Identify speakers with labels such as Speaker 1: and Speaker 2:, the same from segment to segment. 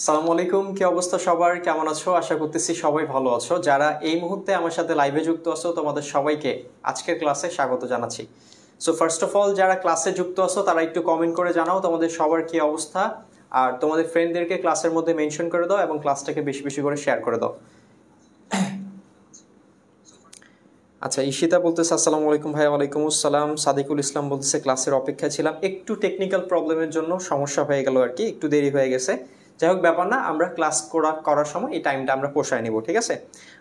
Speaker 1: আসসালামু আলাইকুম, কি অবস্থা সবার? কেমন আছো? আশা করতেছি সবাই ভালো আছো। যারা এই মুহূর্তে আমার সাথে লাইভে যুক্ত আছো তোমাদের সবাইকে আজকের ক্লাসে স্বাগত জানাচ্ছি। সো ফার্স্ট অফ অল যারা ক্লাসে যুক্ত আছো তারা একটু কমেন্ট করে জানাও তোমাদের সবার কি অবস্থা, আর তোমাদের ফ্রেন্ডদেরকে ক্লাসের মধ্যে মেনশন করে দাও এবং ক্লাসটাকে বেশি বেশি করে শেয়ার করে দাও। আচ্ছা, ঈশিতা বলতেছে আসসালামু আলাইকুম ভাই। ওয়ালাইকুম আসসালাম। সাদিকুল ইসলাম বলতেছে ক্লাসের অপেক্ষায় ছিলাম, একটু টেকনিক্যাল প্রবলেমের জন্য সমস্যা হয়ে গেল আর কি, একটু দেরি হয়ে গেছে। যাই হোক, ব্যাপার না, আমরা ক্লাস করার সময় এই টাইমটা আমরা পোষায় নিব, ঠিক আছে?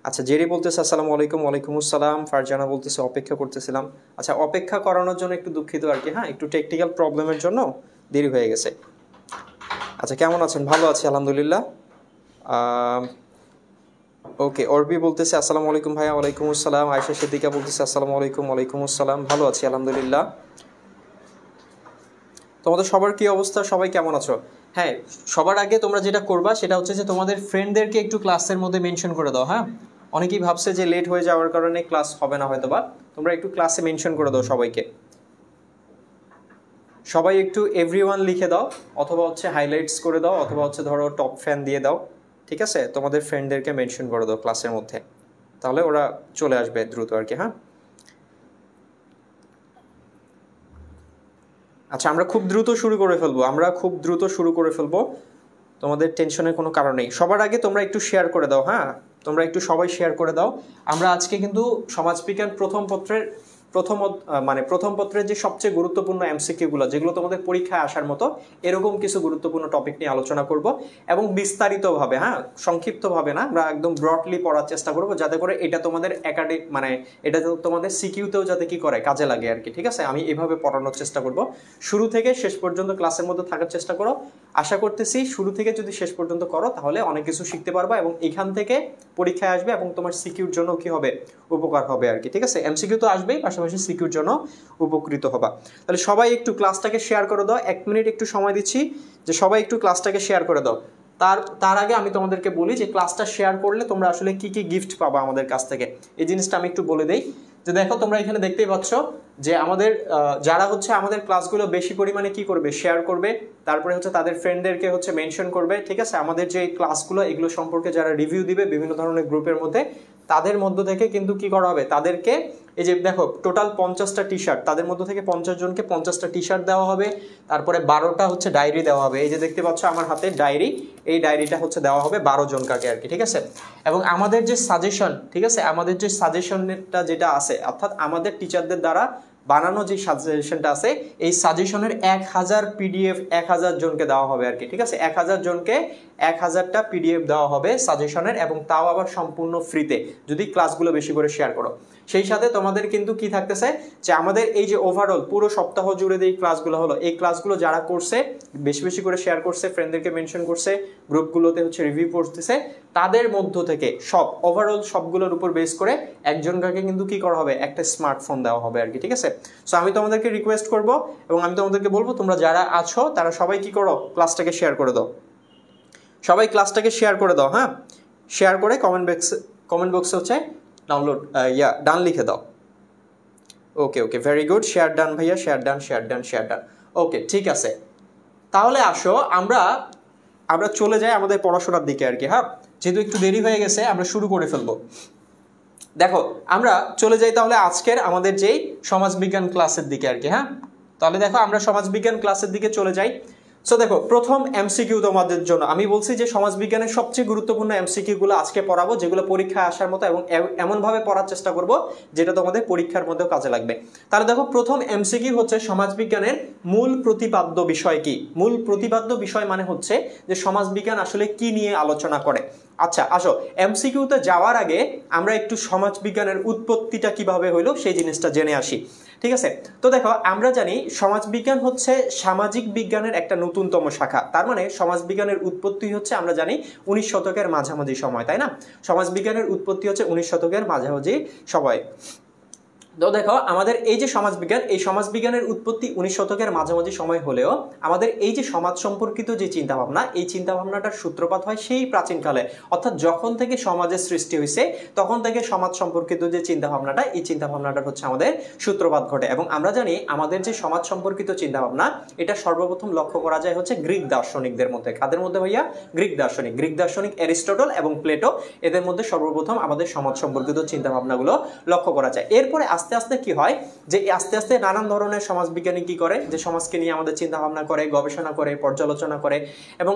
Speaker 1: আচ্ছা, জেরি বলতেছে আসসালামু আলাইকুম। ওয়ালাইকুম আসসালাম। ফারজানা বলতেছে অপেক্ষা করতেছিলাম। আচ্ছা, অপেক্ষা করানোর জন্য একটু দুঃখিত আর কি, হ্যাঁ, একটু টেকনিক্যাল প্রবলেমের জন্য দেরি হয়ে গেছে। আচ্ছা, কেমন আছেন? ভালো আছি আলহামদুলিল্লাহ। ওকে, অর্বি বলতেছে আসসালামু আলাইকুম ভাইয়া। ওয়ালাইকুম আসসালাম। আয়েশা সিদ্দিকা বলতেছে আসসালামু আলাইকুম। ওয়ালাইকুম আসসালাম। ভালো আছি আলহামদুলিল্লাহ। তোমাদের সবার কি অবস্থা? সবাই কেমন আছো? হ্যাঁ, সবার আগে তোমরা যেটা করবা সেটা হচ্ছে যে তোমাদের ফ্রেন্ডদেরকে একটু ক্লাসের মধ্যে মেনশন করে দাও। হ্যাঁ, অনেকেই ভাবছে যে লেট হয়ে যাওয়ার কারণে ক্লাস হবে না হয়তো, বা তোমরা একটু ক্লাসে মেনশন করে দাও সবাইকে। সবাই একটু এভরিওয়ান লিখে দাও, অথবা হচ্ছে হাইলাইটস করে দাও, অথবা হচ্ছে ধরো টপ ফ্যান দিয়ে দাও, ঠিক আছে? তোমাদের ফ্রেন্ডদেরকে মেনশন করে দাও ক্লাসের মধ্যে, তাহলে ওরা চলে আসবে দ্রুত আর কি। হ্যাঁ, আচ্ছা, আমরা খুব দ্রুত শুরু করে ফেলবো, তোমাদের টেনশনের কোনো কারণ নেই। সবার আগে তোমরা একটু শেয়ার করে দাও। হ্যাঁ, তোমরা একটু সবাই শেয়ার করে দাও। আমরা আজকে কিন্তু সমাজবিজ্ঞান প্রথম পত্রের যে সবচেয়ে গুরুত্বপূর্ণ এমসিকিউগুলো, যেগুলো তোমাদের পরীক্ষায় আসার মতো, এরকম কিছু গুরুত্বপূর্ণ টপিক নিয়ে আলোচনা করব, এবং বিস্তারিতভাবে, হ্যাঁ, সংক্ষিপ্তভাবে না, আমরা একদম ব্রডলি পড়ার চেষ্টা করব, যাতে করে এটা তোমাদের এটা তোমাদের সিকিউতেও যাতে কি করে কাজে লাগে আর কি, ঠিক আছে? আমি এভাবে পড়ানোর চেষ্টা করব। শুরু থেকে শেষ পর্যন্ত ক্লাসের মধ্যে থাকার চেষ্টা করো। আশা করতেছি শুরু থেকে যদি শেষ পর্যন্ত করো তাহলে অনেক কিছু শিখতে পারবা, এবং এখান থেকে পরীক্ষায় আসবে এবং তোমার সিকিউর জন্য কি হবে, উপকার হবে আর কি, ঠিক আছে? এমসিকিউ তো আসবেই, পাশাপাশি সিকিউর জন্য উপকৃত হবা। তাহলে সবাই একটু ক্লাসটাকে শেয়ার করে দাও। 1 মিনিট একটু সময় দিচ্ছি, যে সবাই একটু ক্লাসটাকে শেয়ার করে দাও। তার আগে আমি তোমাদেরকে বলি যে ক্লাসটা শেয়ার করলে তোমরা আসলে কি কি গিফট পাবা আমাদের কাছ থেকে, এই জিনিসটা আমি একটু বলে দেই। যে দেখো, তোমরা এখানে দেখতেই পাচ্ছ যে আমাদের যারা হচ্ছে আমাদের ক্লাসগুলো বেশি পরিমাণে কি করবে, শেয়ার করবে, তারপরে হচ্ছে তাদের ফ্রেন্ডদেরকে হচ্ছে মেনশন করবে, ঠিক আছে? আমাদের যে ক্লাসগুলো, এগুলো সম্পর্কে যারা রিভিউ দিবে বিভিন্ন ধরনের গ্রুপের মধ্যে, তাদের মধ্য থেকে কিন্তু কি করা হবে, তাদেরকে এই যে দেখো টোটাল 50টা টি শার্ট, তাদের মধ্য থেকে 50 জনকে 50টা টি শার্ট দেওয়া হবে। তারপরে 12টা হচ্ছে ডায়েরি দেওয়া হবে। এই যে দেখতে পাচ্ছ আমার হাতে ডায়েরি, এই ডায়েরিটা হচ্ছে দেওয়া হবে 12 জনকাকে আর কি, ঠিক আছে? এবং আমাদের যে সাজেশন, ঠিক আছে, আমাদের যে সাজেশনটা যেটা আছে, অর্থাৎ আমাদের টিচারদের দ্বারা বানানো যে সাজেশনটা আছে, এই সাজেশনের 1000 পিডিএফ 1000 জনকে দেওয়া হবে আর কি, ঠিক আছে? 1000 জনকে 1000টা পিডিএফ দেওয়া হবে সাজেশনের, এবং তাও আবার সম্পূর্ণ ফ্রিতে, যদি ক্লাসগুলো বেশি করে শেয়ার করো। সেই সাথে তোমাদের কিন্তু কি থাকতেছে, যে আমাদের এই যে ওভারঅল পুরো সপ্তাহ জুড়ে যে ক্লাসগুলো হলো, এই ক্লাসগুলো যারা করছে, বেশি বেশি করে শেয়ার করছে, ফ্রেন্ডদেরকে মেনশন করছে, গ্রুপগুলোতে হচ্ছে রিভিউ করতেছে, তাদের মধ্য থেকে ওভারঅল সবগুলোর উপর বেস করে একজনকে কিন্তু কি করা হবে, একটা স্মার্টফোন দেওয়া হবে আর কি, ঠিক আছে? সো আমি তোমাদেরকে রিকোয়েস্ট করব, এবং আমি তোমাদেরকে বলবো, তোমরা যারা আছো তারা সবাই কি করো, ক্লাসটাকে শেয়ার করে দাও। সবাই ক্লাসটাকে শেয়ার করে দাও। হ্যাঁ, শেয়ার করে কমেন্ট বক্সে হচ্ছে ডান লিখে দাও। ওকে, ভেরি গুড। শেয়ার ডান ভাইয়া, শেয়ার ডান। ওকে, ঠিক আছে। তাহলে আসো আমরা চলে যাই আমাদের পড়াশোনার দিকে আর কি। হ্যাঁ, যেহেতু একটু দেরি হয়ে গেছে, আমরা শুরু করে ফেলবো। দেখো, আমরা চলে যাই তাহলে আজকের আমাদের যেই সমাজবিজ্ঞান ক্লাসের দিকে আর কি। হ্যাঁ, তাহলে দেখো, আমরা সমাজবিজ্ঞান ক্লাসের দিকে চলে যাই। সো দেখো প্রথম এমসিকিউ তোমাদের জন্য আমি বলছি যে সমাজবিজ্ঞানের সবচেয়ে গুরুত্বপূর্ণ এমসিকিউ গুলো আজকে পড়াবো, যেগুলো পরীক্ষায় আসার মতো এবং এমন ভাবে পড়ার চেষ্টা করব যেটা তোমাদের পরীক্ষার মধ্যেও কাজে লাগবে। তাহলে দেখো প্রথম এমসিকিউ হচ্ছে সমাজবিজ্ঞানের মূল প্রতিপাদ্য বিষয় কি। মূল প্রতিপাদ্য বিষয় মানে হচ্ছে যে সমাজবিজ্ঞান আসলে কি নিয়ে আলোচনা করে। আচ্ছা আসো এমসিকিউতে যাওয়ার আগে আমরা একটু সমাজবিজ্ঞানের উৎপত্তিটা কিভাবে হইলো সেই জিনিসটা জেনে আসি, ঠিক আছে। তো দেখো আমরা জানি সমাজবিজ্ঞান হচ্ছে সামাজিক বিজ্ঞানের একটা নতুনতম শাখা। তার মানে সমাজবিজ্ঞানের উৎপত্তি হচ্ছে আমরা জানি 19 শতকের মাঝামাঝি সময়, তাই না? সমাজবিজ্ঞানের উৎপত্তি হচ্ছে 19 শতকের মাঝামাঝি সময়। তো দেখো আমাদের এই যে সমাজবিজ্ঞান, এই সমাজবিজ্ঞানের উৎপত্তি 19 শতকের মাঝামাঝি সময় হলেও আমাদের এই যে সমাজ সম্পর্কিত যে চিন্তাভাবনা, এই চিন্তাভাবনাটার সূত্রপাত হয় সেই প্রাচীনকালে, অর্থাৎ যখন থেকে সমাজের সৃষ্টি হয়েছে তখন থেকে সমাজ সম্পর্কিত যে চিন্তাভাবনাটা, এই চিন্তাভাবনাটার হচ্ছে আমাদের সূত্রপাত ঘটে। এবং আমরা জানি আমাদের যে সমাজ সম্পর্কিত চিন্তাভাবনা, এটা সর্বপ্রথম লক্ষ্য করা যায় হচ্ছে গ্রিক দার্শনিকদের মধ্যে। কাদের মধ্যে ভাইয়া? গ্রিক দার্শনিক অ্যারিস্টটল এবং প্লেটো, এদের মধ্যে সর্বপ্রথম আমাদের সমাজ সম্পর্কিত চিন্তাভাবনাগুলো লক্ষ্য করা যায়। এরপরে আস্তে আস্তে কি হয় যে আস্তে আস্তে নানান ধরনের সমাজবিজ্ঞানী কি করে যে সমাজকে নিয়ে আমাদের চিন্তা ভাবনা করে, গবেষণা করে, পর্যালোচনা করে এবং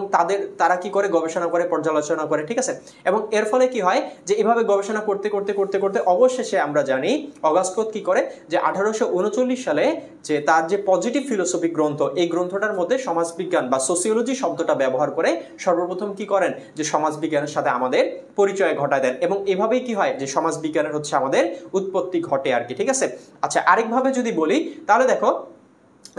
Speaker 1: তারা কি করে গবেষণা করে, পর্যালোচনা করে, ঠিক আছে। এবং এর ফলে কি হয় যে এভাবে গবেষণা করতে করতে করতে করতে অবশেষে আমরা জানি অগাস্কোত কি করে যে 1839 সালে যে তার যে পজিটিভ ফিলোসফি গ্রন্থ, এই গ্রন্থটার মধ্যে সমাজবিজ্ঞান বা সোসিওলজি শব্দটা ব্যবহার করে সর্বপ্রথম কি করেন যে সমাজবিজ্ঞানের সাথে আমাদের পরিচয় ঘটায় দেন। এবং এভাবেই কি হয় যে সমাজবিজ্ঞানের হচ্ছে আমাদের উৎপত্তি ঘটে আর কি, ঠিক আছে। আচ্ছা আরেকভাবে যদি বলি তাহলে দেখো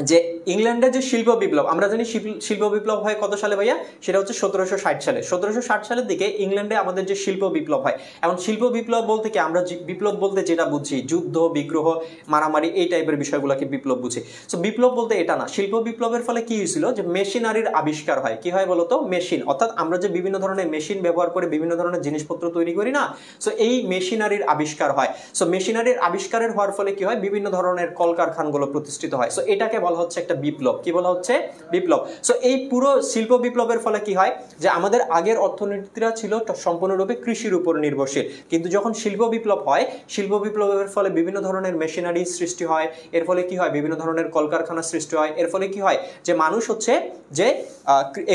Speaker 1: যে ইংল্যান্ডের যে শিল্প বিপ্লব, আমরা জানি শিল্প বিপ্লব হয় কত সালে ভাইয়া? সেটা হচ্ছে 1760 সালে। 1760 সালের দিকে ইংল্যান্ডে আমাদের যে শিল্প বিপ্লব হয়, এখন শিল্প বিপ্লব বলতে কি আমরা বিপ্লব বলতে যেটা বুঝি যুদ্ধ, বিগ্রহ, মারামারি, এই টাইপের বিষয়গুলোকে বিপ্লব বুঝি। সো বিপ্লব বলতে এটা না। শিল্প বিপ্লবের ফলে কি হয়েছিল যে মেশিনারির আবিষ্কার হয়। কি হয় বলতো? মেশিন, অর্থাৎ আমরা যে বিভিন্ন ধরনের মেশিন ব্যবহার করে বিভিন্ন ধরনের জিনিসপত্র তৈরি করি না, সো এই মেশিনারির আবিষ্কার হয়। সো মেশিনারির আবিষ্কারের হওয়ার ফলে কি হয় বিভিন্ন ধরনের কলকারখানাগুলো প্রতিষ্ঠিত হয়। সো এটাকে বলা হচ্ছে একটা বিপ্লব। কি বলা হচ্ছে? বিপ্লব। সো এই পুরো শিল্প বিপ্লবের ফলে কি হয় যে আমাদের আগের অর্থনীতিটা ছিল সম্পূর্ণরূপে কৃষির উপর নির্ভরশীল, কিন্তু যখন শিল্প বিপ্লব হয়, শিল্প বিপ্লবের ফলে বিভিন্ন ধরনের মেশিনারি সৃষ্টি হয়। এর ফলে কি হয় বিভিন্ন ধরনের কলকারখানা সৃষ্টি হয়। এর ফলে কি হয় যে মানুষ হচ্ছে যে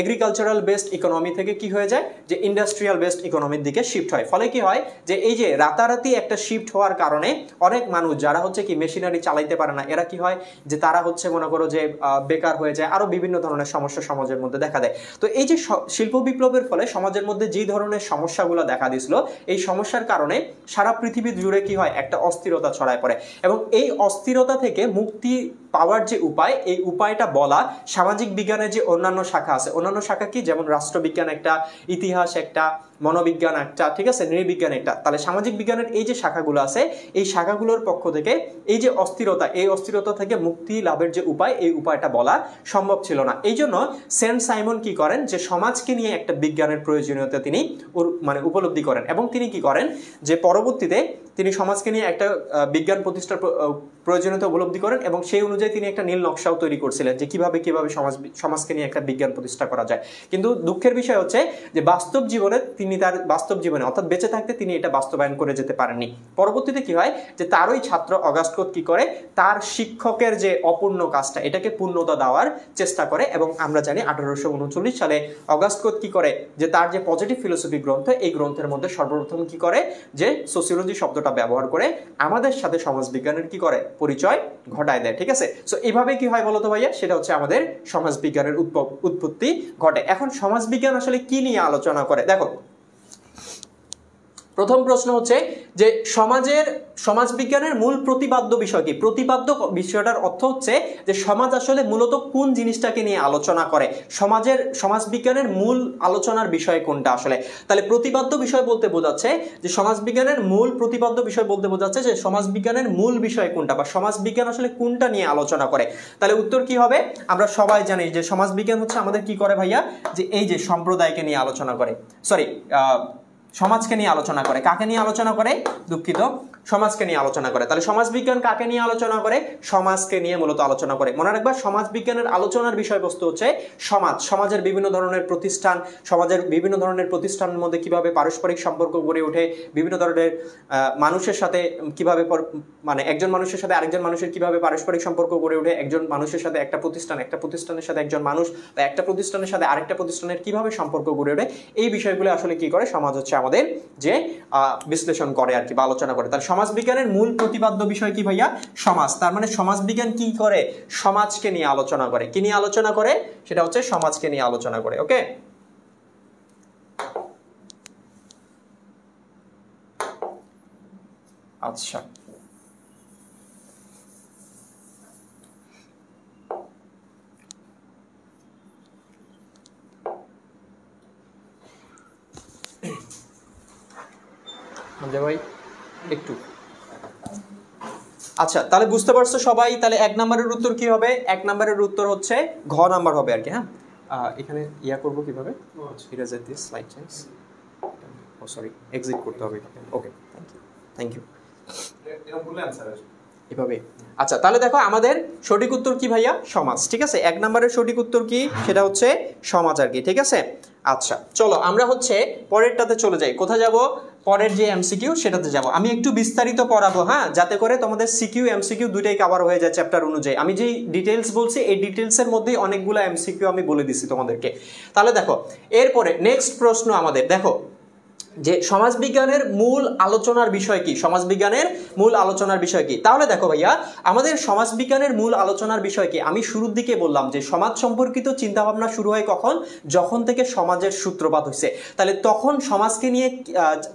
Speaker 1: এগ্রিকালচারাল বেসড ইকোনমি থেকে কি হয়ে যায় যে ইন্ডাস্ট্রিয়াল বেসড ইকোনমির দিকে শিফট হয়। ফলে কি হয় যে এই যে রাতারাতি একটা শিফট হওয়ার কারণে অনেক মানুষ যারা হচ্ছে কি মেশিনারি চালাইতে পারে না, এরা কি হয় যে তারা হচ্ছে মনে করো যে বেকার হয়ে যায়, আরো বিভিন্ন ধরনের সমস্যা সমাজের মধ্যে দেখা দেয়। তো এই যে শিল্প বিপ্লবের ফলে সমাজের মধ্যে যে ধরনের সমস্যাগুলো দেখা দিয়েছিল, এই সমস্যার কারণে সারা পৃথিবী জুড়ে কি হয় একটা অস্থিরতা ছড়ায় পড়ে। এবং এই অস্থিরতা থেকে মুক্তি পাওয়ার যে উপায়, এই উপায়টা বলা সামাজিক বিজ্ঞানের যে অন্যান্য শাখা আছে, অন্যান্য শাখা কি যেমন রাষ্ট্রবিজ্ঞান একটা, ইতিহাস একটা, মনোবিজ্ঞান একটা, ঠিক আছে, নৃবিজ্ঞান একটা। তাহলে সামাজিক বিজ্ঞানের এই যে শাখাগুলো আছে, এই শাখাগুলোর পক্ষ থেকে এই যে অস্থিরতা, এই অস্থিরতা থেকে মুক্তি লাভের যে উপায়, এই উপায়টা বলা সম্ভব ছিল না। এই জন্য সেন্ট সাইমন কি করেন যে সমাজকে নিয়ে একটা বিজ্ঞানের প্রয়োজনীয়তা তিনি উপলব্ধি করেন এবং তিনি কি করেন যে পরবর্তীতে তিনি সমাজকে নিয়ে একটা বিজ্ঞান প্রতিষ্ঠার প্রয়োজনীয়তা উপলব্ধি করেন এবং সেই অনুযায়ী তিনি একটা নীল নকশাও তৈরি করছিলেন যে কিভাবে সমাজকে নিয়ে একটা বিজ্ঞান প্রতিষ্ঠা করা যায়। কিন্তু দুঃখের বিষয় হচ্ছে যে বাস্তব জীবনে তিনি তার বাস্তব জীবনে অর্থাৎ বেঁচে থাকতে তিনি এটা বাস্তবায়ন করে যেতে পারেননি। পরবর্তীতে কি হয় যে তারই ছাত্র অগাস্কোত কি করে তার শিক্ষকের যে অপূর্ণ কাজটা, এটাকে পূর্ণতা দেওয়ার চেষ্টা করে। এবং আমরা জানি 1839 সালে অগাস্কোত কি করে যে তার যে পজিটিভ ফিলোসফি গ্রন্থ, এই গ্রন্থের মধ্যে সর্বপ্রথম কি করে যে সোসিওলজি শব্দটা ব্যবহার করে আমাদের সাথে সমাজবিজ্ঞানের কি করে পরিচয় ঘটায় দেয়, ঠিক আছে। সো এইভাবে কি হয় বলতো ভাইয়া? সেটা হচ্ছে আমাদের সমাজবিজ্ঞানের উৎপত্তি ঘটে। এখন সমাজবিজ্ঞান আসলে কি নিয়ে আলোচনা করে? দেখো প্রথম প্রশ্ন হচ্ছে যে সমাজবিজ্ঞানের মূল প্রতিপাদ্য বিষয় কি? প্রতিপাদ্য বিষয়টার অর্থ হচ্ছে যে সমাজ আসলে মূলত কোন জিনিসটাকে নিয়ে আলোচনা করে, সমাজবিজ্ঞানের মূল আলোচনার বিষয় কোনটা আসলে। তাহলে প্রতিপাদ্য বিষয় বলতে বোঝাচ্ছে যে সমাজবিজ্ঞানের মূল প্রতিপাদ্য বিষয় বলতে বোঝাচ্ছে যে সমাজবিজ্ঞানের মূল বিষয় কোনটা বা সমাজবিজ্ঞান আসলে কোনটা নিয়ে আলোচনা করে। তাহলে উত্তর কি হবে? আমরা সবাই জানি যে সমাজবিজ্ঞান হচ্ছে আমাদের কি করে ভাইয়া যে এই যে সম্প্রদায়কে নিয়ে আলোচনা করে, সমাজকে নিয়ে আলোচনা করে। কাকে নিয়ে আলোচনা করে? দুঃখিত, সমাজকে নিয়ে আলোচনা করে। তাহলে সমাজবিজ্ঞান কাকে নিয়ে আলোচনা করে? সমাজকে নিয়ে মূলত আলোচনা করে। মনে রাখবা সমাজবিজ্ঞানের আলোচনার বিষয়বস্তু হচ্ছে সমাজ, সমাজের বিভিন্ন ধরনের প্রতিষ্ঠান, সমাজের বিভিন্ন ধরনের প্রতিষ্ঠানের মধ্যে কিভাবে পারস্পরিক সম্পর্ক গড়ে ওঠে, বিভিন্ন ধরনের মানুষের সাথে কিভাবে মানে একজন মানুষের সাথে আরেকজন মানুষের কিভাবে পারস্পরিক সম্পর্ক গড়ে ওঠে, একজন মানুষের সাথে একটা প্রতিষ্ঠান, একটা প্রতিষ্ঠানের সাথে একজন মানুষ, বা একটা প্রতিষ্ঠানের সাথে আরেকটা প্রতিষ্ঠানের কিভাবে সম্পর্ক গড়ে ওঠে, এই বিষয়গুলো আসলে কি করে সমাজ হচ্ছে আমাদের যে বিশ্লেষণ করে আর কি, বা আলোচনা করে। তাহলে সমাজবিজ্ঞানের মূল প্রতিপাদ্য বিষয় কি ভাইয়া? সমাজ। তার মানে সমাজবিজ্ঞান কি করে? সমাজকে নিয়ে আলোচনা করে। কি নিয়ে আলোচনা করে? সেটা হচ্ছে সমাজকে নিয়ে আলোচনা করে। ওকে, আচ্ছা, ভাই একটু, আচ্ছা তাহলে বুঝতে পারছো সবাই? তাহলে 1 নম্বরের উত্তর কি হবে? 1 নম্বরের উত্তর হচ্ছে ঘ নাম্বার হবে আর কি। হ্যাঁ, এখানে ইয়া করব কিভাবে? ইরেজ দিস লাইক চেঞ্জ, ও সরি, এক্সিট করতে হবে। Okay, thank you. এরকম বলে आंसर আসবে এভাবে। আচ্ছা তাহলে দেখো আমাদের সঠিক উত্তর কি ভাইয়া? সমাজ। ঠিক আছে, 1 নম্বরের সঠিক উত্তর কি? সেটা হচ্ছে সমাজ আর কি। ঠিক আছে, আচ্ছা চলো আমরা হচ্ছে পরেরটাতে চলে যাই। কোথায় যাব? পরের যে এমসিকিউ সেটাতে যাব। আমি একটু বিস্তারিত পড়াবো, হ্যাঁ, যাতে করে তোমাদের সিকিউ এমসিকিউ দুইটাই কভার হয়ে যায় চ্যাপ্টার অনুযায়ী। আমি যেই ডিটেলস বলছি এই ডিটেলসের মধ্যেই অনেকগুলো এমসিকিউ আমি বলে দিছি তোমাদেরকে। তাহলে দেখো এরপরে নেক্সট প্রশ্ন আমাদের, দেখো যে সমাজবিজ্ঞানের মূল আলোচনার বিষয় কি? সমাজবিজ্ঞানের মূল আলোচনার বিষয় কি? তাহলে দেখো ভাইয়া আমাদের সমাজবিজ্ঞানের মূল আলোচনার বিষয় কি? আমি শুরুর দিকে বললাম যে সমাজ সম্পর্কিত চিন্তাভাবনা শুরু হয় কখন? যখন থেকে সমাজের সূত্রপাত হয়েছে। তাহলে তখন সমাজকে নিয়ে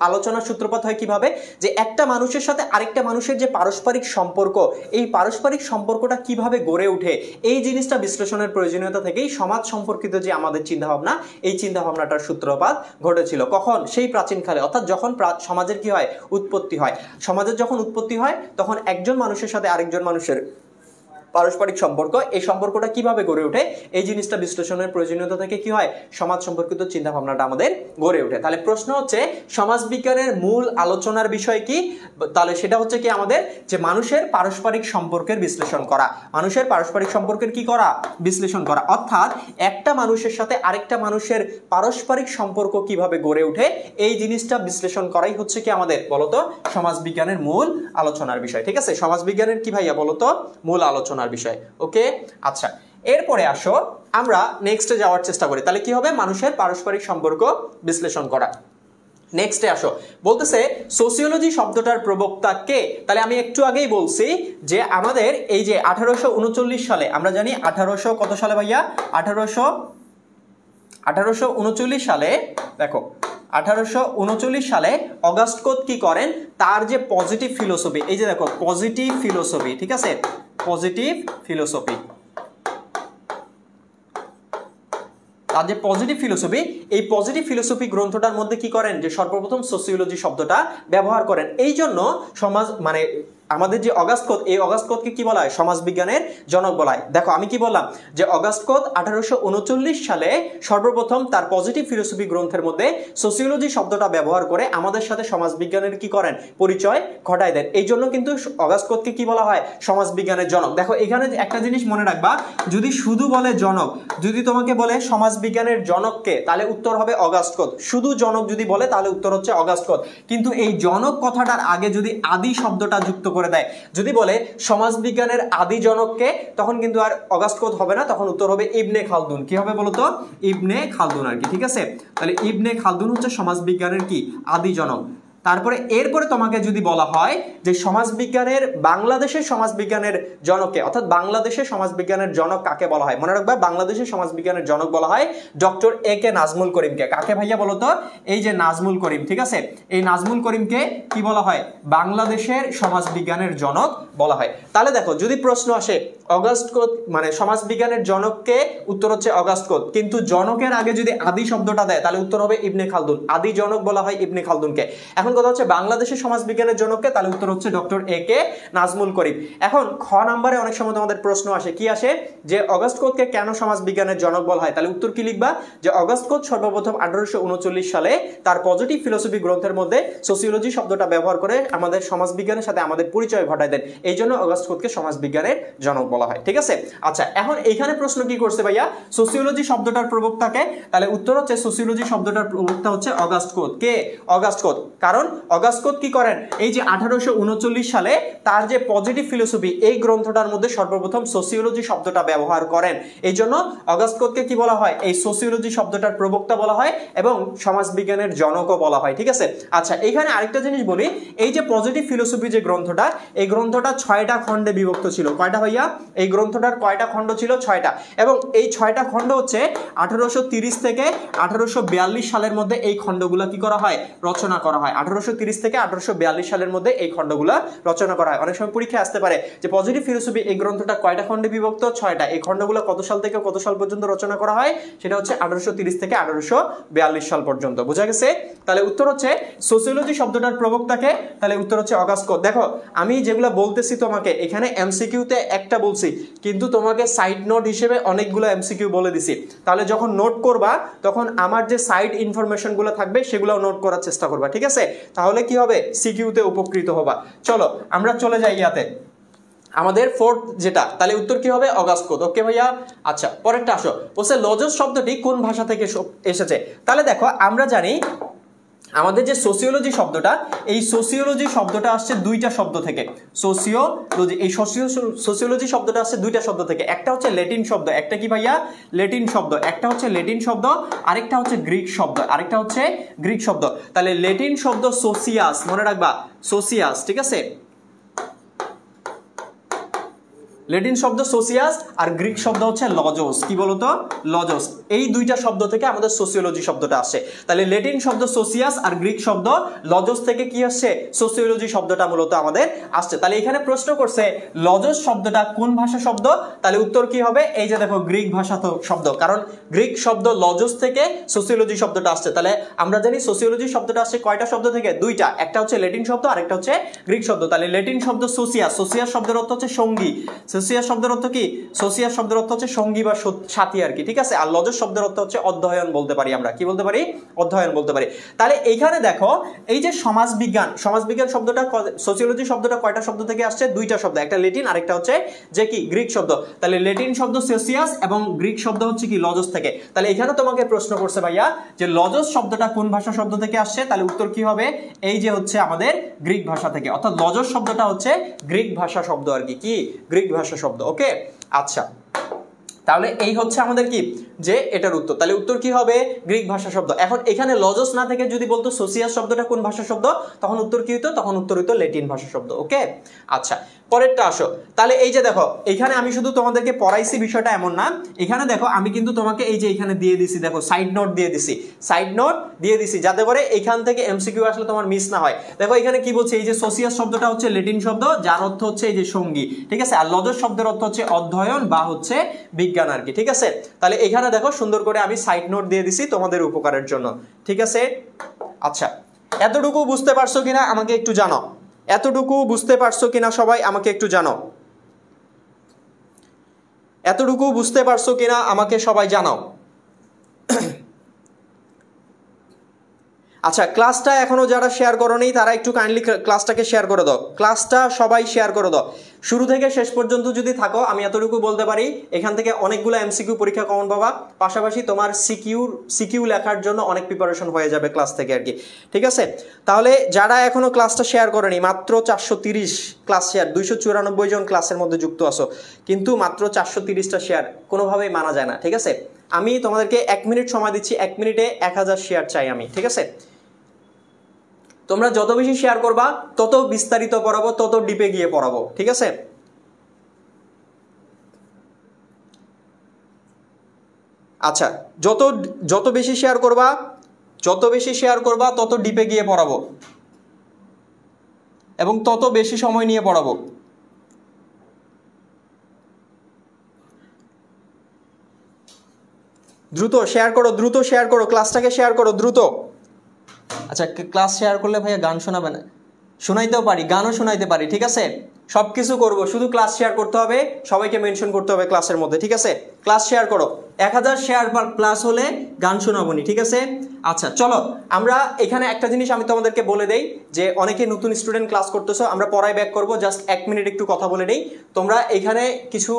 Speaker 1: আলোচনার সূত্রপাত হয় কিভাবে? যে একটা মানুষের সাথে আরেকটা মানুষের যে পারস্পরিক সম্পর্ক, এই পারস্পরিক সম্পর্কটা কিভাবে গড়ে ওঠে, এই জিনিসটা বিশ্লেষণের প্রয়োজনীয়তা থেকেই সমাজ সম্পর্কিত যে আমাদের চিন্তাভাবনা, এই চিন্তাভাবনাটার সূত্রপাত ঘটেছিল। কখন? সেই প্রাচীনকালে, অর্থাৎ যখন সমাজের কি হয়? উৎপত্তি হয়। সমাজের যখন উৎপত্তি হয় তখন একজন মানুষের সাথে আরেকজন মানুষের পারস্পরিক সম্পর্ক, এই সম্পর্কটা কিভাবে গড়ে ওঠে, এই জিনিসটা বিশ্লেষণের প্রয়োজনীয়তা থেকে কি হয়? সমাজ সম্পর্কিত চিন্তা ভাবনাটা আমাদের গড়ে ওঠে। তাহলে প্রশ্ন হচ্ছে সমাজবিজ্ঞানের মূল আলোচনার বিষয় কি? তাহলে সেটা হচ্ছে কি আমাদের যে মানুষের পারস্পরিক সম্পর্কের বিশ্লেষণ করা। মানুষের পারস্পরিক সম্পর্কের কি করা? বিশ্লেষণ করা। অর্থাৎ একটা মানুষের সাথে আরেকটা মানুষের পারস্পরিক সম্পর্ক কিভাবে গড়ে ওঠে, এই জিনিসটা বিশ্লেষণ করাই হচ্ছে কি আমাদের বলতো সমাজবিজ্ঞানের মূল আলোচনার বিষয়। ঠিক আছে, সমাজবিজ্ঞানের কি ভাইয়া বলতো? মূল আলোচনা বিষয়। ওকে, আচ্ছা এরপরে আসো আমরা নেক্সটে যাওয়ার চেষ্টা করি। তাহলে কি হবে? মানুষের পারস্পরিক সম্পর্ক বিশ্লেষণ করা। নেক্সটে আসো, বলতেছে সোসিওলজি শব্দটার প্রবক্তা কে? তাহলে আমি একটু আগেই বলছি যে আমাদের এই যে 1839 সালে, আমরা জানি 1800 কত সালে ভাইয়া? 1839 সালে, দেখো 1839 সালে অগাস্ট কোত কি করেন? তার যে পজিটিভ ফিলোসফি, এই যে দেখো পজিটিভ ফিলোসফি, ঠিক আছে, পজিটিভ ফিলোসফি, তার যে পজিটিভ ফিলোসফি, এই পজিটিভ ফিলোসফি গ্রন্থটার মধ্যে কি করেন? যে সর্বপ্রথম সোসিওলজি শব্দটা ব্যবহার করেন। এই জন্য সমাজ মানে আমাদের যে অগাস্ট কোত, এই অগাস্ট কোতকে কি বলা হয়? সমাজবিজ্ঞানের জনক বলা হয়। দেখো আমি কি বললাম যে অগাস্ট কোত 1839 সালে সর্বপ্রথম তার পজিটিভ ফিলোসফি গ্রন্থের মধ্যে সোসিওলজি শব্দটা ব্যবহার করে আমাদের সাথে সমাজবিজ্ঞানের কি করেন? পরিচয় ঘটায় দেন। এই জন্য কিন্তু অগাস্ট কোতকে কি বলা হয়? সমাজবিজ্ঞানের জনক। দেখো এখানে একটা জিনিস মনে রাখবা, যদি শুধু বলে জনক, যদি তোমাকে বলে সমাজবিজ্ঞানের জনককে, তাহলে উত্তর হবে অগাস্ট কোত। শুধু জনক যদি বলে তাহলে উত্তর হচ্ছে অগাস্ট কোত। কিন্তু এই জনক কথাটার আগে যদি আদি শব্দটা যুক্ত করে দেয়, যদি বলে সমাজবিজ্ঞানের আদি জনককে, তখন কিন্তু আর অগাস্ট কোত হবে না, তখন উত্তর হবে ইবনে খালদুন। কি হবে বলতো? ইবনে খালদুন আর কি। ঠিক আছে, তাহলে ইবনে খালদুন হচ্ছে সমাজবিজ্ঞানের কি? আদি জনক। তারপরে এরপরে তোমাকে যদি বলা হয় যে সমাজবিজ্ঞানের বাংলাদেশের সমাজবিজ্ঞানের জনককে, অর্থাৎ বাংলাদেশের সমাজবিজ্ঞানের জনক কাকে বলা হয়? মনে রাখবা বাংলাদেশের সমাজবিজ্ঞানের জনক বলা হয় ডক্টর এ কে নাজমুল করিমকে। কাকে ভাইয়া বলতো? এই যে নাজমুল করিম। ঠিক আছে, এই নাজমুল করিমকে কি বলা হয়? বাংলাদেশের সমাজবিজ্ঞানের জনক বলা হয়। তাহলে দেখো যদি প্রশ্ন আসে অগাস্ট কোত মানে সমাজবিজ্ঞানের জনককে, উত্তর হচ্ছে অগাস্ট কোত, কিন্তু জনকের আগে যদি আদি শব্দটা দেয় তাহলে উত্তর হবে ইবনে খালদুন। আদি জনক বলা হয় ইবনে খালদুনকে। এখন এখন কথা হচ্ছে বাংলাদেশের সমাজবিজ্ঞানের জনককে, তাহলে উত্তর হচ্ছে ডক্টর এ কে নাজমুল করিম। এখন খ নাম্বারে অনেক সময় তোমাদের প্রশ্ন আসে, কি আসে, যে অগাস্ট কোতকে কেন সমাজবিজ্ঞানের জনক বলা হয়, তাহলে উত্তর কি লিখবা, যে অগাস্ট কোত সর্বপ্রথম 1839 সালে তার পজিটিভ ফিলোসফি গ্রন্থের মধ্যে সোসিওলজি শব্দটা ব্যবহার করে আমাদের সমাজবিজ্ঞানের সাথে আমাদের পরিচয় ঘটায় দেন, এই জন্য অগাস্ট কোতকে সমাজবিজ্ঞানের জনক বলা হয়। ঠিক আছে, আচ্ছা এখন এইখানে প্রশ্ন কি করছে ভাইয়া, সোসিওলজি শব্দটার প্রবক্তাকে, তাহলে উত্তর হচ্ছে সোসিওলজি শব্দটার প্রবক্তা হচ্ছে অগাস্ট কোত। কে? অগাস্ট কোত। কারণ অগাস্ট কোত কি করেন, এই যে 1839 সালে তার যে পজিটিভ ফিলোসফি এই গ্রন্থটার মধ্যে সর্বপ্রথম সোসিওলজি শব্দটা ব্যবহার করেন, এই জন্য অগাস্ট কোতকে কি বলা হয়, এই সোসিওলজি শব্দটার প্রবক্তা বলা হয় এবং সমাজবিজ্ঞানের জনকও বলা হয়। ঠিক আছে, আচ্ছা এখানে আরেকটা জিনিস বলি, এই যে পজিটিভ ফিলোসফি যে গ্রন্থটা, এই গ্রন্থটা 6টা খণ্ডে বিভক্ত ছিল। কয়টা ভাইয়া? এই গ্রন্থটার কয়টা খণ্ড ছিল? 6টা। এবং এই 6টা খণ্ড হচ্ছে 1830 থেকে 1842 সালের মধ্যে এই খণ্ডগুলো কি করা হয়, রচনা করা হয়। 1830 থেকে 1842 সালের মধ্যে এই খণ্ডগুলো রচনা করা হয়। অনেক সময় পরীক্ষায় আসতে পারে যে পজিটিভ ফিলোসফি এই গ্রন্থটা কয়টা খণ্ডে বিভক্ত? 6টা। এই খণ্ডগুলো কত সাল থেকে কত সাল পর্যন্ত রচনা করা হয়? সেটা হচ্ছে 1830 থেকে 1842 সাল পর্যন্ত। বোঝা গেছে? তাহলে উত্তর হচ্ছে সোসিওলজি শব্দটার প্রবক্তাকে, তাহলে উত্তর হচ্ছে অগাস্ট কোত। দেখো আমি যেগুলো বলতেছি তোমাকে এখানে এমসিকিউতে একটা বলছি, কিন্তু তোমাকে সাইড নোট হিসেবে অনেকগুলো এমসিকিউ বলে দিছি। তাহলে যখন নোট করবা তখন আমার যে সাইড ইনফরমেশনগুলো থাকবে সেগুলো নোট করার চেষ্টা করবা। ঠিক আছে, তাহলে কি হবে, সিকিউতে উপকৃত হবা। চলো আমরা চলে যাই ইয়াতে, আমাদের ফোর্থ যেটা, তাহলে উত্তর কি হবে, অগাস্ট কোত। ওকে ভাইয়া, আচ্ছা পরেরটা আসো, বলছে লজস শব্দটি কোন ভাষা থেকে এসেছে। তাহলে দেখো আমরা জানি আমাদের যে সোসিওলজি শব্দটা, এই সোসিওলজি শব্দটা আসছে দুইটা শব্দ থেকে। সোসিওলজি, এই সোসিওলজি শব্দটা আসছে দুইটা শব্দ থেকে। একটা হচ্ছে ল্যাটিন শব্দ, একটা কি ভাইয়া, ল্যাটিন শব্দ, একটা হচ্ছে ল্যাটিন শব্দ, আরেকটা হচ্ছে গ্রিক শব্দ, আরেকটা হচ্ছে গ্রিক শব্দ। তাহলে ল্যাটিন শব্দ সোসিয়াস, মনে রাখবা সোসিয়াস। ঠিক আছে, ল্যাটিন শব্দ সোসিয়াস আর গ্রিক শব্দ হচ্ছে লজোস। কি বলতো, লজোস। এই দুইটা শব্দ থেকে আমাদের সোসিওলজি শব্দটা আসে। তাহলে ল্যাটিন শব্দ সোসিয়াস আর গ্রিক শব্দ লজোস থেকে কি আসছে, সোসিওলজি শব্দটা মূলত আমাদের আসছে। তাহলে এখানে প্রশ্ন করছে লজোস শব্দটা কোন ভাষা শব্দ, তাহলে উত্তর কি হবে, এই যে দেখো গ্রিক ভাষা শব্দ, কারণ গ্রিক শব্দ লজোস থেকে সোসিওলজি শব্দটা আসছে। তাহলে আমরা জানি সোসিওলজি শব্দটা আসছে কয়টা শব্দ থেকে, দুইটা, একটা হচ্ছে ল্যাটিন শব্দ আরেকটা হচ্ছে গ্রিক শব্দ। তাহলে ল্যাটিন শব্দ সোসিয়াস, সোসিয়াস শব্দের অর্থ হচ্ছে সঙ্গী, সোসিয়াস শব্দের অর্থ কি, সোসিয়াস শব্দের অর্থ হচ্ছে সঙ্গী বা সাথী আর কি। ঠিক আছে, আর লজস শব্দের অর্থ হচ্ছে অধ্যয়ন বলতে পারি আমরা, কি বলতে পারি, অধ্যয়ন বলতে পারি। তাহলে এইখানে দেখো এই যে সমাজবিজ্ঞান, সমাজবিজ্ঞান শব্দটা, সোসিওলজি শব্দটা কয়টা শব্দ থেকে আসছে, দুইটা শব্দ, একটা ল্যাটিন আরেকটা হচ্ছে যে কি গ্রিক শব্দ। তাহলে ল্যাটিন শব্দ সোসিয়াস এবং গ্রিক শব্দ হচ্ছে কি লজস থেকে। তাহলে এখানে তোমাকে প্রশ্ন করছে ভাইয়া যে লজস শব্দটা কোন ভাষা শব্দ থেকে আসছে, তাহলে উত্তর কি হবে, এই যে হচ্ছে আমাদের গ্রিক ভাষা থেকে, অর্থাৎ লজস শব্দটা হচ্ছে গ্রিক ভাষা শব্দ আর কি, কি গ্রিক ভাষা শব্দ। ওকে, আচ্ছা তাহলে এই হচ্ছে আমাদের কি, যে এটার উত্তর। তাহলে উত্তর কি হবে, গ্রিক ভাষা শব্দ। এখন এখানে লজস না থেকে যদি বলতো সোসিয়াস শব্দটা কোন ভাষা শব্দ, তখন উত্তর কি হতো, তখন উত্তর হতো ল্যাটিন ভাষা শব্দ। ওকে, আচ্ছা পরেরটা আসো। তাহলে এই যে দেখো এখানে আমি শুধু তোমাদেরকে পড়াইছি, বিষয়টা এমন না, এখানে দেখো আমি কিন্তু তোমাকে এই যে এখানে দিয়ে দিছি, দেখো সাইড নোট দিয়ে দিছি, সাইড নোট দিয়ে দিছি, যাতে করে এখান থেকে এমসিকিউ আসলে তোমার মিস না হয়। দেখো এখানে কি বলছে, এই যে সোসিয়াস শব্দটা হচ্ছে ল্যাটিন শব্দ, যার অর্থ হচ্ছে এই যে সঙ্গী। ঠিক আছে, আর লজস শব্দের অর্থ হচ্ছে অধ্যয়ন বা হচ্ছে বিজ্ঞান আর কি। ঠিক আছে, তাহলে এখানে দেখো সুন্দর করে আমি সাইড নোট দিয়ে দিছি তোমাদের উপকারের জন্য। ঠিক আছে, আচ্ছা এতটুকু বুঝতে পারছো কিনা আমাকে একটু জানো, এতটুকু বুঝতে পারছো কিনা সবাই আমাকে একটু জানো, এতটুকু বুঝতে পারছো কিনা আমাকে সবাই জানাও। আচ্ছা ক্লাসটা এখনো যারা শেয়ার করোনি তারা একটু কাইন্ডলি ক্লাসটাকে শেয়ার করে দাও, ক্লাসটা সবাই শেয়ার করে দাও। শুরু থেকে শেষ পর্যন্ত যদি থাকো, আমি এতটুকু বলতে পারি এখান থেকে অনেকগুলো এমসিকিউ পরীক্ষা কমন পাবা, পাশাপাশি তোমার সিকিউ লেখার জন্য অনেক প্রিপারেশন হয়ে যাবে ক্লাস থেকে আর কি। ঠিক আছে, তাহলে যারা এখনো ক্লাসটা শেয়ার করেনি, মাত্র 430 ক্লাস শেয়ার, 294 জন ক্লাসের মধ্যে যুক্ত আছো, কিন্তু মাত্র 430টা শেয়ার কোনোভাবেই মানা যায় না। ঠিক আছে, আমি তোমাদেরকে 1 মিনিট সময় দিচ্ছি, 1 মিনিটে 1000 শেয়ার চাই আমি। ঠিক আছে, তোমরা যত বেশি শেয়ার করবা তত বিস্তারিত পড়াবো, তত ডিপে গিয়ে পড়াবো। ঠিক আছে, আচ্ছা যত বেশি শেয়ার করবা, যত বেশি শেয়ার করবা তত ডিপে গিয়ে পড়াবো এবং তত বেশি সময় নিয়ে পড়াবো। দ্রুত শেয়ার করো, দ্রুত শেয়ার করো, ক্লাসটাকে শেয়ার করো দ্রুত। আচ্ছা ক্লাস শেয়ার করলে ভাইয়া গান শোনাবে না? শোনাইতেও পারি, গানও শোনাইতে পারি, ঠিক আছে, সব কিছু করবো, শুধু ক্লাস শেয়ার করতে হবে, সবাইকে মেনশন করতে হবে ক্লাসের মধ্যে, ঠিক আছে। ক্লাস শেয়ার করো, 1000 শেয়ার পার ক্লাস হলে গান শোনাবনি, ঠিক আছে। আচ্ছা চলো আমরা এখানে একটা জিনিস আমি তোমাদেরকে বলে দেই, যে অনেকে নতুন স্টুডেন্ট ক্লাস করতেছো, আমরা পড়ায় ব্যাক করবো, জাস্ট 1 মিনিট একটু কথা বলে নেই। তোমরা এখানে কিছু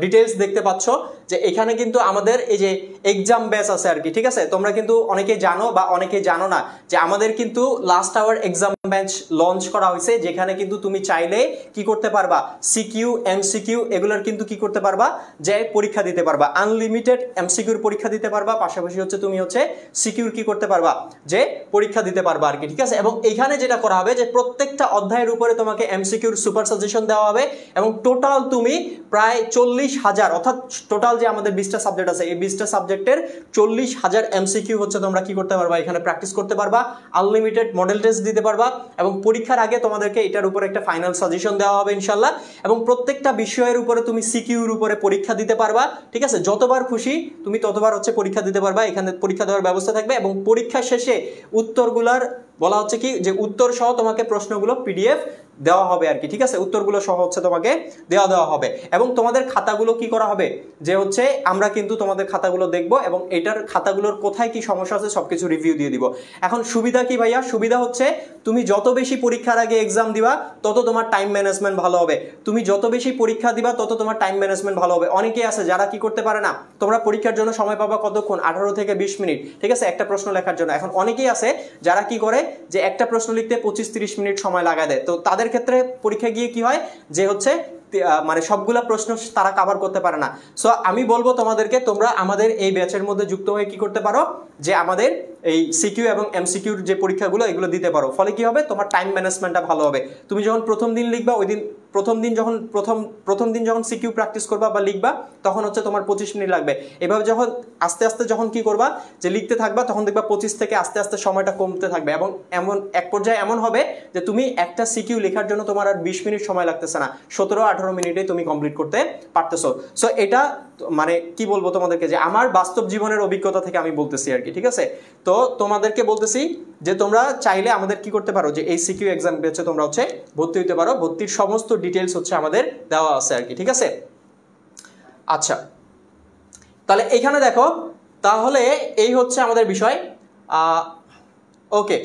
Speaker 1: ডিটেলস দেখতে পাচ্ছ, যে এখানে কিন্তু আমাদের এই যে এক্সাম ব্যাচ আছে আর কি, ঠিক আছে। তোমরা কিন্তু অনেকে জানো বা অনেকে জানো না যে আমাদের কিন্তু last hour exam batch launch করা হয়েছে, যেখানে কিন্তু তুমি চাইলে কি করতে পারবা, সিকিউ এমসিকিউ এগুলোর কিন্তু কি করতে পারবা, যে পরীক্ষা দিতে পারবা, আনলিমিটেড এমসিকিউর পরীক্ষা দিতে পারবা, পাশাপাশি হচ্ছে তুমি হচ্ছে সিকিউর কি করতে পারবা, যে পরীক্ষা দিতে পারবা আর কি, ঠিক আছে। এবং এখানে যেটা করা হবে যে প্রত্যেকটা অধ্যায়ের উপরে তোমাকে এমসিকিউর সুপার সাজেশন দেওয়া হবে, এবং টোটাল তুমি প্রায় 40,000, অর্থাৎ টোটাল যে আমাদের 20টা সাবজেক্ট আছে, এই 20টা সাবজেক্টের 40,000 এমসিকিউ হচ্ছে তোমরা কি করতে পারবা, এখানে প্র্যাকটিস করতে পারবা, আনলিমিটেড মডেল টেস্ট দিতে পারবা, এবং পরীক্ষার আগে তোমাদেরকে এটার উপরে একটা ফাইনাল সাজেশন দেওয়া হবে ইনশাল্লাহ। এবং প্রত্যেকটা বিষয়ের উপরে তুমি সিকিউর উপরে পরীক্ষা দিতে পারবা, ঠিক আছে। যতবার খুশি তুমি ততবার হচ্ছে পরীক্ষা দিতে পারবা, এখানে পরীক্ষা দেওয়ার ব্যবস্থা থাকবে। এবং পরীক্ষা শেষে উত্তরগুলার বলা হচ্ছে কি, যে উত্তর সহ তোমাকে প্রশ্নগুলো পিডিএফ দেওয়া হবে আর কি, ঠিক আছে। উত্তরগুলো সহ হচ্ছে তোমাকে দেওয়া হবে, এবং তোমাদের খাতাগুলো কি করা হবে, যে হচ্ছে আমরা কিন্তু তোমাদের খাতাগুলো দেখবো, এবং এটার খাতাগুলোর কোথায় কি সমস্যা আছে সবকিছু রিভিউ দিয়ে দিব। এখন সুবিধা কি ভাইয়া, সুবিধা হচ্ছে তুমি যত বেশি পরীক্ষার আগে এক্সাম দিবা তত তোমার টাইম ম্যানেজমেন্ট ভালো হবে, তুমি যত বেশি পরীক্ষা দিবা তত তোমার টাইম ম্যানেজমেন্ট ভালো হবে। অনেকেই আছে যারা কি করতে পারে না, তোমরা পরীক্ষার জন্য সময় পাবা কতক্ষণ, 18 থেকে 20 মিনিট, ঠিক আছে, একটা প্রশ্ন লেখার জন্য। এখন অনেকেই আছে যারা কি করে, যে একটা প্রশ্ন লিখতে 25-30 মিনিট সময় লাগায় দেয়, তো তাদের ক্ষেত্রে পরীক্ষা গিয়ে কি হয়, যে হচ্ছে মানে সবগুলা প্রশ্ন তারা কভার করতে পারে না। সো আমি বলবো তোমাদেরকে, তোমরা আমাদের এই ব্যাচের মধ্যে যুক্ত হয়ে কি করতে পারো, যে আমাদের এই সিকিউ এবং এমসিকিউর যে পরীক্ষাগুলো এগুলো দিতে পারো, ফলে কি হবে, তোমার টাইম ম্যানেজমেন্টটা ভালো হবে। তুমি যখন প্রথম দিন লিখবা, ওই দিন প্রথম দিন যখন সিকিউ প্র্যাকটিস করবা বা লিখবা, তখন হচ্ছে তোমার 25 মিনিট লাগবে। এভাবে যখন আস্তে আস্তে যখন কি করবা, যে লিখতে থাকবা, তখন দেখবা 25 থেকে আস্তে আস্তে সময়টা কমতে থাকবে, এবং এমন এক পর্যায়ে এমন হবে যে তুমি একটা সিকিউ লেখার জন্য তোমার আর 20 মিনিট সময় লাগতেছে না, 17-18 মিনিটে তুমি কমপ্লিট করতে পারতেছো। সো এটা মানে কি বলবো তোমাদেরকে, যে আমার বাস্তব জীবনের অভিজ্ঞতা থেকে আমি বলতেছি আর কি, ঠিক আছে। তো তোমাদেরকে বলতেছি যে তোমরা চাইলে আমাদের কি করতে পারো, যে এই সিকিউ এক্সাম পেয়েছে তোমরা হচ্ছে ভর্তি হতে পারো, ভর্তির সমস্ত ডিটেলস হচ্ছে আমাদের দেওয়া আছে আর কি, ঠিক আছে। আচ্ছা তাহলে এখানে দেখো, তাহলে এই হচ্ছে আমাদের বিষয়। ওকে,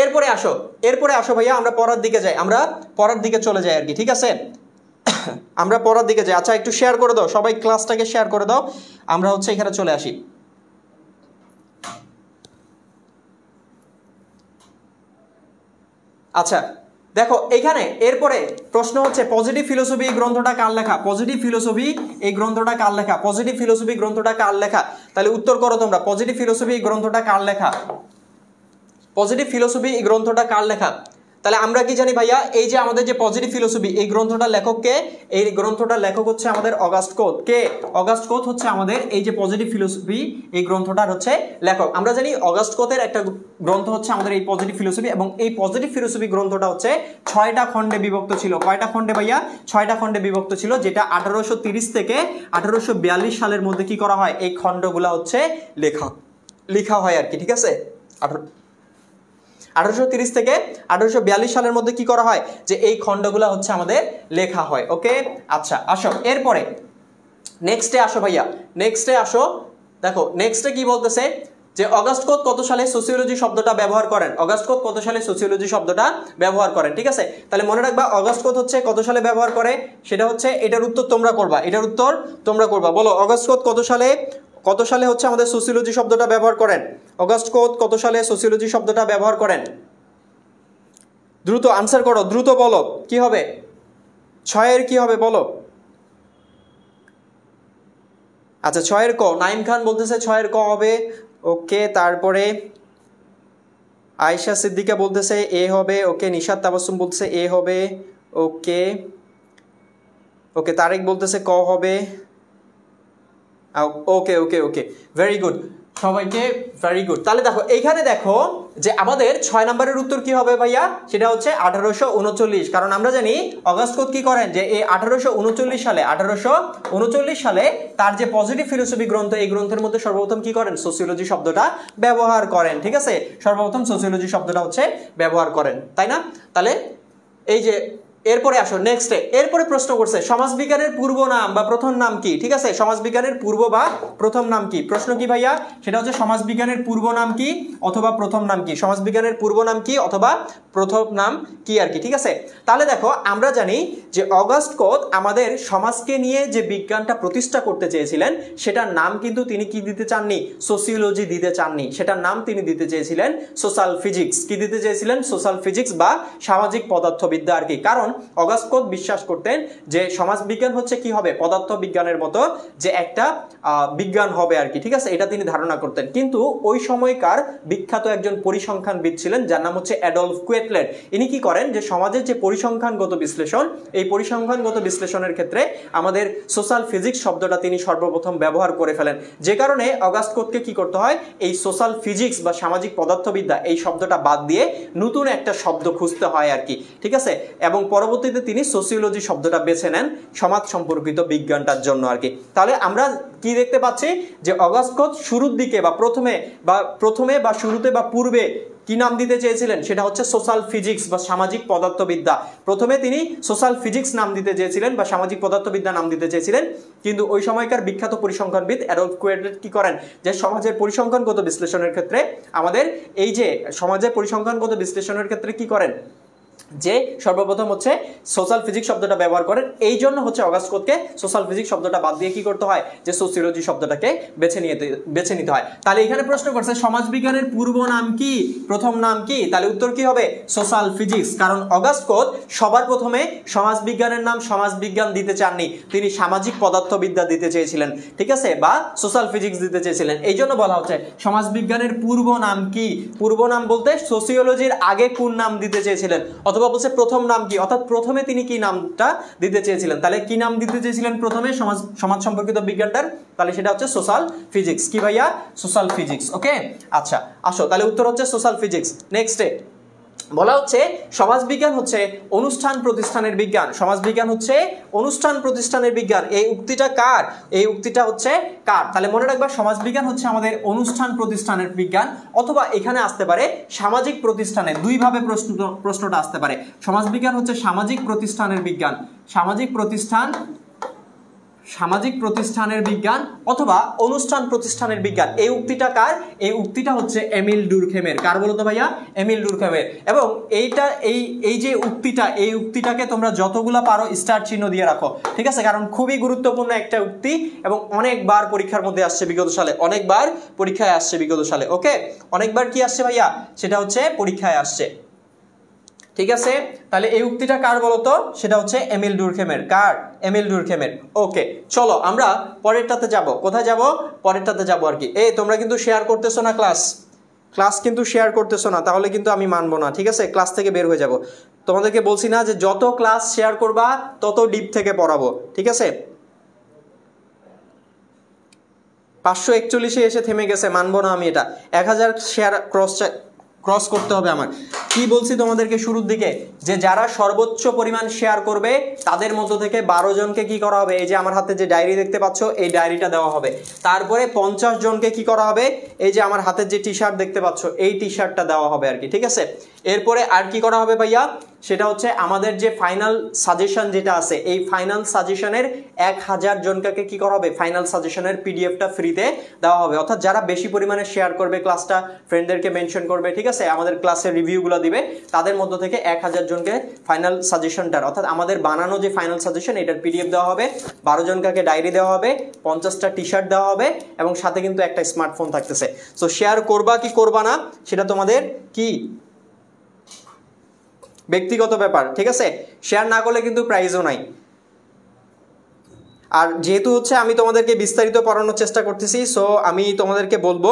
Speaker 1: এরপরে আসো ভাইয়া, আমরা পড়ার দিকে যাই, আমরা পড়ার দিকে চলে যাই আর কি, ঠিক আছে। আমরা পড়ার দিকে যাই। আচ্ছা একটু শেয়ার করে দাও, সবাই ক্লাসটাকে শেয়ার করে দাও, আমরা হচ্ছে এখানে চলে আসি। আচ্ছা দেখো এখানে এরপরে প্রশ্ন হচ্ছে, পজিটিভ ফিলোসফি গ্রন্থটা কার লেখা, পজিটিভ ফিলোসফি এই গ্রন্থটা কার লেখা, পজিটিভ ফিলোসফি গ্রন্থটা কার লেখা, তাহলে উত্তর করো তোমরা, পজিটিভ ফিলোসফি গ্রন্থটা কার লেখা, পজিটিভ ফিলোসফি এই গ্রন্থটা কার লেখা। তাহলে আমরা কি জানি ভাইয়া, এই যে আমাদের যে পজিটিভ ফিলোসফি এই গ্রন্থটার লেখক কে, এই গ্রন্থটার লেখক হচ্ছে আমাদের অগাস্ট কোথ। কে? অগাস্ট কোথ হচ্ছে আমাদের এই যে পজিটিভ ফিলোসফি এই গ্রন্থটার হচ্ছে লেখক। আমরা জানি অগাস্ট কোথের একটা গ্রন্থ হচ্ছে আমাদের এই পজিটিভ ফিলোসফি, এবং এই পজিটিভ ফিলোসফি গ্রন্থটা হচ্ছে 6টা খণ্ডে বিভক্ত ছিল। কয়টা খণ্ডে ভাইয়া? 6টা খণ্ডে বিভক্ত ছিল, যেটা 1830 থেকে 1842 সালের মধ্যে কি করা হয়, এই খণ্ডগুলা হচ্ছে লেখা হয় আর কি, ঠিক আছে। 1830 থেকে 1842 সালের মধ্যে কি করা হয়, যে এই খণ্ডগুলো হচ্ছে আমাদের লেখা হয়। ওকে আচ্ছা আসো এরপরে নেক্সটে আসো ভাইয়া, নেক্সটে আসো। দেখো নেক্সটে কি বলতেছে, যে অগাস্ট কোথ কত সালে সোসিওলজি শব্দটা ব্যবহার করেন, অগাস্ট কোথ কত সালে সোসিওলজি শব্দটা ব্যবহার করেন, ঠিক আছে। তাহলে মনে রাখবা অগাস্ট কোথ হচ্ছে কত সালে ব্যবহার করে, সেটা হচ্ছে এটার উত্তর তোমরা করবা, এটার উত্তর তোমরা করবা। বলো অগাস্ট কোথ কত সালে হচ্ছে আমাদের সোসিওলজি শব্দটা ব্যবহার করেন, অগাস্ট কোথ কত সালে সোসিওলজি শব্দটা ব্যবহার করেন, দ্রুত আনসার করো, দ্রুত বলো কি হবে, 6 কি হবে বলো। আচ্ছা 6 ক, নাইম খান বলতেছে 6 ক হবে। ওকে তারপরে আয়েশা সিদ্দিকা বলতেছে এ হবে। ওকে নিশাত তাবাসসুম বলতেছে এ হবে। ওকে ওকে তারেক বলতেছে ক হবে। ওকে ওকে ওকে ভেরি গুড। সবাইকে ভেরি গুড। তাহলে দেখো এইখানে দেখো যে আমাদের 6 নম্বরের উত্তর কি হবে ভাইয়া, সেটা হচ্ছে 1839। কারণ আমরা জানি অগাস্ট কি করেন যে এই 1839 সালে তার যে পজিটিভ ফিলোসফি গ্রন্থ, এই গ্রন্থের মধ্যে সর্বপ্রথম কি করেন, সোসিওলজি শব্দটা ব্যবহার করেন। ঠিক আছে, সর্বপ্রথম সোসিওলজি শব্দটা হচ্ছে ব্যবহার করেন, তাই না? তাহলে এই যে এরপরে আসো নেক্সটে, এরপরে প্রশ্ন করছে সমাজবিজ্ঞানের পূর্ব নাম বা প্রথম নাম কি। ঠিক আছে, সমাজবিজ্ঞানের পূর্ব বা প্রথম নাম কি? প্রশ্ন কি ভাইয়া, সেটা হচ্ছে সমাজবিজ্ঞানের পূর্ব নাম কি অথবা প্রথম নাম কি, সমাজবিজ্ঞানের পূর্ব নাম কি অথবা প্রথম নাম কি আর কি। ঠিক আছে, তাহলে দেখো আমরা জানি যে অগাস্ট কোত আমাদের সমাজকে নিয়ে যে বিজ্ঞানটা প্রতিষ্ঠা করতে চেয়েছিলেন, সেটার নাম কিন্তু তিনি কি দিতে চাননি, সোসিওলজি দিতে চাননি, সেটার নাম তিনি দিতে চেয়েছিলেন সোশ্যাল ফিজিক্স। কি দিতে চেয়েছিলেন, সোশ্যাল ফিজিক্স বা সামাজিক পদার্থবিদ্যা আর কি। কারণ অগাস্ট কোত বিশ্বাস করতেন যে সমাজবিজ্ঞান হচ্ছে কি হবে, পদার্থবিজ্ঞানের মতো যে একটা বিজ্ঞান হবে আর কি। ঠিক আছে, এটা তিনি ধারণা করতেন। কিন্তু ওই সময়কার বিখ্যাত একজন পরিসংখ্যানবিদ ছিলেন যার নাম হচ্ছে অ্যাডলফ কুয়েটলের। ইনি কি করেন যে সমাজের যে পরিসংখ্যানগত বিশ্লেষণ, এই পরিসংখ্যানগত বিশ্লেষণের ক্ষেত্রে আমাদের সোশ্যাল ফিজিক্স শব্দটা তিনি সর্বপ্রথম ব্যবহার করে ফেলেন। যে কারণে অগাস্ট কোতকে কি করতে হয়, এই সোশ্যাল ফিজিক্স বা সামাজিক পদার্থবিদ্যা এই শব্দটা বাদ দিয়ে নতুন একটা শব্দ খুঁজতে হয় আর কি। ঠিক আছে, এবং পরবর্তীতে তিনি সোসিওলজি শব্দটা বেছে নেন সমাজ সম্পর্কিত বিজ্ঞানটার জন্য আর কি। তাহলে আমরা কি দেখতে পাচ্ছি যে অগাস্ট কোত শুরুর দিকে বা প্রথমে বা শুরুতে বা পূর্বে কি নাম দিতে চেয়েছিলেন, সেটা হচ্ছে সোশ্যাল ফিজিক্স বা সামাজিক পদার্থবিদ্যা। প্রথমে তিনি সোশ্যাল ফিজিক্স নাম দিতে চেয়েছিলেন বা সামাজিক পদার্থবিদ্যা নাম দিতে চেয়েছিলেন, কিন্তু ওই সময়কার বিখ্যাত পরিসংখ্যানবিদ অ্যাডলফ কুয়েটলের কি করেন যে সমাজের পরিসংখ্যানগত বিশ্লেষণের ক্ষেত্রে আমাদের এই যে সমাজের পরিসংখ্যানগত বিশ্লেষণের ক্ষেত্রে কি করেন যে সর্বপ্রথম হচ্ছে সোশ্যাল ফিজিক্স শব্দটা ব্যবহার করেন। এই জন্য হচ্ছে অগাস্ট কোতকে সোশ্যাল ফিজিক্স শব্দটা বাদ দিয়ে কি করতে হয়, যে সোসিওলজি শব্দটাকে বেছে নিতে হয়। তাহলে এখানে প্রশ্ন করছে সমাজবিজ্ঞানের পূর্ব নাম কি, প্রথম নাম কি? তাহলে উত্তর কি হবে, সোশ্যাল ফিজিক্স। কারণ অগাস্ট কোত সবার প্রথমে সমাজবিজ্ঞানের নাম সমাজবিজ্ঞান দিতে চাননি, তিনি সামাজিক পদার্থবিদ্যা দিতে চেয়েছিলেন। ঠিক আছে, বা সোশ্যাল ফিজিক্স দিতে চেয়েছিলেন। এই জন্য বলা হচ্ছে সমাজবিজ্ঞানের পূর্ব নাম কি। পূর্ব নাম বলতে সোসিওলজির আগে কোন নাম দিতে চেয়েছিলেন, অথবা বলছে প্রথম নাম কি, অর্থাৎ প্রথমে তিনি কি নামটা দিতে চেয়েছিলেন। তাহলে কি নাম দিতে চেয়েছিলেন প্রথমে সমাজ সম্পর্কিত বিজ্ঞানটার, তাহলে সেটা হচ্ছে সোশ্যাল ফিজিক্স। কি ভাইয়া, সোশ্যাল ফিজিক্স। ওকে, আচ্ছা আসো, তাহলে উত্তর হচ্ছে সোশ্যাল ফিজিক্স। নেক্সটে বলা হচ্ছে সমাজবিজ্ঞান হচ্ছে অনুষ্ঠান প্রতিষ্ঠানের বিজ্ঞান। সমাজবিজ্ঞান হচ্ছে অনুষ্ঠান প্রতিষ্ঠানের বিজ্ঞান। এই উক্তিটা কার, এই উক্তিটা হচ্ছে কার? তাহলে মনে রাখবা সমাজবিজ্ঞান হচ্ছে আমাদের অনুষ্ঠান প্রতিষ্ঠানের বিজ্ঞান, অথবা এখানে আসতে পারে সামাজিক প্রতিষ্ঠানের, দুইভাবে প্রশ্নটা আসতে পারে। সমাজবিজ্ঞান হচ্ছে সামাজিক প্রতিষ্ঠানের বিজ্ঞান, সামাজিক প্রতিষ্ঠানের বিজ্ঞান অথবা অনুষ্ঠান প্রতিষ্ঠানের বিজ্ঞান। এই উক্তিটা কার, এই উক্তিটা হচ্ছে এমিল ডুরখেমের। কার বলতো ভাইয়া, এমিল ডুরখেমের। এবং এইটা এই যে উক্তিটা, এই উক্তিটাকে তোমরা যতগুলা পারো স্টার চিহ্ন দিয়ে রাখো। ঠিক আছে, কারণ খুবই গুরুত্বপূর্ণ একটা উক্তি এবং অনেকবার পরীক্ষার মধ্যে আসছে বিগত সালে, অনেকবার পরীক্ষায় আসছে বিগত সালে। ওকে, অনেকবার কি আসছে ভাইয়া, সেটা হচ্ছে পরীক্ষায় আসছে। ঠিক আছে, তাহলে এই উক্তিটা কার বলতো, সেটা হচ্ছে এমিল ডুরখেমের। কার, এমিল ডুরখেমের। ওকে, চলো আমরা পরেরটাতে যাব। কোথায় যাব, পরেরটাতে যাব আর কি। এই তোমরা কিন্তু শেয়ার করতেছো না, ক্লাস কিন্তু শেয়ার করতেছো না, তাহলে কিন্তু আমি মানবো না। ঠিক আছে, ক্লাস থেকে বের হয়ে যাব। তোমাদেরকে বলছি না যে যত ক্লাস শেয়ার করবা তত ডিপ থেকে পড়াবো। ঠিক আছে, 541 এসে থেমে গেছে, মানবো না আমি এটা। 1000 শেয়ার ক্রস করতে হবে আমার। কি বলছি তোমাদেরকে শুরুর দিকে, যে যারা সর্বোচ্চ পরিমাণ শেয়ার করবে তাদের মধ্য থেকে 12 জনকে কি করা হবে, এই যে আমার হাতে যে ডায়েরি দেখতে পাচ্ছ, এই ডায়েরিটা দেওয়া হবে। তারপরে 50 জনকে কি করা হবে, এই যে আমার হাতের যে টি শার্ট দেখতে পাচ্ছ, এই টি শার্টটা দেওয়া হবে আর কি। ঠিক আছে, এরপরে আর কি করা হবে ভাইয়া, সেটা হচ্ছে আমাদের যে ফাইনাল সাজেশন যেটা আছে, এই ফাইনাল সাজেশনের 1000 জনকে কি করা হবে, ফাইনাল সাজেশনের পিডিএফটা ফ্রিতে দেওয়া হবে। অর্থাৎ যারা বেশি পরিমাণে শেয়ার করবে ক্লাসটা, ফ্রেন্ডদেরকে মেনশন করবে, ঠিক আছে, আমাদের ক্লাসের রিভিউগুলো দিবে, তাদের মধ্য থেকে 1000 জনকে ফাইনাল সাজেশনটার, অর্থাৎ আমাদের বানানো যে ফাইনাল সাজেশন, এটার পিডিএফ দেওয়া হবে। 12 জনকে ডায়েরি দেওয়া হবে, 50টা টি শার্ট দেওয়া হবে এবং সাথে কিন্তু একটা স্মার্টফোন থাকতেছে। সো শেয়ার করবা কি করবা না, সেটা তোমাদের কি ব্যক্তিগত ব্যাপার। ঠিক আছে, শেয়ার না করলে কিন্তু প্রাইজও নাই। আর যেহেতু হচ্ছে আমি তোমাদেরকে বিস্তারিত পড়ানোর চেষ্টা করতেছি, সো আমি তোমাদেরকে বলবো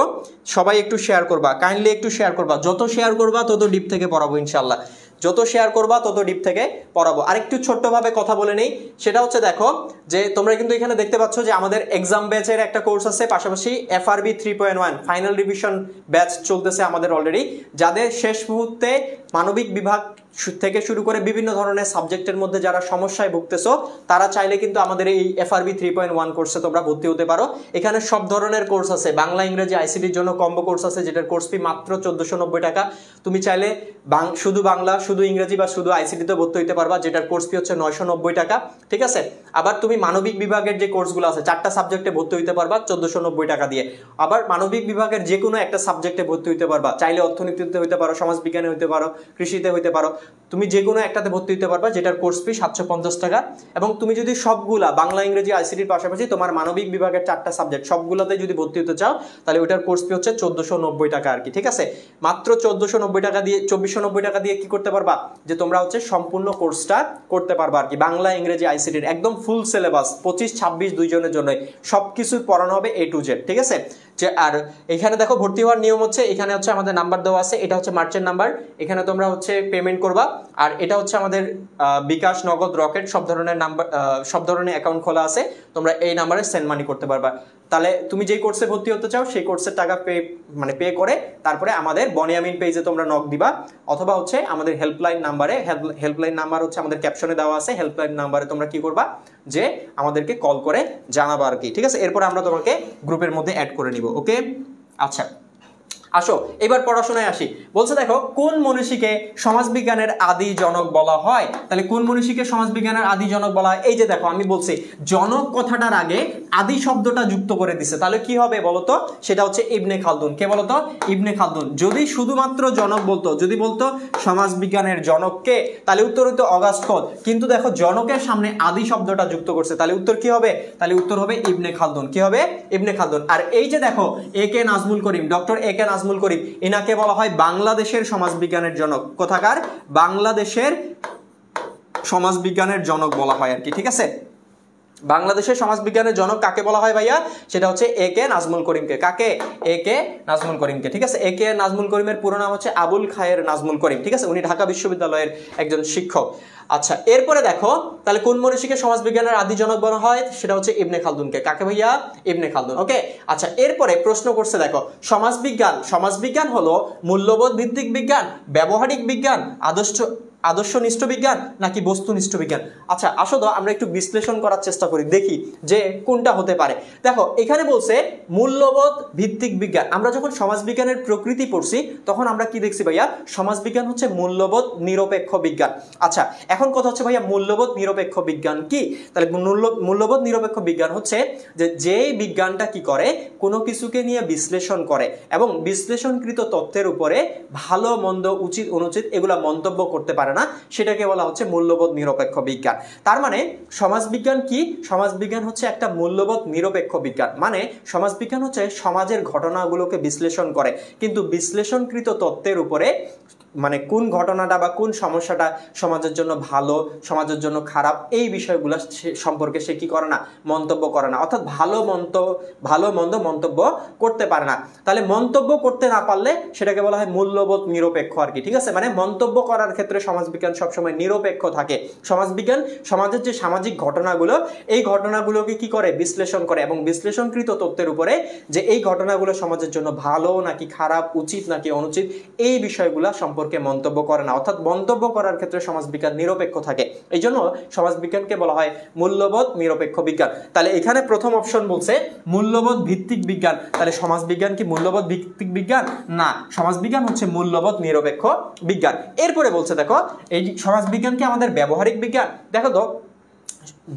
Speaker 1: সবাই একটু শেয়ার করবা, কাইন্ডলি একটু শেয়ার করবা। যত শেয়ার করবা তত ডিপ থেকে পড়াবো ইনশাল্লাহ। যত শেয়ার করবা তত ডিপ থেকে পড়াবো। আরেকটু ছোট্টভাবে কথা বলে নেই, সেটা হচ্ছে দেখো যে তোমরা কিন্তু এখানে দেখতে পাচ্ছ যে আমাদের এক্সাম ব্যাচের একটা কোর্স আছে, পাশাপাশি FRB 3.1 ফাইনাল রিভিশন ব্যাচ চলতেছে আমাদের অলরেডি। যাদের শেষ মুহূর্তে মানবিক বিভাগ থেকে শুরু করে বিভিন্ন ধরনের সাবজেক্টের মধ্যে যারা সমস্যায় ভুগতেছো, তারা চাইলে কিন্তু আমাদের এই FRB 3.1 কোর্সে তোমরা ভর্তি হতে পারো। এখানে সব ধরনের কোর্স আছে, বাংলা ইংরেজি আইসিটির জন্য কম্বো কোর্স আছে, যেটার কোর্স ফি মাত্র 1490 টাকা। তুমি চাইলে শুধু বাংলা, শুধু ইংরেজি বা শুধু আইসিটিতে ভর্তি হতে পারবা, যেটার কোর্স ফি হচ্ছে 990 টাকা, ঠিক আছে। আবার তুমি মানবিক বিভাগের যে কোর্সগুলো আছে, 4টা সাবজেক্টে ভর্তি হতে পারবা 1490 টাকা দিয়ে। আবার মানবিক বিভাগের যে কোনো একটা সাবজেক্টে ভর্তি হতে পারবা, চাইলে অর্থনীতিতে হতে পারো, সমাজবিজ্ঞানে হতে পারো, কৃষিতে হতে পারো, তুমি যে কোনো একটাতে ভর্তি হতে পারবা, যেটার কোর্স ফি 750 টাকা। এবং তুমি যদি সবগুলা বাংলা ইংরেজি আইসিটির পাশাপাশি তোমার মানবিক বিভাগের 4টা সাবজেক্ট সবগুলোতে যদি ভর্তি হতে চাও, তাহলে ওইটার কোর্স ফি হচ্ছে 1490 টাকা আর কি, ঠিক আছে। মাত্র 1490 টাকা দিয়ে 2490 টাকা দিয়ে কি করতে পারবা, যে তোমরা হচ্ছে সম্পূর্ণ কোর্সটা করতে পারবা আর কি। বাংলা ইংরেজি আইসিটির একদম ফুল সিলেবাস 25-26 দুইজনের জন্য সবকিছু পড়ানো হবে A to Z, ঠিক আছে। যে আর এখানে দেখো ভর্তি হওয়ার নিয়ম হচ্ছে, এখানে হচ্ছে আমাদের নাম্বার দেওয়া আছে, এটা হচ্ছে মার্চেন্ট নাম্বার, এখানে তোমরা হচ্ছে পেমেন্ট করবা। আর এটা হচ্ছে আমাদের বিকাশ, নগদ, রকেট সব ধরনের নাম্বার, সব ধরনের অ্যাকাউন্ট খোলা আছে, তোমরা এই নাম্বারে সেন্ড মানি করতে পারবা। তাহলে তুমি যেই কোর্সে ভর্তি হতে চাও সেই কোর্সের টাকা পে করে তারপরে আমাদের বনিয়ামিন পেজে তোমরা নক দিবা, অথবা হচ্ছে আমাদের হেল্পলাইন নাম্বারে, হেল্পলাইন নাম্বার হচ্ছে আমাদের ক্যাপশনে দেওয়া আছে, হেল্পলাইন নাম্বারে তোমরা কি করবা, যে আমাদেরকে কল করে জানাবা আর কি, ঠিক আছে। এরপর আমরা তোমাকে গ্রুপের মধ্যে অ্যাড করে নিব, ওকে। আচ্ছা আসো এবার পড়াশোনায় আসি। বলছে দেখো কোন মনীষীকে সমাজবিজ্ঞানের আদি জনক বলা হয়। তাহলে কোন মনীষীকে সমাজবিজ্ঞানের আদি জনক বলা হয়, এই যে দেখো আমি বলছি জনক কথাটার আগে আদি শব্দটা যুক্ত করে দিছে, তাহলে কি হবে বলতো, সেটা হচ্ছে ইবনে খালদুন। কে বলতো, ইবনে খালদুন। যদি শুধুমাত্র জনক বলতো, যদি বলতো সমাজবিজ্ঞানের জনক কে, তাহলে উত্তর হতো অগাস্ট কল। কিন্তু দেখো জনকের সামনে আদি শব্দটা যুক্ত করছে, তাহলে উত্তর কি হবে, তাহলে উত্তর হবে ইবনে খালদুন। কি হবে, ইবনে খালদুন। আর এই যে দেখো A.K. Nazmul Karim, doctor A.K. Nazmul Karim, এনাকে বলা হয় বাংলাদেশের সমাজবিজ্ঞানের জনক। কোথাকার, বাংলাদেশের সমাজবিজ্ঞানের জনক বলা হয় আর কি, ঠিক আছে। বাংলাদেশের সমাজবিজ্ঞানের জনক কাকে বলা হয় ভাইয়া, সেটা হচ্ছে A.K. নাজমুল করিমকে। কাকে, A.K. নাজমুল করিমকে, ঠিক আছে। A.K. নাজমুল করিমের পুরো নাম হচ্ছে আবুল খায়ের নাজমুল করিম, ঠিক আছে। উনি ঢাকা বিশ্ববিদ্যালয়ের একজন শিক্ষক। আচ্ছা এরপরে দেখো তাহলে কোন মনীষীকে সমাজবিজ্ঞানের আদি জনক বলা হয়, সেটা হচ্ছে ইবনে খালদুনকে। কাকে ভাইয়া, ইবনে খালদুন, ওকে। আচ্ছা এরপরে প্রশ্ন করছে দেখো সমাজবিজ্ঞান হলো মূল্যবোধ ভিত্তিক বিজ্ঞান, ব্যবহারিক বিজ্ঞান, আদর্শনিষ্ঠ বিজ্ঞান নাকি বস্তুনিষ্ঠ বিজ্ঞান। আচ্ছা আসো তো আমরা একটু বিশ্লেষণ করার চেষ্টা করি, দেখি যে কোনটা হতে পারে। দেখো এখানে বলছে মূল্যবোধ ভিত্তিক বিজ্ঞান। আমরা যখন সমাজবিজ্ঞানের প্রকৃতি পড়ছি তখন আমরা কি দেখছি ভাইয়া, সমাজবিজ্ঞান হচ্ছে মূল্যবোধ নিরপেক্ষ বিজ্ঞান। আচ্ছা এখন কথা হচ্ছে ভাইয়া মূল্যবোধ নিরপেক্ষ বিজ্ঞান কি, তাহলে মূল্যবোধ নিরপেক্ষ বিজ্ঞান হচ্ছে যে বিজ্ঞানটা কি করে, কোনো কিছুকে নিয়ে বিশ্লেষণ করে এবং বিশ্লেষণকৃত তথ্যের উপরে ভালো মন্দ, উচিত অনুচিত এগুলা মন্তব্য করতে পারে না, সেটাকে বলা হচ্ছে মূল্যবোধ নিরপেক্ষ বিজ্ঞান। তার মানে সমাজবিজ্ঞান কি, সমাজবিজ্ঞান হচ্ছে একটা মূল্যবোধ নিরপেক্ষ বিজ্ঞান। মানে সমাজবিজ্ঞান হচ্ছে সমাজের ঘটনাগুলোকে বিশ্লেষণ করে, কিন্তু বিশ্লেষণকৃত তথ্যের উপরে মানে কোন ঘটনাটা বা কোন সমস্যাটা সমাজের জন্য ভালো, সমাজের জন্য খারাপ, এই বিষয়গুলো সম্পর্কে সে কি করে না, মন্তব্য করে না। অর্থাৎ ভালো মন্দ মন্তব্য করতে পারে না। তাহলে মন্তব্য করতে না পারলে সেটাকে বলা হয় মূল্যবোধ নিরপেক্ষ আর কি, ঠিক আছে। মানে মন্তব্য করার ক্ষেত্রে সমাজবিজ্ঞান সবসময় নিরপেক্ষ থাকে। সমাজবিজ্ঞান সমাজের যে সামাজিক ঘটনাগুলো, এই ঘটনাগুলোকে কি করে, বিশ্লেষণ করে এবং বিশ্লেষণকৃত তথ্যের উপরে যে এই ঘটনাগুলো সমাজের জন্য ভালো নাকি খারাপ, উচিত নাকি অনুচিত, এই বিষয়গুলো সম্পর্কে মন্তব্য করে না। অর্থাৎ মন্তব্য করার ক্ষেত্রে সমাজবিজ্ঞান নিরপেক্ষ থাকে, এই জন্য সমাজবিজ্ঞানকে বলা হয় মূল্যবোধ নিরপেক্ষ বিজ্ঞান। তাহলে এখানে প্রথম অপশন বলছে মূল্যবোধ ভিত্তিক বিজ্ঞান, তাহলে সমাজবিজ্ঞান কি মূল্যবোধ ভিত্তিক বিজ্ঞান, না, সমাজবিজ্ঞান হচ্ছে মূল্যবোধ নিরপেক্ষ বিজ্ঞান। এরপরে বলছে দেখো এই সমাজবিজ্ঞান কি আমাদের ব্যবহারিক বিজ্ঞান। দেখো তো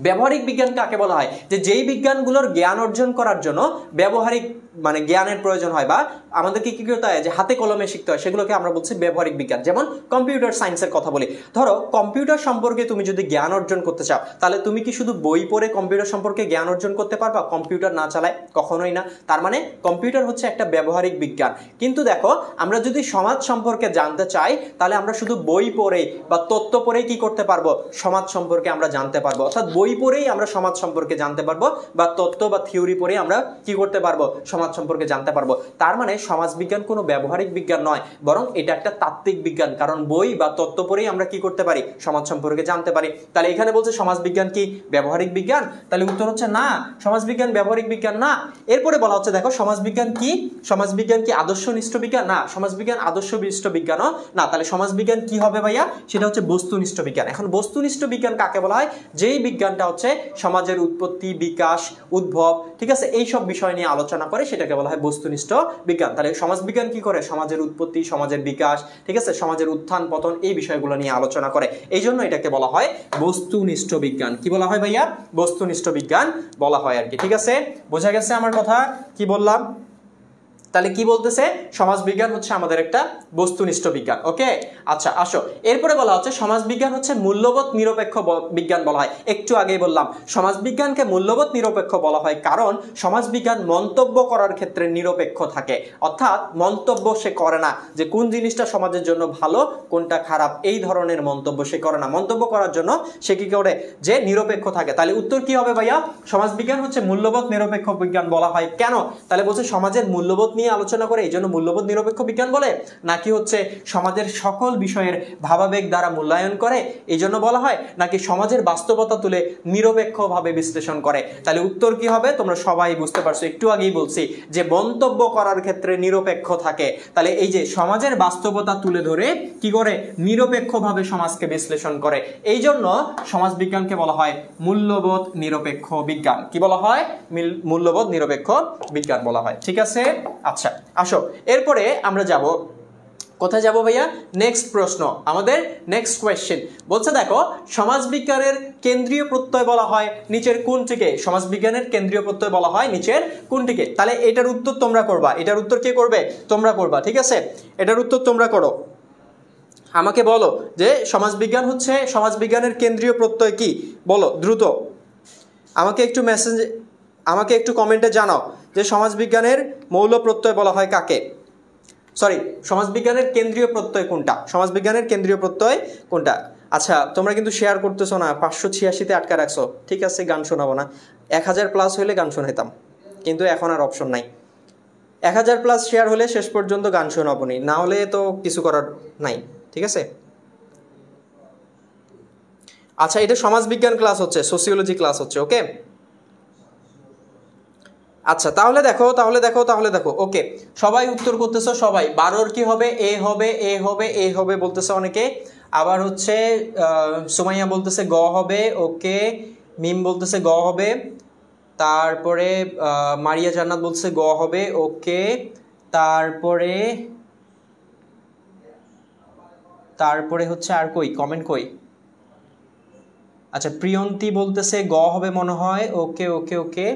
Speaker 1: ব্যবহারিক বিজ্ঞান কাকে বলা হয়, যে যেই বিজ্ঞানগুলোর জ্ঞান অর্জন করার জন্য ব্যবহারিক মানে জ্ঞানের প্রয়োজন হয় বা আমাদেরকে কি করতে হয়, যে হাতে কলমে শিখতে হয়, সেগুলোকে আমরা বলছি ব্যবহারিক বিজ্ঞান। যেমন কম্পিউটার সায়েন্সের কথা বলি, ধরো কম্পিউটার সম্পর্কে তুমি যদি জ্ঞান অর্জন করতে চাও, তাহলে তুমি কি শুধু বই পড়ে কম্পিউটার সম্পর্কে জ্ঞান অর্জন করতে পারবা, কম্পিউটার না চালায়? কখনোই না। তার মানে কম্পিউটার হচ্ছে একটা ব্যবহারিক বিজ্ঞান। কিন্তু দেখো আমরা যদি সমাজ সম্পর্কে জানতে চাই, তাহলে আমরা শুধু বই পড়ে বা তত্ত্ব পড়ে কি করতে পারবো, সমাজ সম্পর্কে আমরা জানতে পারবো। অর্থাৎ বই পড়েই আমরা সমাজ সম্পর্কে জানতে পারবো, বা তত্ত্ব বা থিওরি পড়েই আমরা কি করতে পারবো, সমাজ সম্পর্কে জানতে পারবো। তার মানে সমাজবিজ্ঞান কোনো ব্যবহারিক বিজ্ঞান নয়, বরং এটা একটা তাত্ত্বিক বিজ্ঞান, কারণ বই বা তত্ত্ব পড়েই আমরা কি করতে পারি, সমাজ সম্পর্কে জানতে পারি। তাহলে এখানে বলছে সমাজবিজ্ঞান কি ব্যবহারিক বিজ্ঞান, তাহলে উত্তর হচ্ছে না, সমাজবিজ্ঞান ব্যবহারিক বিজ্ঞান না। এরপরে বলা হচ্ছে দেখো সমাজবিজ্ঞান কি, সমাজবিজ্ঞান কি আদর্শনিষ্ঠ বিজ্ঞান, না সমাজবিজ্ঞান আদর্শনিষ্ঠ বিজ্ঞানও না। তাহলে সমাজবিজ্ঞান কি হবে ভাইয়া, সেটা হচ্ছে বস্তুনিষ্ঠ বিজ্ঞান। এখন বস্তুনিষ্ঠ বিজ্ঞান কাকে বলা হয়, যেই বিজ্ঞানটা হচ্ছে সমাজের উৎপত্তি, বিকাশ, উদ্ভব, ঠিক আছে, এই সব বিষয় নিয়ে আলোচনা করে, সেটাকে বলা হয় বস্তুনিষ্ঠ বিজ্ঞান। তাহলে সমাজবিজ্ঞান কি করে, সমাজের উৎপত্তি, সমাজের বিকাশ, ঠিক আছে, সমাজের উত্থান পতন, এই বিষয়গুলো নিয়ে আলোচনা করে, এই জন্য এটাকে বলা হয় বস্তুনিষ্ঠ বিজ্ঞান। কি বলা হয় ভাইয়া, বস্তুনিষ্ঠ বিজ্ঞান বলা হয় আর কি। ঠিক আছে, বোঝা গেছে আমার কথা, কি বললাম? তাহলে কি বলতেছে, সমাজবিজ্ঞান হচ্ছে আমাদের একটা বস্তুনিষ্ঠ বিজ্ঞান। ওকে, আচ্ছা আসো, এরপরে বলা হচ্ছে সমাজবিজ্ঞান হচ্ছে মূল্যবোধ নিরপেক্ষ বিজ্ঞান বলা হয়। একটু আগেই বললাম সমাজবিজ্ঞানকে মূল্যবোধ নিরপেক্ষ বলা হয়, কারণ সমাজবিজ্ঞান মন্তব্য করার ক্ষেত্রে নিরপেক্ষ থাকে, অর্থাৎ মন্তব্য সে করে না যে কোন জিনিসটা সমাজের জন্য ভালো কোনটা খারাপ, এই ধরনের মন্তব্য সে করে না। মন্তব্য করার জন্য সে কি করে, যে নিরপেক্ষ থাকে। তাহলে উত্তর কি হবে ভাইয়া, সমাজবিজ্ঞান হচ্ছে মূল্যবোধ নিরপেক্ষ বিজ্ঞান বলা হয়। কেন? তাহলে বলছে সমাজের মূল্যবোধ নিয়ে আলোচনা করে, এই জন্য মূল্যবোধ নিরপেক্ষ বিজ্ঞান বলে, নাকি হচ্ছে সমাজের সকল বিষয়ের ভাবাবেগ দ্বারা মূল্যায়ন করে, এই জন্য বলা হয়, নাকি সমাজের বাস্তবতা তুলে নিরপেক্ষভাবে বিশ্লেষণ করে। তাহলে উত্তর কি হবে, তোমরা সবাই বুঝতে পারছো, একটু আগেই বলছি যে মন্তব্য করার ক্ষেত্রে নিরপেক্ষ থাকে। তাহলে এই যে সমাজের বাস্তবতা তুলে ধরে কি করে, নিরপেক্ষভাবে সমাজকে বিশ্লেষণ করে, এই জন্য সমাজবিজ্ঞানকে বলা হয় মূল্যবোধ নিরপেক্ষ বিজ্ঞান। কি বলা হয়, মূল্যবোধ নিরপেক্ষ বিজ্ঞান বলা হয়। ঠিক আছে, আচ্ছা আসো, এরপরে আমরা যাব কোথায় যাব ভাইয়া, নেক্সট প্রশ্ন, আমাদের নেক্সট কোয়েশ্চেন বলছে দেখো সমাজবিজ্ঞানের কেন্দ্রীয় প্রত্যয় বলা হয় নিচের কোনটিকে, সমাজবিজ্ঞানের কেন্দ্রীয় প্রত্যয় বলা হয় নিচের কোনটিকে। তাহলে এটার উত্তর তোমরা করবা, এটার উত্তর কে করবে, তোমরা করবা। ঠিক আছে, এটার উত্তর তোমরা করো, আমাকে বলো যে সমাজবিজ্ঞান হচ্ছে, সমাজবিজ্ঞানের কেন্দ্রীয় প্রত্যয় কি, বলো দ্রুত, আমাকে একটু মেসেজ, আমাকে একটু কমেন্টে জানাও যে সমাজবিজ্ঞানের মৌল প্রত্যয় বলা হয় কাকে, সরি সমাজবিজ্ঞানের কেন্দ্রীয় প্রত্যয় কোনটা, সমাজবিজ্ঞানের কেন্দ্রীয় প্রত্যয় কোনটা। আচ্ছা তোমরা কিন্তু শেয়ার করতেছো না, 586-তে আটকা রাখছো। ঠিক আছে, গান শোনাবো না, 1000 প্লাস হলে গান শোনাইতাম, কিন্তু এখন আর অপশন নাই। 1000 প্লাস শেয়ার হলে শেষ পর্যন্ত গান শোনাবো নি, না হলে তো কিছু করার নাই। ঠিক আছে, আচ্ছা এটা সমাজবিজ্ঞান ক্লাস হচ্ছে, সোসিওলজি ক্লাস হচ্ছে। ওকে, আচ্ছা তাহলে দেখো, ওকে সবাই উত্তর করতেছো, সবাই 12-র কি হবে, এ হবে, এ হবে, এ হবে বলতেছে অনেকে, আবার হচ্ছে সুমাইয়া বলতেছে গ হবে, ওকে, মিম বলতেছে গ হবে, তারপরে মারিয়া জান্নাত বলতেছে গ হবে, ওকে, তারপরে হচ্ছে আর কই কমেন্ট কই, আচ্ছা প্রিয়ন্তী বলতেছে গ হবে মনে হয়, ওকে ওকে ওকে,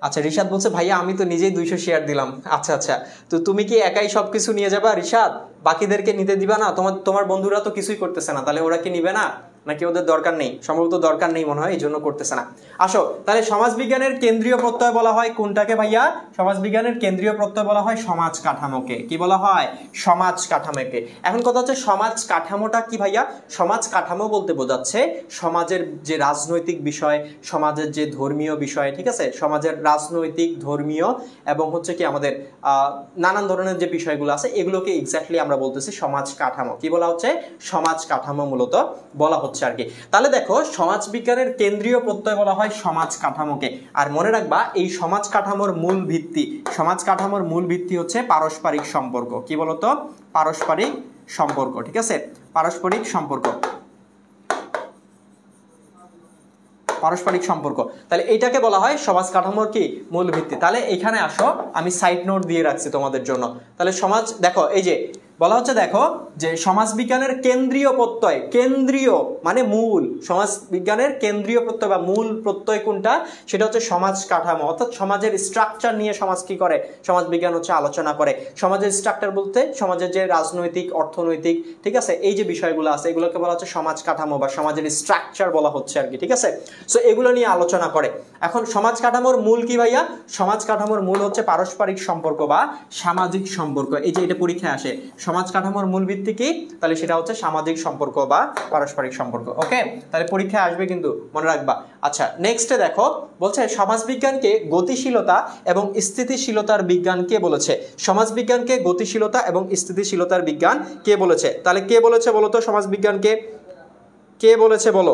Speaker 1: আচ্ছা রিশাদ বলছে ভাইয়া আমি তো নিজেই 200 শেয়ার দিলাম। আচ্ছা আচ্ছা, তো তুমি কি একাই সবকিছু নিয়ে যাবা রিশাদ, বাকিদেরকে নিতে দিবা না? তোমার বন্ধুরা তো কিছুই করতেছে না, তাহলে ওরা কি নিবে না, নাকি ওদের দরকার নেই? সম্ভবত দরকার নেই মনে হয়, এই জন্য করতেছে না। আসো তাহলে সমাজবিজ্ঞানের কেন্দ্রীয় প্রত্যয় বলা হয় কোনটাকে ভাইয়া, সমাজবিজ্ঞানের কেন্দ্রীয় প্রত্যয় বলা হয় সমাজ কাঠামোকে। কি বলা হয়, সমাজ কাঠামোকে। এখন কথা হচ্ছে সমাজ কাঠামোটা কি ভাইয়া, সমাজ কাঠামো বলতে বোঝাচ্ছে সমাজের যে রাজনৈতিক বিষয়, সমাজের যে ধর্মীয় বিষয়, ঠিক আছে, সমাজের রাজনৈতিক, ধর্মীয় এবং হচ্ছে কি আমাদের নানান ধরনের যে বিষয়গুলো আছে, এগুলোকে এক্স্যাক্টলি আমরা বলতেছি সমাজ কাঠামো। কি বলা হচ্ছে, সমাজ কাঠামো মূলত বলা হচ্ছে আর কি। তাহলে দেখো সমাজবিজ্ঞানের কেন্দ্রীয় প্রত্যয় বলা হয় সমাজ কাঠামোকে। আর মনে রাখবা এই সমাজ কাঠামোর মূল ভিত্তি, সমাজ কাঠামোর মূল ভিত্তি হচ্ছে পারস্পরিক সম্পর্ক। কি বলতো, পারস্পরিক সম্পর্ক। ঠিক আছে, পারস্পরিক সম্পর্ক, পারস্পরিক সম্পর্ক। তাহলে এইটাকে বলা হয় সমাজ কাঠামোর কি মূল ভিত্তি। তাহলে এখানে আসো, আমি সাইড নোট দিয়ে রাখছি তোমাদের জন্য। তাহলে সমাজ দেখো, এই যে বলা হচ্ছে দেখো যে সমাজবিজ্ঞানের কেন্দ্রীয় প্রত্যয়, কেন্দ্রীয় মানে মূল, সমাজবিজ্ঞানের কেন্দ্রীয় প্রত্যয় বা মূল প্রত্যয় কোনটা, সেটা হচ্ছে সমাজ কাঠামো, অর্থাৎ সমাজের স্ট্রাকচার নিয়ে সমাজ কি করে, সমাজবিজ্ঞান হচ্ছে আলোচনা করে। সমাজের স্ট্রাকচার বলতে সমাজের যে রাজনৈতিক, অর্থনৈতিক, ঠিক আছে, এই যে বিষয়গুলো আছে এগুলোকে বলা হচ্ছে সমাজ কাঠামো বা সমাজের স্ট্রাকচার বলা হচ্ছে আর কি। ঠিক আছে, সো এগুলো নিয়ে আলোচনা করে। এখন সমাজ কাঠামোর মূল কি ভাইয়া, সমাজ কাঠামোর মূল হচ্ছে পারস্পরিক সম্পর্ক বা সামাজিক সম্পর্ক। এই যে এটা পরীক্ষায় আসে, সমাজ কাঠামোর মূল ভিত্তি কি? তাহলে সেটা হচ্ছে সামাজিক সম্পর্ক বা পারস্পরিক সম্পর্ক। ওকে, তাহলে পরীক্ষায় আসবে কিন্তু, মনে রাখবা। আচ্ছা, নেক্সটে দেখো, বলছে সমাজবিজ্ঞানকে গতিশীলতা এবং স্থিতিশীলতার বিজ্ঞান কে বলেছে? সমাজবিজ্ঞানকে গতিশীলতা এবং স্থিতিশীলতার বিজ্ঞান কে বলেছে? তাহলে কে বলেছে বলো তো? সমাজবিজ্ঞানকে কে বলেছে বলো?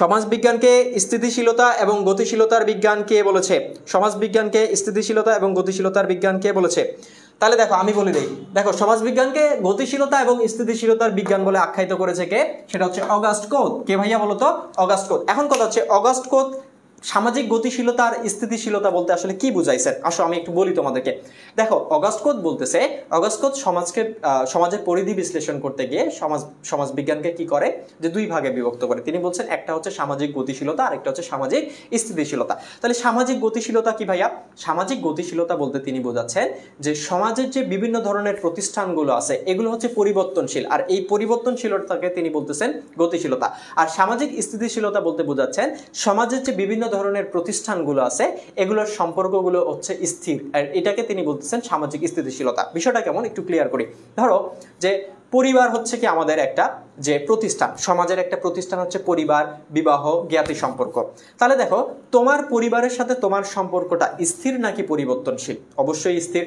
Speaker 1: সমাজবিজ্ঞানকে স্থিতিশীলতা এবং গতিশীলতার বিজ্ঞান কে বলেছে? সমাজবিজ্ঞানকে স্থিতিশীলতা এবং গতিশীলতার বিজ্ঞান কে বলেছে? তাহলে দেখো আমি বলে দিই, দেখো সমাজবিজ্ঞানকে গতিশীলতা এবং স্থিতিশীলতার বিজ্ঞান বলে আখ্যায়িত করেছে কে? সেটা হচ্ছে অগাস্ট কোত। কে ভাইয়া বলো তো? অগাস্ট কোত। এখন কথা হচ্ছে অগাস্ট কোত সামাজিক গতিশীলতা আর স্থিতিশীলতা বলতে আসলে কি বুঝাইছেন? আসো আমি একটু বলি তোমাদেরকে। দেখো অগাস্ট কোত বলতেছে, অগাস্ট কোত সমাজের পরিধি বিশ্লেষণ করতে গিয়ে সমাজবিজ্ঞানকে কি করে, যে দুই ভাগে বিভক্ত করে। তিনি বলছেন একটা হচ্ছে সামাজিক গতিশীলতা আর একটা হচ্ছে সামাজিক স্থিতিশীলতা। তাহলে সামাজিক গতিশীলতা কি ভাইয়া? সামাজিক গতিশীলতা বলতে তিনি বোঝাচ্ছেন যে সমাজের যে বিভিন্ন ধরনের প্রতিষ্ঠানগুলো আছে এগুলো হচ্ছে পরিবর্তনশীল, আর এই পরিবর্তনশীলতাকে তিনি বলতেছেন গতিশীলতা। আর সামাজিক স্থিতিশীলতা বলতে বোঝাচ্ছেন সমাজের যে বিভিন্ন ধরনের প্রতিষ্ঠানগুলো আছে এগুলোর সম্পর্কগুলো হচ্ছে স্থির, আর এটাকে তিনি বলতেছেন সামাজিক স্থিতিশীলতা। বিষয়টা কেমন একটু ক্লিয়ার করি। ধরো যে পরিবার হচ্ছে কি আমাদের একটা যে প্রতিষ্ঠান, সমাজের একটা প্রতিষ্ঠান হচ্ছে পরিবার, বিবাহ, জ্ঞাতি সম্পর্ক। তাহলে দেখো তোমার পরিবারের সাথে তোমার সম্পর্কটা স্থির নাকি পরিবর্তনশীল? অবশ্যই স্থির।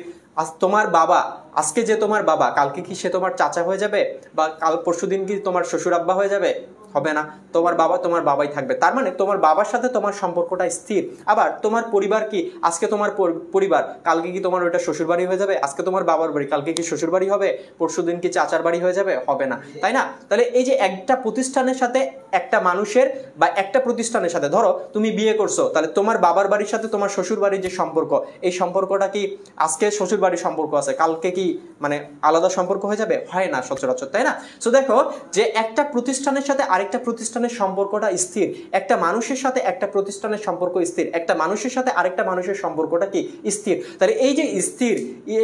Speaker 1: তোমার বাবা, আজকে যে তোমার বাবা, কালকে কি সে তোমার চাচা হয়ে যাবে? বা কাল পরশুদিন কি তোমার শ্বশুর আব্বা হয়ে যাবে? হবে না। তোমার বাবা তোমার বাবাই থাকবে। তার মানে তোমার বাবার সাথে তোমার সম্পর্কটা স্থির। আবার তোমার পরিবার কি, আজকে তোমার পরিবার, কালকে কি তোমার ওইটা শ্বশুর বাড়ি হয়ে যাবে? আজকে তোমার বাবার বাড়ি, কালকে কি শ্বশুর বাড়ি হবে? পরশুদিন কি চাচার বাড়ি হয়ে যাবে? হবে না, তাই না? তাহলে এই যে একটা প্রতিষ্ঠানের সাথে একটা মানুষের বা একটা প্রতিষ্ঠানের সাথে, ধরো তুমি বিয়ে করছো, তাহলে তোমার বাবার বাড়ির সাথে তোমার শ্বশুর বাড়ির যে সম্পর্ক, এই সম্পর্কটা কি আজকে শ্বশুর বাড়ির সম্পর্ক আছে, কালকে কি মানে আলাদা সম্পর্ক হয়ে যাবে? হয় না সচরাচর, তাই না? সো দেখো যে একটা প্রতিষ্ঠানের সাথে আরেকটা প্রতিষ্ঠানের সম্পর্কটা স্থির, একটা মানুষের সাথে একটা প্রতিষ্ঠানের সম্পর্ক স্থির, একটা মানুষের সাথে আরেকটা মানুষের সম্পর্কটা কি স্থির। তাহলে এই যে স্থির,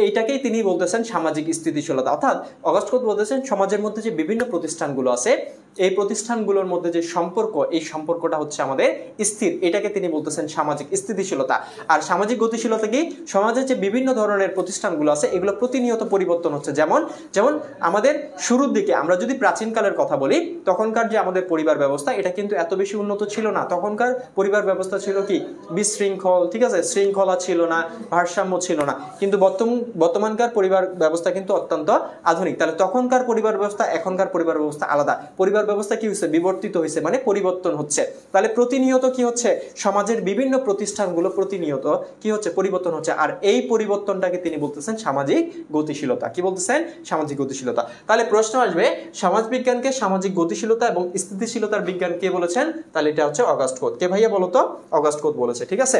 Speaker 1: এইটাকেই তিনি বলতেছেন সামাজিক স্থিতিশীলতা। অর্থাৎ অগাস্ট কোত বলতেছেন সমাজের মধ্যে যে বিভিন্ন প্রতিষ্ঠানগুলো আছে এই প্রতিষ্ঠানগুলোর মধ্যে যে সম্পর্ক, এই সম্পর্কটা হচ্ছে আমাদের স্থির, এটাকে তিনি বলতেছেন সামাজিক স্থিতিশীলতা। আর সামাজিক গতিশীলতা কি? সমাজের যে বিভিন্ন ধরনের প্রতিষ্ঠানগুলো আছে এগুলো প্রতিনিয়ত পরিবর্তন হচ্ছে। যেমন আমাদের শুরুর দিকে আমরা যদি প্রাচীনকালের কথা বলি, তখনকার যে আমাদের পরিবার ব্যবস্থা এটা কিন্তু এত বেশি উন্নত ছিল না। তখনকার পরিবার ব্যবস্থা ছিল কি বিশৃঙ্খল, ঠিক আছে, শৃঙ্খলা ছিল না, ভারসাম্য ছিল না। কিন্তু বর্তমানকার পরিবার ব্যবস্থা কিন্তু অত্যন্ত আধুনিক। তাহলে তখনকার পরিবার ব্যবস্থা এখনকার পরিবার ব্যবস্থা আলাদা। পরিবার ব্যবস্থা কি হচ্ছে? বিবর্তিত হয়েছে, মানে পরিবর্তন হচ্ছে। তাহলে প্রতিনিয়ত কি হচ্ছে? সমাজের বিভিন্ন প্রতিষ্ঠানগুলো প্রতিনিয়ত কি হচ্ছে? পরিবর্তন হচ্ছে। আর এই পরিবর্তনটাকে তিনি বলতেছেন সামাজিক গতিশীলতা। কি বলতেছেন? সামাজিক গতিশীলতা। তাহলে প্রশ্ন আসবে সমাজবিজ্ঞানকে সামাজিক গতিশীলতা এবং স্থিতিশীলতার বিজ্ঞান কে বলেছেন? তাহলে এটা হচ্ছে অগাস্ট কোত। কে ভাইয়া বলো তো? অগাস্ট কোত বলেছে, ঠিক আছে।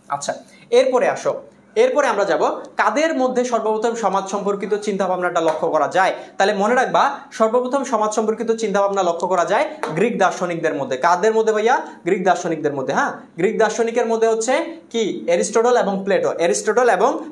Speaker 1: আচ্ছা, এরপরে আমরা যাব কাদের মধ্যে সর্বপ্রথম সমাজ সম্পর্কিত চিন্তা ভাবনাটা লক্ষ্য করা যায়। তাহলে মনে রাখবা সর্বপ্রথম সমাজ সম্পর্কিত চিন্তা ভাবনা লক্ষ্য করা যায় গ্রিক দার্শনিকদের মধ্যে। কাদের মধ্যে ভাইয়া? গ্রিক দার্শনিকদের মধ্যে। হ্যাঁ, গ্রিক দার্শনিকের মধ্যে হচ্ছে কি এরিস্টটল এবং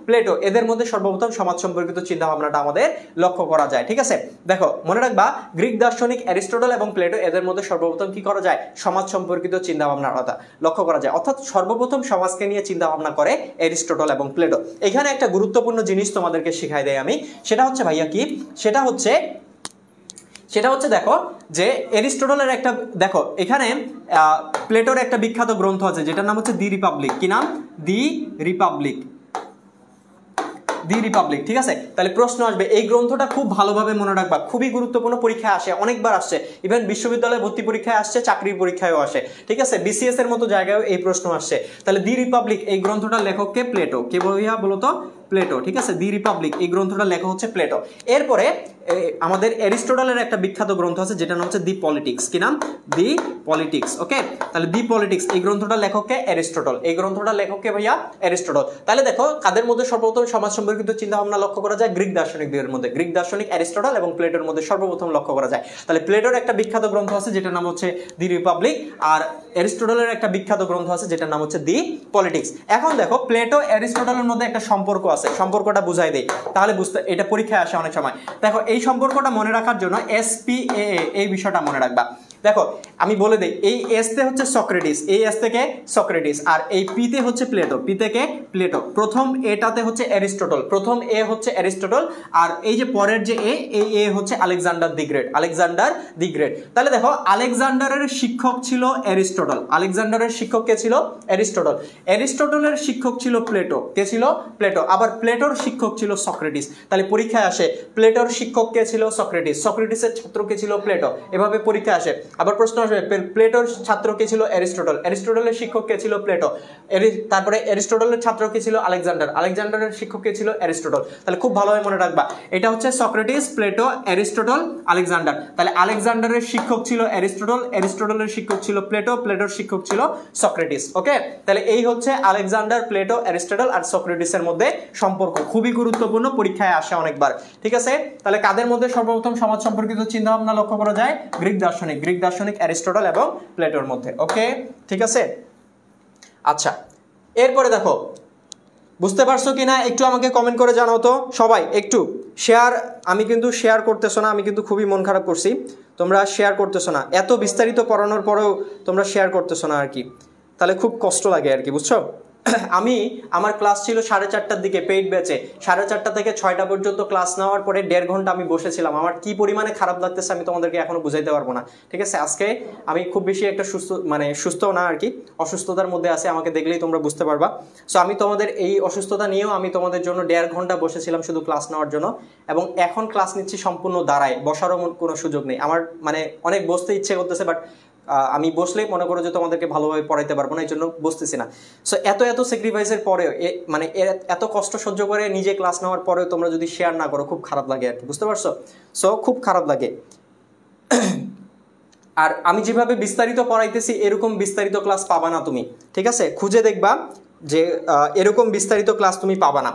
Speaker 1: প্লেটো, এদের মধ্যে সর্বপ্রথম সমাজ সম্পর্কিত চিন্তা ভাবনাটা আমাদের লক্ষ্য করা যায়, ঠিক আছে। দেখো মনে রাখবা গ্রিক দার্শনিক এরিস্টটল এবং প্লেটো, এদের মধ্যে সর্বপ্রথম কি করা যায়? সমাজ সম্পর্কিত চিন্তা ভাবনাটা লক্ষ্য করা যায়। অর্থাৎ সর্বপ্রথম সমাজকে নিয়ে চিন্তা ভাবনা করে এরিস্টটল এবং প্লেটো। এখানে একটা গুরুত্বপূর্ণ জিনিস তোমাদেরকে শিখাই দেয় আমি, সেটা হচ্ছে ভাইয়া কি, সেটা হচ্ছে দেখো যে এরিস্টটলের একটা, দেখো এখানে প্লেটোর একটা বিখ্যাত গ্রন্থ আছে যেটার নাম হচ্ছে দি রিপাবলিক। কি নাম? দি রিপাবলিক, ঠিক আছে। তাহলে প্রশ্ন আসবে, এই গ্রন্থটা খুব ভালোভাবে মনে রাখবা, খুবই গুরুত্বপূর্ণ, পরীক্ষায় আসে, অনেকবার আসছে, ইভেন বিশ্ববিদ্যালয়ে ভর্তি পরীক্ষায় আসছে, চাকরির পরীক্ষায়ও আসে, ঠিক আছে, বিসিএস এর মতো জায়গায়ও এই প্রশ্ন আসছে। তাহলে দি রিপাবলিক এই গ্রন্থটার লেখককে প্লেটো। কে ভাইয়া বলো তো? প্লেটো, ঠিক আছে। দি রিপাবলিক এই গ্রন্থটার লেখক হচ্ছে প্লেটো। এরপরে আমাদের এরিস্টটলের একটা বিখ্যাত গ্রন্থ আছে যেটা নাম হচ্ছে দি পলিটিক্স। কি নাম? দি পলিটিক্স। ওকে, তাহলে দি পলিটিক্স এই গ্রন্থটার লেখককে এরিস্টটল, এই গ্রন্থটার লেখককে ভাইয়া এরিস্টটল। তাহলে দেখো কাদের মধ্যে সর্বপ্রথম সমাজ সম্পর্কিত চিন্তা ভাবনা লক্ষ্য করা যায়? গ্রিক দার্শনিকদের মধ্যে। গ্রিক দার্শনিক এরিস্টটল এবং প্লেটোর মধ্যে সর্বপ্রথম লক্ষ্য করা যায়। তাহলে প্লেটোর একটা বিখ্যাত গ্রন্থ আছে যেটার নাম হচ্ছে দি রিপাবলিক, আর এরিস্টটলের একটা বিখ্যাত গ্রন্থ আছে যেটার নাম হচ্ছে দি পলিটিক্স। এখন দেখো প্লেটো এরিস্টটলের মধ্যে একটা সম্পর্ক আছে, সম্পর্কটা বুঝাই দেই তাহলে বুঝতে, এটা পরীক্ষায় আসে অনেক সময়। দেখো এই সম্পর্কটা মনে রাখার জন্য SPAA এই বিষয়টা মনে রাখবা। দেখো আমি বলে দেই, এই এস তে হচ্ছে সক্রেটিস, এই এস থেকে সক্রেটিস, আর এই পি তে হচ্ছে প্লেটো, পি থেকে প্লেটো। প্রথম এটাতে হচ্ছে অ্যারিস্টটল, প্রথম এ হচ্ছে অ্যারিস্টটল, আর এই যে পরের যে এই এ হচ্ছে Alexander the great, Alexander the great. তাহলে দেখো আলেকজান্ডারের শিক্ষক ছিল অ্যারিস্টটল, আলেকজান্ডারের শিক্ষক কে ছিল? অ্যারিস্টটল। অ্যারিস্টটলের শিক্ষক ছিল প্লেটো, কে ছিল? প্লেটো। আবার প্লেটোর শিক্ষক ছিল সক্রেটিস। তাহলে পরীক্ষায় আসে প্লেটোর শিক্ষক কে ছিল? সক্রেটিস, সক্রেটিসের ছাত্র কে ছিল? প্লেটো। এভাবে পরীক্ষা আসে। আবার প্রশ্ন আসবে প্লেটোর ছাত্র কে ছিল? অ্যারিস্টটল, অ্যারিস্টটলের শিক্ষক কে ছিল? প্লেটো। তারপরে অ্যারিস্টটলের ছাত্র কে ছিল? আলেকজান্ডার, আলেকজান্ডারের শিক্ষক কে ছিল? অ্যারিস্টটল। তাহলে খুব ভালোভাবে মনে রাখবা, এটা হচ্ছে সক্রেটিস, প্লেটো, অ্যারিস্টটল, আলেকজান্ডার। তাহলে আলেকজান্ডারের শিক্ষক ছিল অ্যারিস্টটল, অ্যারিস্টটলের শিক্ষক ছিল প্লেটো, প্লেটোর শিক্ষক ছিল সক্রেটিস। ওকে, তাহলে এই হচ্ছে আলেকজান্ডার, প্লেটো, অ্যারিস্টটল আর সক্রেটিসের মধ্যে সম্পর্ক। খুবই গুরুত্বপূর্ণ, পরীক্ষায় আসে অনেকবার। ঠিক আছে, তাহলে কাদের মধ্যে সর্বপ্রথম সমাজ সম্পর্কিত চিন্তা ভাবনা লক্ষ্য করা যায়? গ্রিক দার্শনিক, গ্রিক দার্শনিক অ্যারিস্টটল এবং প্লেটোর মধ্যে। ওকে, ঠিক আছে। আচ্ছা, এরপরে দেখো, বুঝতে পারছো কিনা একটু আমাকে কমেন্ট করে জানাও তো সবাই একটু। শেয়ার, আমি কিন্তু শেয়ার করতেছো না, আমি কিন্তু খুবই মন খারাপ করছি, তোমরা শেয়ার করতেছো না। এত বিস্তারিত পড়ানোর পরেও তোমরা শেয়ার করতেছো না আর কি, তাহলে খুব কষ্ট লাগে আর কি, বুঝছো। আমি, আমার ক্লাস ছিল 4:30টার দিকে পেইড ব্যাচে, 4:30 থেকে 6টা পর্যন্ত ক্লাস নেওয়ার পরে 1.5 ঘন্টা আমি বসেছিলাম। আমার কি পরিমাণে খারাপ লাগতেছে আমি তোমাদেরকে এখনো বুঝাইতে পারবো না। ঠিক আছে, আজকে আমি খুব বেশি একটা সুস্থ না আর কি, অসুস্থতার মধ্যে আছে, আমাকে দেখলেই তোমরা বুঝতে পারবা। সো আমি তোমাদের এই অসুস্থতা নিয়েও আমি তোমাদের জন্য 1.5 ঘন্টা বসেছিলাম শুধু ক্লাস নেওয়ার জন্য, এবং এখন ক্লাস নিচ্ছি সম্পূর্ণ দাঁড়ায়, বসারও কোনো সুযোগ নেই আমার, অনেক বসতে ইচ্ছে করতেছে, বাট আমি বসলেই মনে করো যে তোমাদেরকে ভালোভাবে পড়াইতে পারবো না, এই জন্য বসতেছি না। সো এত স্যাক্রিফাইসের পরেও, এত কষ্ট সহ্য করে নিজে ক্লাস নেওয়ার পরেও তোমরা যদি শেয়ার না করো খুব খারাপ লাগে আর কি, বুঝতে পারছো। সো খুব খারাপ লাগে। আর আমি যেভাবে বিস্তারিত পড়াইতেছি এরকম বিস্তারিত ক্লাস পাবা না তুমি, ঠিক আছে, খুঁজে দেখবা যে এরকম বিস্তারিত ক্লাস তুমি পাবা না,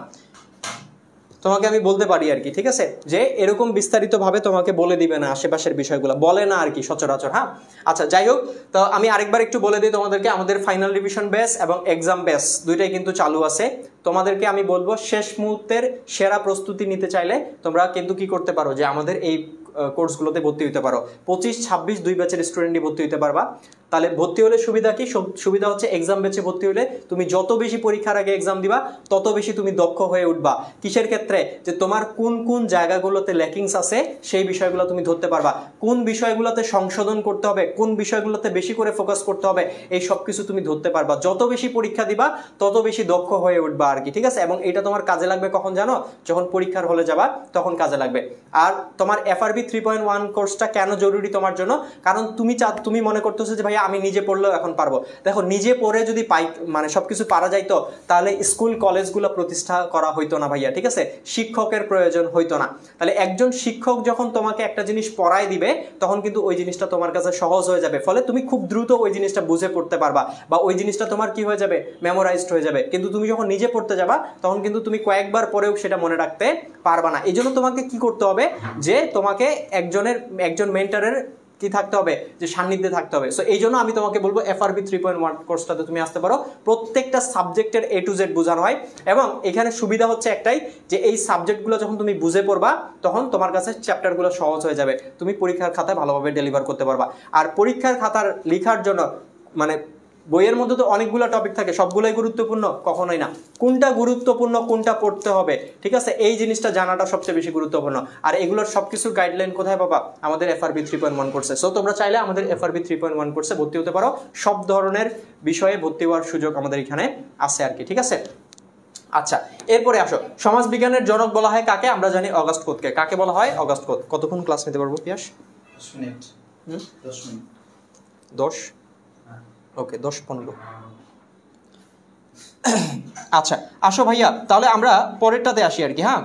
Speaker 1: তোমাকে আমি বলতে পারি আর কি, ঠিক আছে, যে এরকম বিস্তারিতভাবে তোমাকে বলে দিবে না, আশেপাশের বিষয়গুলো বলে না আর কি সচরাচর। হ্যাঁ, আচ্ছা, যাই হোক, তো আমি আরেকবার একটু বলে দিই তোমাদেরকে, আমাদের ফাইনাল রিভিশন ব্যাচ এবং এক্সাম ব্যাচ দুইটাই কিন্তু চালু আছে। তোমাদেরকে আমি বলবো শেষ মুহূর্তের সেরা প্রস্তুতি নিতে চাইলে তোমরা কিন্তু কি করতে পারো, যে আমাদের এই কোর্সগুলোতে ভর্তি হতে পারো। 25, 26 দুই ব্যাচের স্টুডেন্টই ভর্তি হতে পারবা। তাহলে ভর্তি হলে সুবিধা কি? সুবিধা হচ্ছে এক্সাম ব্যাচে ভর্তি হলে তুমি যত বেশি পরীক্ষার আগে এক্সাম দিবা তত বেশি তুমি দক্ষ হয়ে উঠবা। কিসের ক্ষেত্রে? যে তোমার কোন কোন জায়গাগুলোতে ল্যাকিংস আছে সেই বিষয়গুলো তুমি ধরতে পারবা, কোন বিষয়গুলোতে সংশোধন করতে হবে, কোন বিষয়গুলোতে বেশি করে ফোকাস করতে হবে, এই সব কিছু তুমি ধরতে পারবা। যত বেশি পরীক্ষা দিবা তত বেশি দক্ষ হয়ে উঠবা আর কি, ঠিক আছে। এবং এটা তোমার কাজে লাগবে কখন জানো? যখন পরীক্ষার হলে যাবা তখন কাজে লাগবে। আর তোমার FRB 3.1 কোর্সটা কেন জরুরি তোমার জন্য? কারণ তুমি মনে করতেছো যে ভাই আমি নিজে পড়লেও এখন পারবো। দেখো, নিজে পড়ে যদি সবকিছু পারা যাইতো তাহলে স্কুল কলেজগুলো প্রতিষ্ঠা করা হইতো না ভাইয়া, ঠিক আছে, শিক্ষকের প্রয়োজন হইতো না। তাহলে একজন শিক্ষক যখন তোমাকে একটা জিনিস পড়ায় দিবে তখন কিন্তু ওই জিনিসটা তোমার কাছে সহজ হয়ে যাবে, ফলে তুমি খুব দ্রুত ওই জিনিসটা বুঝে পড়তে পারবা, বা ওই জিনিসটা তোমার কি হয়ে যাবে? মেমোরাইজড হয়ে যাবে। কিন্তু তুমি যখন নিজে পড়তে যাবা তখন কিন্তু তুমি কয়েকবার পরেও সেটা মনে রাখতে পারবা না। এই জন্য তোমাকে কি করতে হবে? যে তোমাকে একজন মেন্টরের কি থাকতে হবে? যে সান্নিধ্যে থাকতে হবে। সো এই জন্য আমি তোমাকে বলবো FRB 3.1 কোর্সটাতে তুমি আসতে পারো। প্রত্যেকটা সাবজেক্টের A to Z বোঝানো হয়, এবং এখানে সুবিধা হচ্ছে একটাই, যে এই সাবজেক্টগুলো যখন তুমি বুঝে পড়বা তখন তোমার কাছে চ্যাপ্টারগুলো সহজ হয়ে যাবে, তুমি পরীক্ষার খাতায় ভালোভাবে ডেলিভার করতে পারবা। আর পরীক্ষার খাতার লেখার জন্য বইয়ের মধ্যে তো অনেকগুলো টপিক থাকে, সবগুলোই গুরুত্বপূর্ণ? কখনোই না। কোনটা গুরুত্বপূর্ণ, কোনটা পড়তে হবে, ঠিক আছে, এই জিনিসটা জানাটা সবচেয়ে বেশি গুরুত্বপূর্ণ। আর এগুলোর সবকিছু গাইডলাইন কোথায় পাবা? আমাদের FRB 3.1 কোর্সে। সো তোমরা চাইলে আমাদের FRB 3.1 কোর্সে ভর্তি হতে পারো। সব ধরনের বিষয়ে ভর্তি হওয়ার সুযোগ আমাদের এখানে আছে আর কি, ঠিক আছে। আচ্ছা, এরপরে আসো, সমাজবিজ্ঞানের জনক বলা হয় কাকে? আমরা জানি অগাস্ট কোতকে। কাকে বলা হয়? অগাস্ট কোত। কতক্ষণ ক্লাস নিতে পারবো পিয়াস?
Speaker 2: 10 মিনিট।
Speaker 1: 10? ওকে, 10-15। আচ্ছা, আসো ভাইয়া, তাহলে আমরা পরেরটাতে আসি আর কি। হ্যাঁ,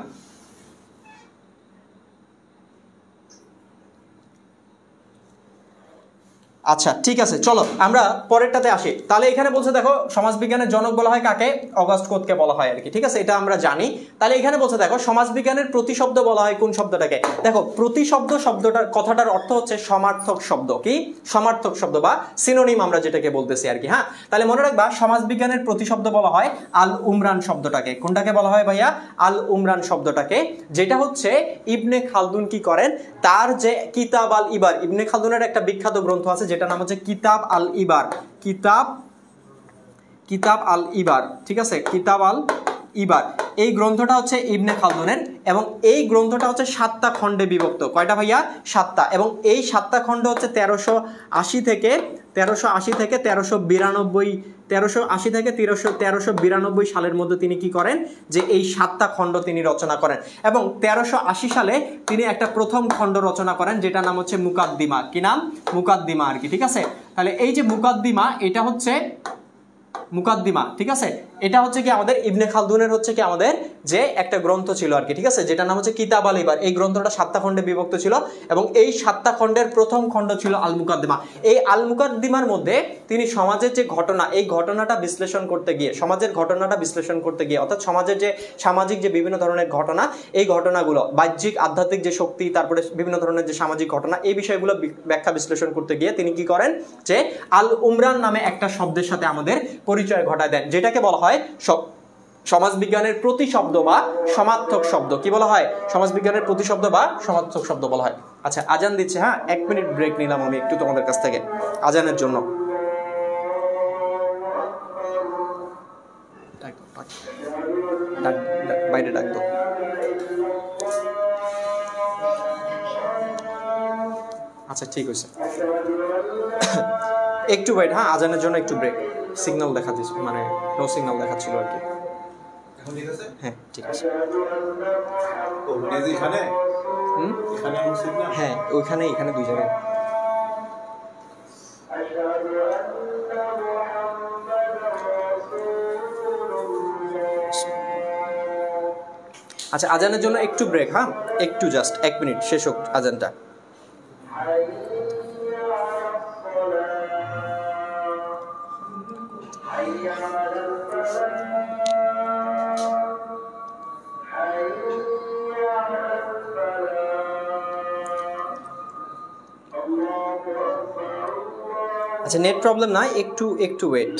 Speaker 1: আচ্ছা, ঠিক আছে, চলো আমরা পরেরটাতে আসি। তাহলে এখানে বলছে দেখো, সমাজবিজ্ঞানের জনক বলা হয় কাকে? অগাস্ট কোতকে বলা হয় আর কি, ঠিক আছে, এটা আমরা জানি। তাহলে এখানে বলছে দেখো, সমাজবিজ্ঞানের প্রতিশব্দ বলা হয় কোন শব্দটাকে? দেখো, প্রতিশব্দ শব্দটার কথাটার অর্থ হচ্ছে সমার্থক শব্দ। কি? সমার্থক শব্দ বা সিনোনিম আমরা যেটাকে বলতেছি আর কি। হ্যাঁ, তাহলে মনে রাখবা, সমাজবিজ্ঞানের প্রতিশব্দ বলা হয় আল উমরান শব্দটাকে। কোনটাকে বলা হয় ভাইয়া? আল উমরান শব্দটাকে, যেটা হচ্ছে ইবনে খালদুন কি করেন, তার যে কিতাব আল ইবার, ইবনে খালদুনের একটা বিখ্যাত গ্রন্থ আছে যেটা যেটা নাম হচ্ছে কিতাব আল ইবার, কিতাব আল ইবার, ঠিক আছে, কিতাব আল ইবার। এই গ্রন্থটা হচ্ছে ইবনে খালদুনের এবং এই গ্রন্থটা হচ্ছে 7টা খণ্ডে বিভক্ত। কয়টা ভাইয়া? 7টা। এবং এই 7টা খণ্ড হচ্ছে 1380 থেকে 1392 সালের মধ্যে তিনি কি করেন, যে এই 7টা খণ্ড তিনি রচনা করেন। এবং 1380 সালে তিনি একটা প্রথম খণ্ড রচনা করেন যেটা নাম হচ্ছে মুকাদ্দিমা। কি নাম? মুকাদ্দিমা আর কি, ঠিক আছে। তাহলে এই যে মুকাদ্দিমা, এটা হচ্ছে মুকাদ্দিমা, ঠিক আছে, এটা হচ্ছে কি আমাদের ইবনে খালদুনের হচ্ছে কি আমাদের যে একটা গ্রন্থ ছিল আর কি, ঠিক আছে, যেটা নাম হচ্ছে কিতাব আল ইবার। এই গ্রন্থটা 7টা খণ্ডে বিভক্ত ছিল এবং এই 7টা খণ্ডের প্রথম খণ্ড ছিল আল মুকাদ্দিমা। এই আল মুকাদ্দিমার মধ্যে তিনি সমাজের যে ঘটনা, এই ঘটনাটা বিশ্লেষণ করতে গিয়ে, সমাজের ঘটনাটা বিশ্লেষণ করতে গিয়ে, অর্থাৎ সমাজের যে সামাজিক যে বিভিন্ন ধরনের ঘটনা, এই ঘটনাগুলো বাহ্যিক আধ্যাত্মিক যে শক্তি, তারপরে বিভিন্ন ধরনের যে সামাজিক ঘটনা, এই বিষয়গুলো ব্যাখ্যা বিশ্লেষণ করতে গিয়ে তিনি কি করেন, যে আল উমরান নামে একটা শব্দের সাথে আমাদের পরিচয় ঘটায় দেন, যেটাকে বলা হয় সমাজবিজ্ঞানের প্রতিশব্দ বা সমার্থক শব্দ। কি বলা হয়? সমাজবিজ্ঞানের প্রতিশব্দ বা সমার্থক শব্দ বলা হয়। আচ্ছা, আজান দিচ্ছে, হ্যাঁ, 1 মিনিট ব্রেক নিলাম আমি একটু তোমাদের কাছ থেকে আজানের জন্য। বাইরে ডাক দাও। আচ্ছা, ঠিক আছে, একটু ওয়েট, হ্যাঁ, আজানের জন্য একটু ব্রেক। সিগন্যাল দেখা দিচ্ছে, মানে নো সিগন্যাল দেখাচ্ছিল আর কি। হ্যাঁ, ঠিক আছে। হ্যাঁ, ওইখানে, এখানে 2 জায়গায়। আচ্ছা, আজানের জন্য একটু ব্রেক, হ্যাঁ, একটু জাস্ট 1 মিনিট, শেষ হোক আজানটা। আচ্ছা, নেট প্রবলেম না, একটু ওয়েট।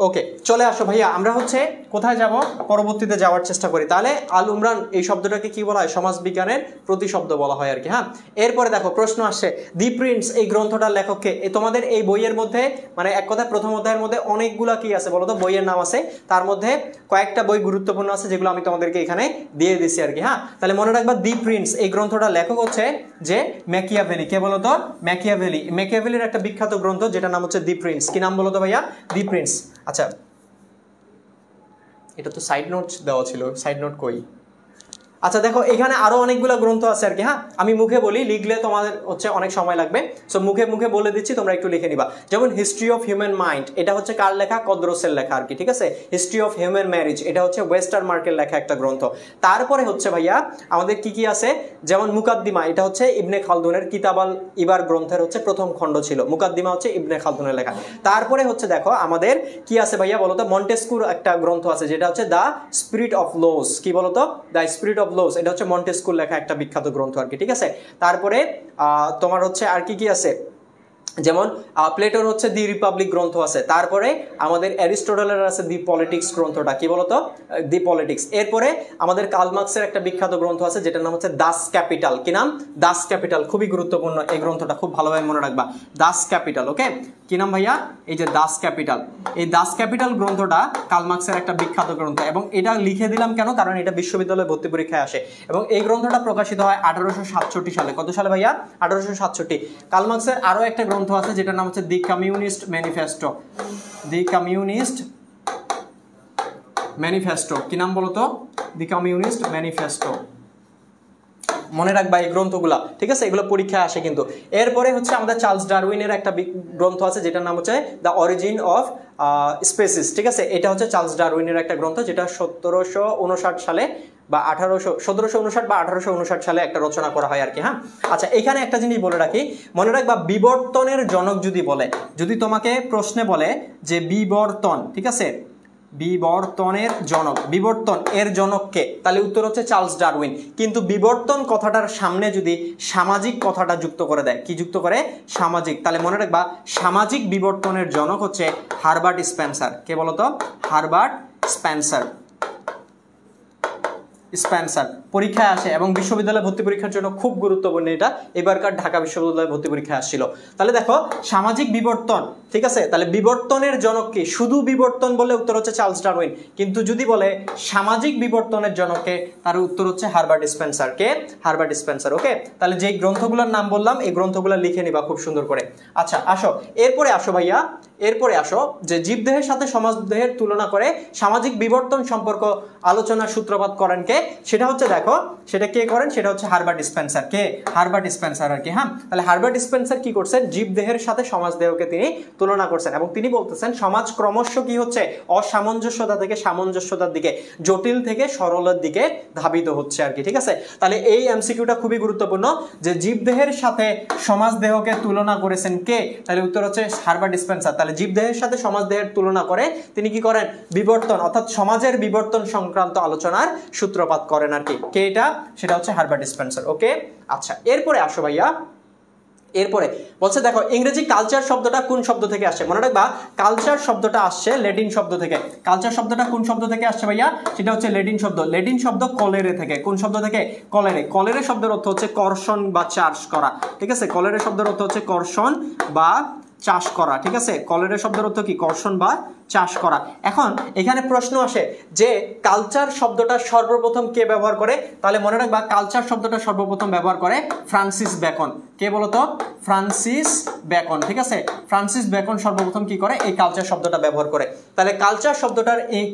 Speaker 1: ওকে, চলে আসো ভাইয়া, আমরা হচ্ছে কোথায় যাব, পরবর্তীতে যাওয়ার চেষ্টা করি। তাহলে আল উমরান এই শব্দটাকে কি বলা হয়? সমাজবিজ্ঞানের প্রতিশব্দ বলা হয় আর কি, হ্যাঁ। এরপরে দেখো প্রশ্ন আসছে, দি প্রিন্স এই গ্রন্থটার লেখককে। তোমাদের এই বইয়ের মধ্যে, মানে এক কথায় প্রথম অধ্যায়ের মধ্যে অনেকগুলা কি আছে বলো তো, বইয়ের নাম আছে। তার মধ্যে কয়েকটা বই গুরুত্বপূর্ণ আছে যেগুলো আমি তোমাদেরকে এখানে দিয়ে দিছি আর কি, হ্যাঁ। তাহলে মনে রাখবা, দি প্রিন্স এই গ্রন্থটার লেখক হচ্ছে যে ম্যাকিয়াভেলি। কে বলো তো? ম্যাকিয়াভেলি। ম্যাকিয়াভেলির একটা বিখ্যাত গ্রন্থ যেটা নাম হচ্ছে দি প্রিন্স। কি নাম বলো তো ভাইয়া? দি প্রিন্স। আচ্ছা, এটা তো সাইড নোট দেওয়া ছিল, সাইড নোট কই? আচ্ছা দেখো, এখানে আরো অনেকগুলো গ্রন্থ আছে আর কি, হ্যাঁ। আমি মুখে বলি, লিখলে তোমাদের হচ্ছে অনেক সময় লাগবে, সো মুখে মুখে বলে দিচ্ছি, তোমরা একটু লিখে নিবা। যেমন হিস্ট্রি অফ হিউম্যান মাইন্ড, এটা হচ্ছে কার লেখা? কদরসের লেখা আর কি, ঠিক আছে। হিস্ট্রি অফ হিউম্যান ম্যারেজ, এটা হচ্ছে ওয়েস্টার মার্কের লেখা একটা গ্রন্থ। তারপরে হচ্ছে ভাইয়া আমাদের কি কি আছে, যেমন মুকাদ্দিমা, এটা হচ্ছে ইবনে খালদুনের কিতাব আল ইবার গ্রন্থের হচ্ছে প্রথম খণ্ড ছিল। মুকাদ্দিমা হচ্ছে ইবনে খালদুনের লেখা। তারপরে হচ্ছে দেখো আমাদের কি আছে ভাইয়া বলতো, মন্টেস্কুর একটা গ্রন্থ আছে যেটা হচ্ছে দ্য স্পিরিট অফ লস। কি বলতো? দ্য স্পিরিট অফ লস, এটা হচ্ছে মন্টেস্কুর লেখা একটা বিখ্যাত গ্রন্থ আর কি, ঠিক আছে। তারপরে তোমার হচ্ছে আর কি কি আছে, যেমন প্লেটোর হচ্ছে দি রিপাবলিক গ্রন্থ আছে। তারপরে আমাদের অ্যারিস্টটলের আছে দি পলিটিক্স গ্রন্থটা। কি বলতো? দি পলিটিক্স। এরপরে আমাদের কার্ল মার্কসের একটা বিখ্যাত গ্রন্থ আছে যেটার নাম হচ্ছে দাস ক্যাপিটাল। কি নাম? দাস ক্যাপিটাল। খুবই গুরুত্বপূর্ণ এই গ্রন্থটা, খুব ভালোভাবে মনে রাখবা, দাস ক্যাপিটাল। ওকে, কি নাম ভাইয়া? এই যে দাস ক্যাপিটাল। এই দাস ক্যাপিটাল গ্রন্থটা কার্ল মার্কসের একটা বিখ্যাত গ্রন্থ এবং এটা লিখে দিলাম কেন, কারণ এটা বিশ্ববিদ্যালয়ে ভর্তি পরীক্ষায় আসে এবং এই গ্রন্থটা প্রকাশিত হয় 1867 সালে। কত সালে ভাইয়া? 1867। কার্ল মার্কসের আরো একটা গ্রন্থ আছে যেটার নাম হচ্ছে দি কমিউনিস্ট ম্যানিফেস্টো। দি কমিউনিস্ট ম্যানিফেস্টো। কি নাম বলতো? দি কমিউনিস্ট ম্যানিফেস্টো। মনে রাখবা এই গ্রন্থগুলা, ঠিক আছে, এগুলো পরীক্ষায় আসে কিন্তু। এরপরে হচ্ছে আমাদের চার্লস ডারউইনের একটা গ্রন্থ আছে যেটার নাম হচ্ছে দ্য অরিজিন অফ স্পেসিস, ঠিক আছে। এটা হচ্ছে চার্লস ডারউইনের একটা গ্রন্থ যেটা 1759 সালে বা 1759 বা 1859 সালে একটা রচনা করা হয় আর কি, হ্যাঁ। আচ্ছা, এখানে একটা জিনিস বলে রাখি, মনে রাখবা বিবর্তনের জনক যদি বলে, যদি তোমাকে প্রশ্নে বলে যে বিবর্তন, ঠিক আছে, বিবর্তনের জনক, বিবর্তন এর জনক কে? তাহলে উত্তর হচ্ছে চার্লস ডারউইন। কিন্তু বিবর্তন কথাটার সামনে যদি সামাজিক কথাটা যুক্ত করে দেয়, কি যুক্ত করে? সামাজিক। তাহলে মনে রাখবা সামাজিক বিবর্তনের জনক হচ্ছে হারবার্ট স্পেন্সার। কে বলতো? Herbert Spencer. স্পেন্সার পরীক্ষায় আসে এবং বিশ্ববিদ্যালয় ভর্তি পরীক্ষার জন্য খুব গুরুত্বপূর্ণ এটা, এবারকার ঢাকা বিশ্ববিদ্যালয় ভর্তি পরীক্ষায় আসছিল। তাহলে দেখো সামাজিক বিবর্তন, ঠিক আছে, তাহলে বিবর্তনের জনক কি? শুধু বিবর্তন বলে উত্তর হচ্ছে চার্লস ডারউইন, কিন্তু যদি বলে সামাজিক বিবর্তনের জনককে, তার উত্তর হচ্ছে হারবার্ট স্পেন্সার। কে? Herbert Spencer. ওকে, তাহলে যেই গ্রন্থগুলোর নাম বললাম এই গ্রন্থগুলো লিখে নিবা খুব সুন্দর করে। আচ্ছা আসো, এরপরে আসো ভাইয়া, এরপরে আসো যে জীবদেহের সাথে সমাজদেহের তুলনা করে সামাজিক বিবর্তন সম্পর্ক আলোচনার সূত্রপাত করেন কে? সেটা হচ্ছে দেখো, সেটা কে করেন? সেটা হচ্ছে হারবার্ট স্পেন্সার। কে? হারবার্ট স্পেন্সার আর কি। হ্যাঁ, তাহলে হারবার্ট স্পেন্সার কি করছেন? জীবদেহের সাথে সমাজদেহকে তিনি তুলনা করছেন এবং তিনি বলতেছেন সমাজ ক্রমশ কি হচ্ছে? অসামঞ্জস্যতা থেকে সামঞ্জস্যতার দিকে, জটিল থেকে সরলের দিকে ধাবিত হচ্ছে আর কি। ঠিক আছে, তাহলে এই এমসিকিউটা খুবই গুরুত্বপূর্ণ যে জীবদেহের সাথে সমাজদেহকে তুলনা করেছেন কে? তাহলে উত্তর হচ্ছে হারবার্ট স্পেন্সার। তাহলে জীবদেহের সাথে সমাজদেহের তুলনা করে তিনি কি করেন? বিবর্তন অর্থাৎ সমাজের বিবর্তন সংক্রান্ত আলোচনার সূত্রপাত করেন আর কি। কে এটা? সেটা হচ্ছে হারবার্ট স্পেন্সার। ওকে, আচ্ছা এরপরে আসো ভাইয়া, এরপরে বলছে দেখো ইংরেজি কালচার শব্দটা কোন শব্দ থেকে আসছে? মনে রাখবা কালচার শব্দটা আসছে ল্যাটিন শব্দ থেকে। কালচার শব্দটা কোন শব্দ থেকে আসছে ভাইয়া? সেটা হচ্ছে ল্যাটিন শব্দ। ল্যাটিন শব্দ কলেরে থেকে। কোন শব্দ থেকে? কলেরে। কলেরে শব্দের অর্থ হচ্ছে কর্ষণ বা চাষ করা। ঠিক আছে, কলেরে শব্দের অর্থ হচ্ছে কর্ষণ বা চাষ করা। ঠিক আছে, কলেরে শব্দের অর্থ কি? কর্ষণ বা চাষ করা। এখন এখানে প্রশ্ন আসে যে কালচার শব্দটা সর্বপ্রথম কে ব্যবহার করে? তাহলে মনে রাখবা কালচার শব্দটা সর্বপ্রথম ব্যবহার করে ফ্রান্সিস বেকন। কে বলতো? Francis Bacon. ঠিক আছে, ফ্রান্সিস বেকন সর্বপ্রথম কি করে? এই কালচার শব্দটা ব্যবহার করে। তাহলে কালচার শব্দটার এই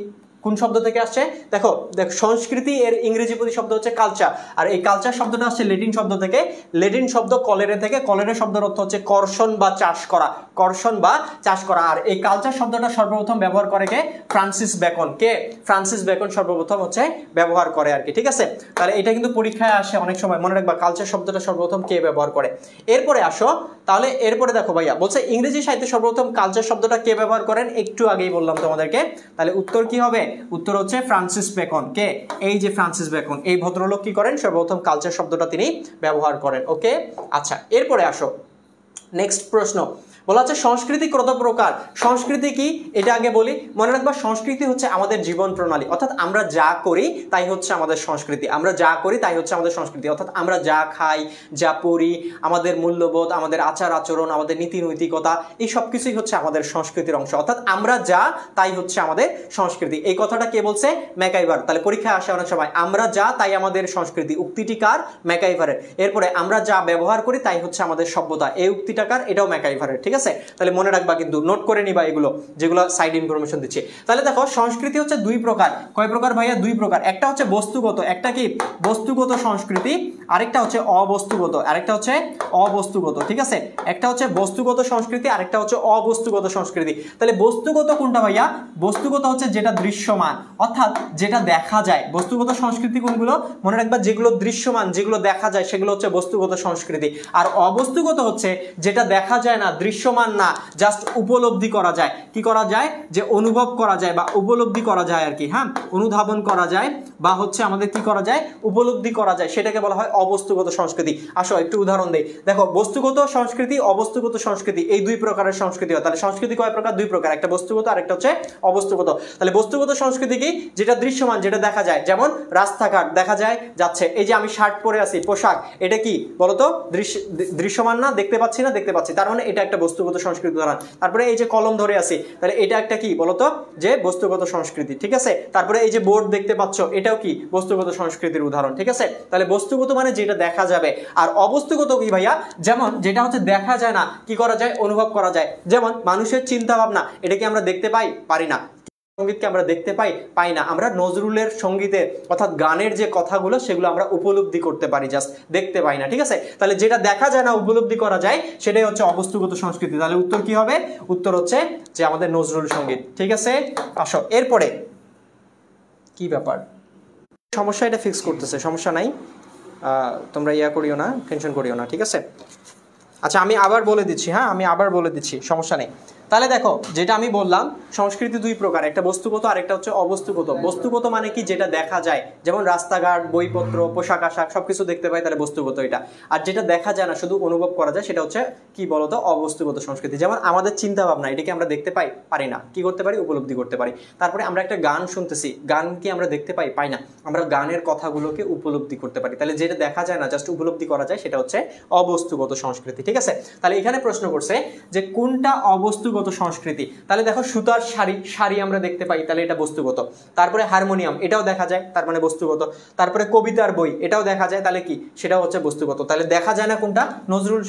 Speaker 1: কোন শব্দ থেকে আসছে? দেখো দেখো সংস্কৃতি এর ইংরেজি প্রতিশব্দ হচ্ছে কালচার, আর এই কালচার শব্দটা আসছে ল্যাটিন শব্দ থেকে। ল্যাটিন শব্দ কলেরে থেকে। কলেরে শব্দের অর্থ হচ্ছে কর্ষণ বা চাষ করা। কর্ষণ বা চাষ করা। আর এই কালচার শব্দটা সর্বপ্রথম ব্যবহার করে কে? Francis Bacon. কে? ফ্রান্সিস বেকন সর্বপ্রথম হচ্ছে ব্যবহার করে আর কি। ঠিক আছে, তাহলে এটা কিন্তু পরীক্ষায় আসে অনেক সময়, মনে রাখবা কালচার শব্দটা সর্বপ্রথম কে ব্যবহার করে। এরপরে আসো, তাহলে এরপরে দেখো ভাইয়া বলছে ইংরেজি সাহিত্যে সর্বপ্রথম কালচার শব্দটা কে ব্যবহার করেন? একটু আগেই বললাম তোমাদেরকে। তাহলে উত্তর কি হবে? উত্তর হচ্ছে ফ্রান্সিস বেকন। কে? এই যে ফ্রান্সিস বেকন, এই ভদ্রলোক কি করেন? সর্বপ্রথম কালচার শব্দটা তিনি ব্যবহার করেন। ওকে, আচ্ছা এরপরে আসো নেক্সট প্রশ্ন। বলা হচ্ছে সংস্কৃতি কত প্রকার? সংস্কৃতি কি এটা আগে বলি। মনে রাখবা সংস্কৃতি হচ্ছে আমাদের জীবন প্রণালী, অর্থাৎ আমরা যা করি তাই হচ্ছে আমাদের সংস্কৃতি। আমরা যা করি তাই হচ্ছে আমাদের সংস্কৃতি, অর্থাৎ আমরা যা খাই, যা পড়ি, আমাদের মূল্যবোধ, আমাদের আচার আচরণ, আমাদের নীতি নৈতিকতা, এই সব কিছুই হচ্ছে আমাদের সংস্কৃতির অংশ। অর্থাৎ আমরা যা তাই হচ্ছে আমাদের সংস্কৃতি। এই কথাটা কে বলছে? ম্যাকাইভার। তাহলে পরীক্ষায় আসে অনেক সময় আমরা যা তাই আমাদের সংস্কৃতি, উক্তিটি কার? ম্যাকাইভারের। এরপরে আমরা যা ব্যবহার করি তাই হচ্ছে আমাদের সভ্যতা, এই উক্তিটা কার? এটাও ম্যাকাইভারের। ঠিক আছে, তাহলে মনে রাখবা কিন্তু নোট করে নিবা এগুলো যেগুলো সাইড ইনফরমেশন দিচ্ছে। তাহলে দেখো সংস্কৃতি হচ্ছে দুই প্রকার। কয় প্রকার ভাইয়া? দুই প্রকার। একটা হচ্ছে বস্তুগত, একটা কি বস্তুগত সংস্কৃতি, আরেকটা হচ্ছে অবস্তুগত, আরেকটা হচ্ছে অবস্তুগত। ঠিক আছে, একটা হচ্ছে বস্তুগত সংস্কৃতি, আরেকটা হচ্ছে অবস্তুগত সংস্কৃতি। তাহলে বস্তুগত কোনটা ভাইয়া? বস্তুগত হচ্ছে যেটা দৃশ্যমান, অর্থাৎ যেটা দেখা যায়। বস্তুগত সংস্কৃতি কোনগুলো? মনে রাখবা যেগুলো দৃশ্যমান, যেগুলো দেখা যায় সেগুলো হচ্ছে বস্তুগত সংস্কৃতি। আর অবস্তুগত হচ্ছে যেটা দেখা যায় না, দৃশ্যমান না, জাস্ট উপলব্ধি করা যায়। কি করা যায়? যে অনুভব করা যায় বা উপলব্ধি করা যায় আর কি। হ্যাঁ, অনুধাবন করা যায় বা হচ্ছে আমাদের কি করা যায়? উপলব্ধি করা যায়, সেটাকে বলা হয় অবস্তুগত সংস্কৃতি। আসো একটু উদাহরণ দেই। দেখো বস্তুগত সংস্কৃতি, অবস্তুগত সংস্কৃতি, এই দুই প্রকারের সংস্কৃতি হয়। তাহলে সংস্কৃতি কয় প্রকার? দুই প্রকার, একটা বস্তুগত আর একটা হচ্ছে অবস্তুগত। তাহলে বস্তুগত সংস্কৃতি কি? যেটা দৃশ্যমান, যেটা দেখা যায়, যেমন রাস্তাঘাট দেখা যায় যাচ্ছে, এই যে আমি শার্ট পরে আছি, পোশাক, এটা কি বলতো? দৃশ্যমান না? দেখতে পাচ্ছি না? দেখতে পাচ্ছি, তার মানে এটা একটা বস্তুগত সংস্কৃতি উদাহরণ। তারপরে এই যে কলম ধরে আছি, তাহলে এটা একটা কি বলতো? যে বস্তুগত সংস্কৃতি। ঠিক আছে, তারপরে এই যে বোর্ড দেখতে পাচ্ছ, এটাও কি বস্তুগত সংস্কৃতির উদাহরণ। ঠিক আছে, তাহলে বস্তুগত মানে যেটা দেখা যাবে, আর অবস্তুগত কি ভাইয়া? যেমন যেটা হচ্ছে দেখা যায় না, কি করা যায়? অনুভব করা যায়। যেমন মানুষের চিন্তা ভাবনা, এটা কি আমরা দেখতে পাই? পারি না। সঙ্গীতকে আমরা দেখতে পাই? পাই না। আমরা নজরুলের সঙ্গীতের অর্থাৎ গানের যে কথাগুলো সেগুলো আমরা উপলব্ধি করতে পারি, জাস্ট দেখতে পাই না। ঠিক আছে, তাহলে যেটা দেখা যায় না, উপলব্ধি করা যায়, সেটাই হচ্ছে অবস্তুগত সংস্কৃতি। তাহলে উত্তর কি হবে? উত্তর হচ্ছে যে আমাদের নজরুল সঙ্গীত। ঠিক আছে, আসো এরপরে কি ব্যাপার? সমস্যা এটা ফিক্স করতেছে, সমস্যা নাই, তোমরা ইয়া করিও না, টেনশন করিও না। ঠিক আছে, আচ্ছা আমি আবার বলে দিচ্ছি, হ্যাঁ আমি আবার বলে দিচ্ছি, সমস্যা নেই। তাহলে দেখো যেটা আমি বললাম সংস্কৃতি দুই প্রকার, একটা বস্তুগত আর একটা হচ্ছে অবস্তুগত। বস্তুগত মানে কি, যেটা দেখা যায়, যেমন রাস্তাঘাট, বইপত্র, পোশাক আশাক সবকিছু দেখতে পাই, তাহলে বস্তুগত এটা। আর যেটা দেখা যায় না, শুধু অনুভব করা যায়, সেটা হচ্ছে কি বলতো, অবস্তুগত সংস্কৃতি। যেমন আমাদের চিন্তা ভাবনা, এটাকে আমরা দেখতে পারি না, কি করতে পারি, উপলব্ধি করতে পারি। তারপরে আমরা একটা গান শুনতেছি, গান কি আমরা দেখতে পাই না, আমরা গানের কথাগুলোকে উপলব্ধি করতে পারি। তাহলে যেটা দেখা যায় না, জাস্ট উপলব্ধি করা যায়, সেটা হচ্ছে অবস্তুগত সংস্কৃতি। ঠিক আছে, তাহলে এখানে প্রশ্ন করছে যে কোনটা অবস্তুগত সংস্কৃতি। তাহলে দেখো সুতার শাড়ি আমরা দেখতে পাই, তাহলে এটা বস্তুগত। তারপরে হারমোনিয়াম, এটাও দেখা যায়, তার মানে বস্তুগত। তারপরে কবিতার বই, এটাও দেখা যায়, তাহলে কি, সেটাও হচ্ছে বস্তুগত। তাহলে দেখা যায় না কোনটা, নজরুল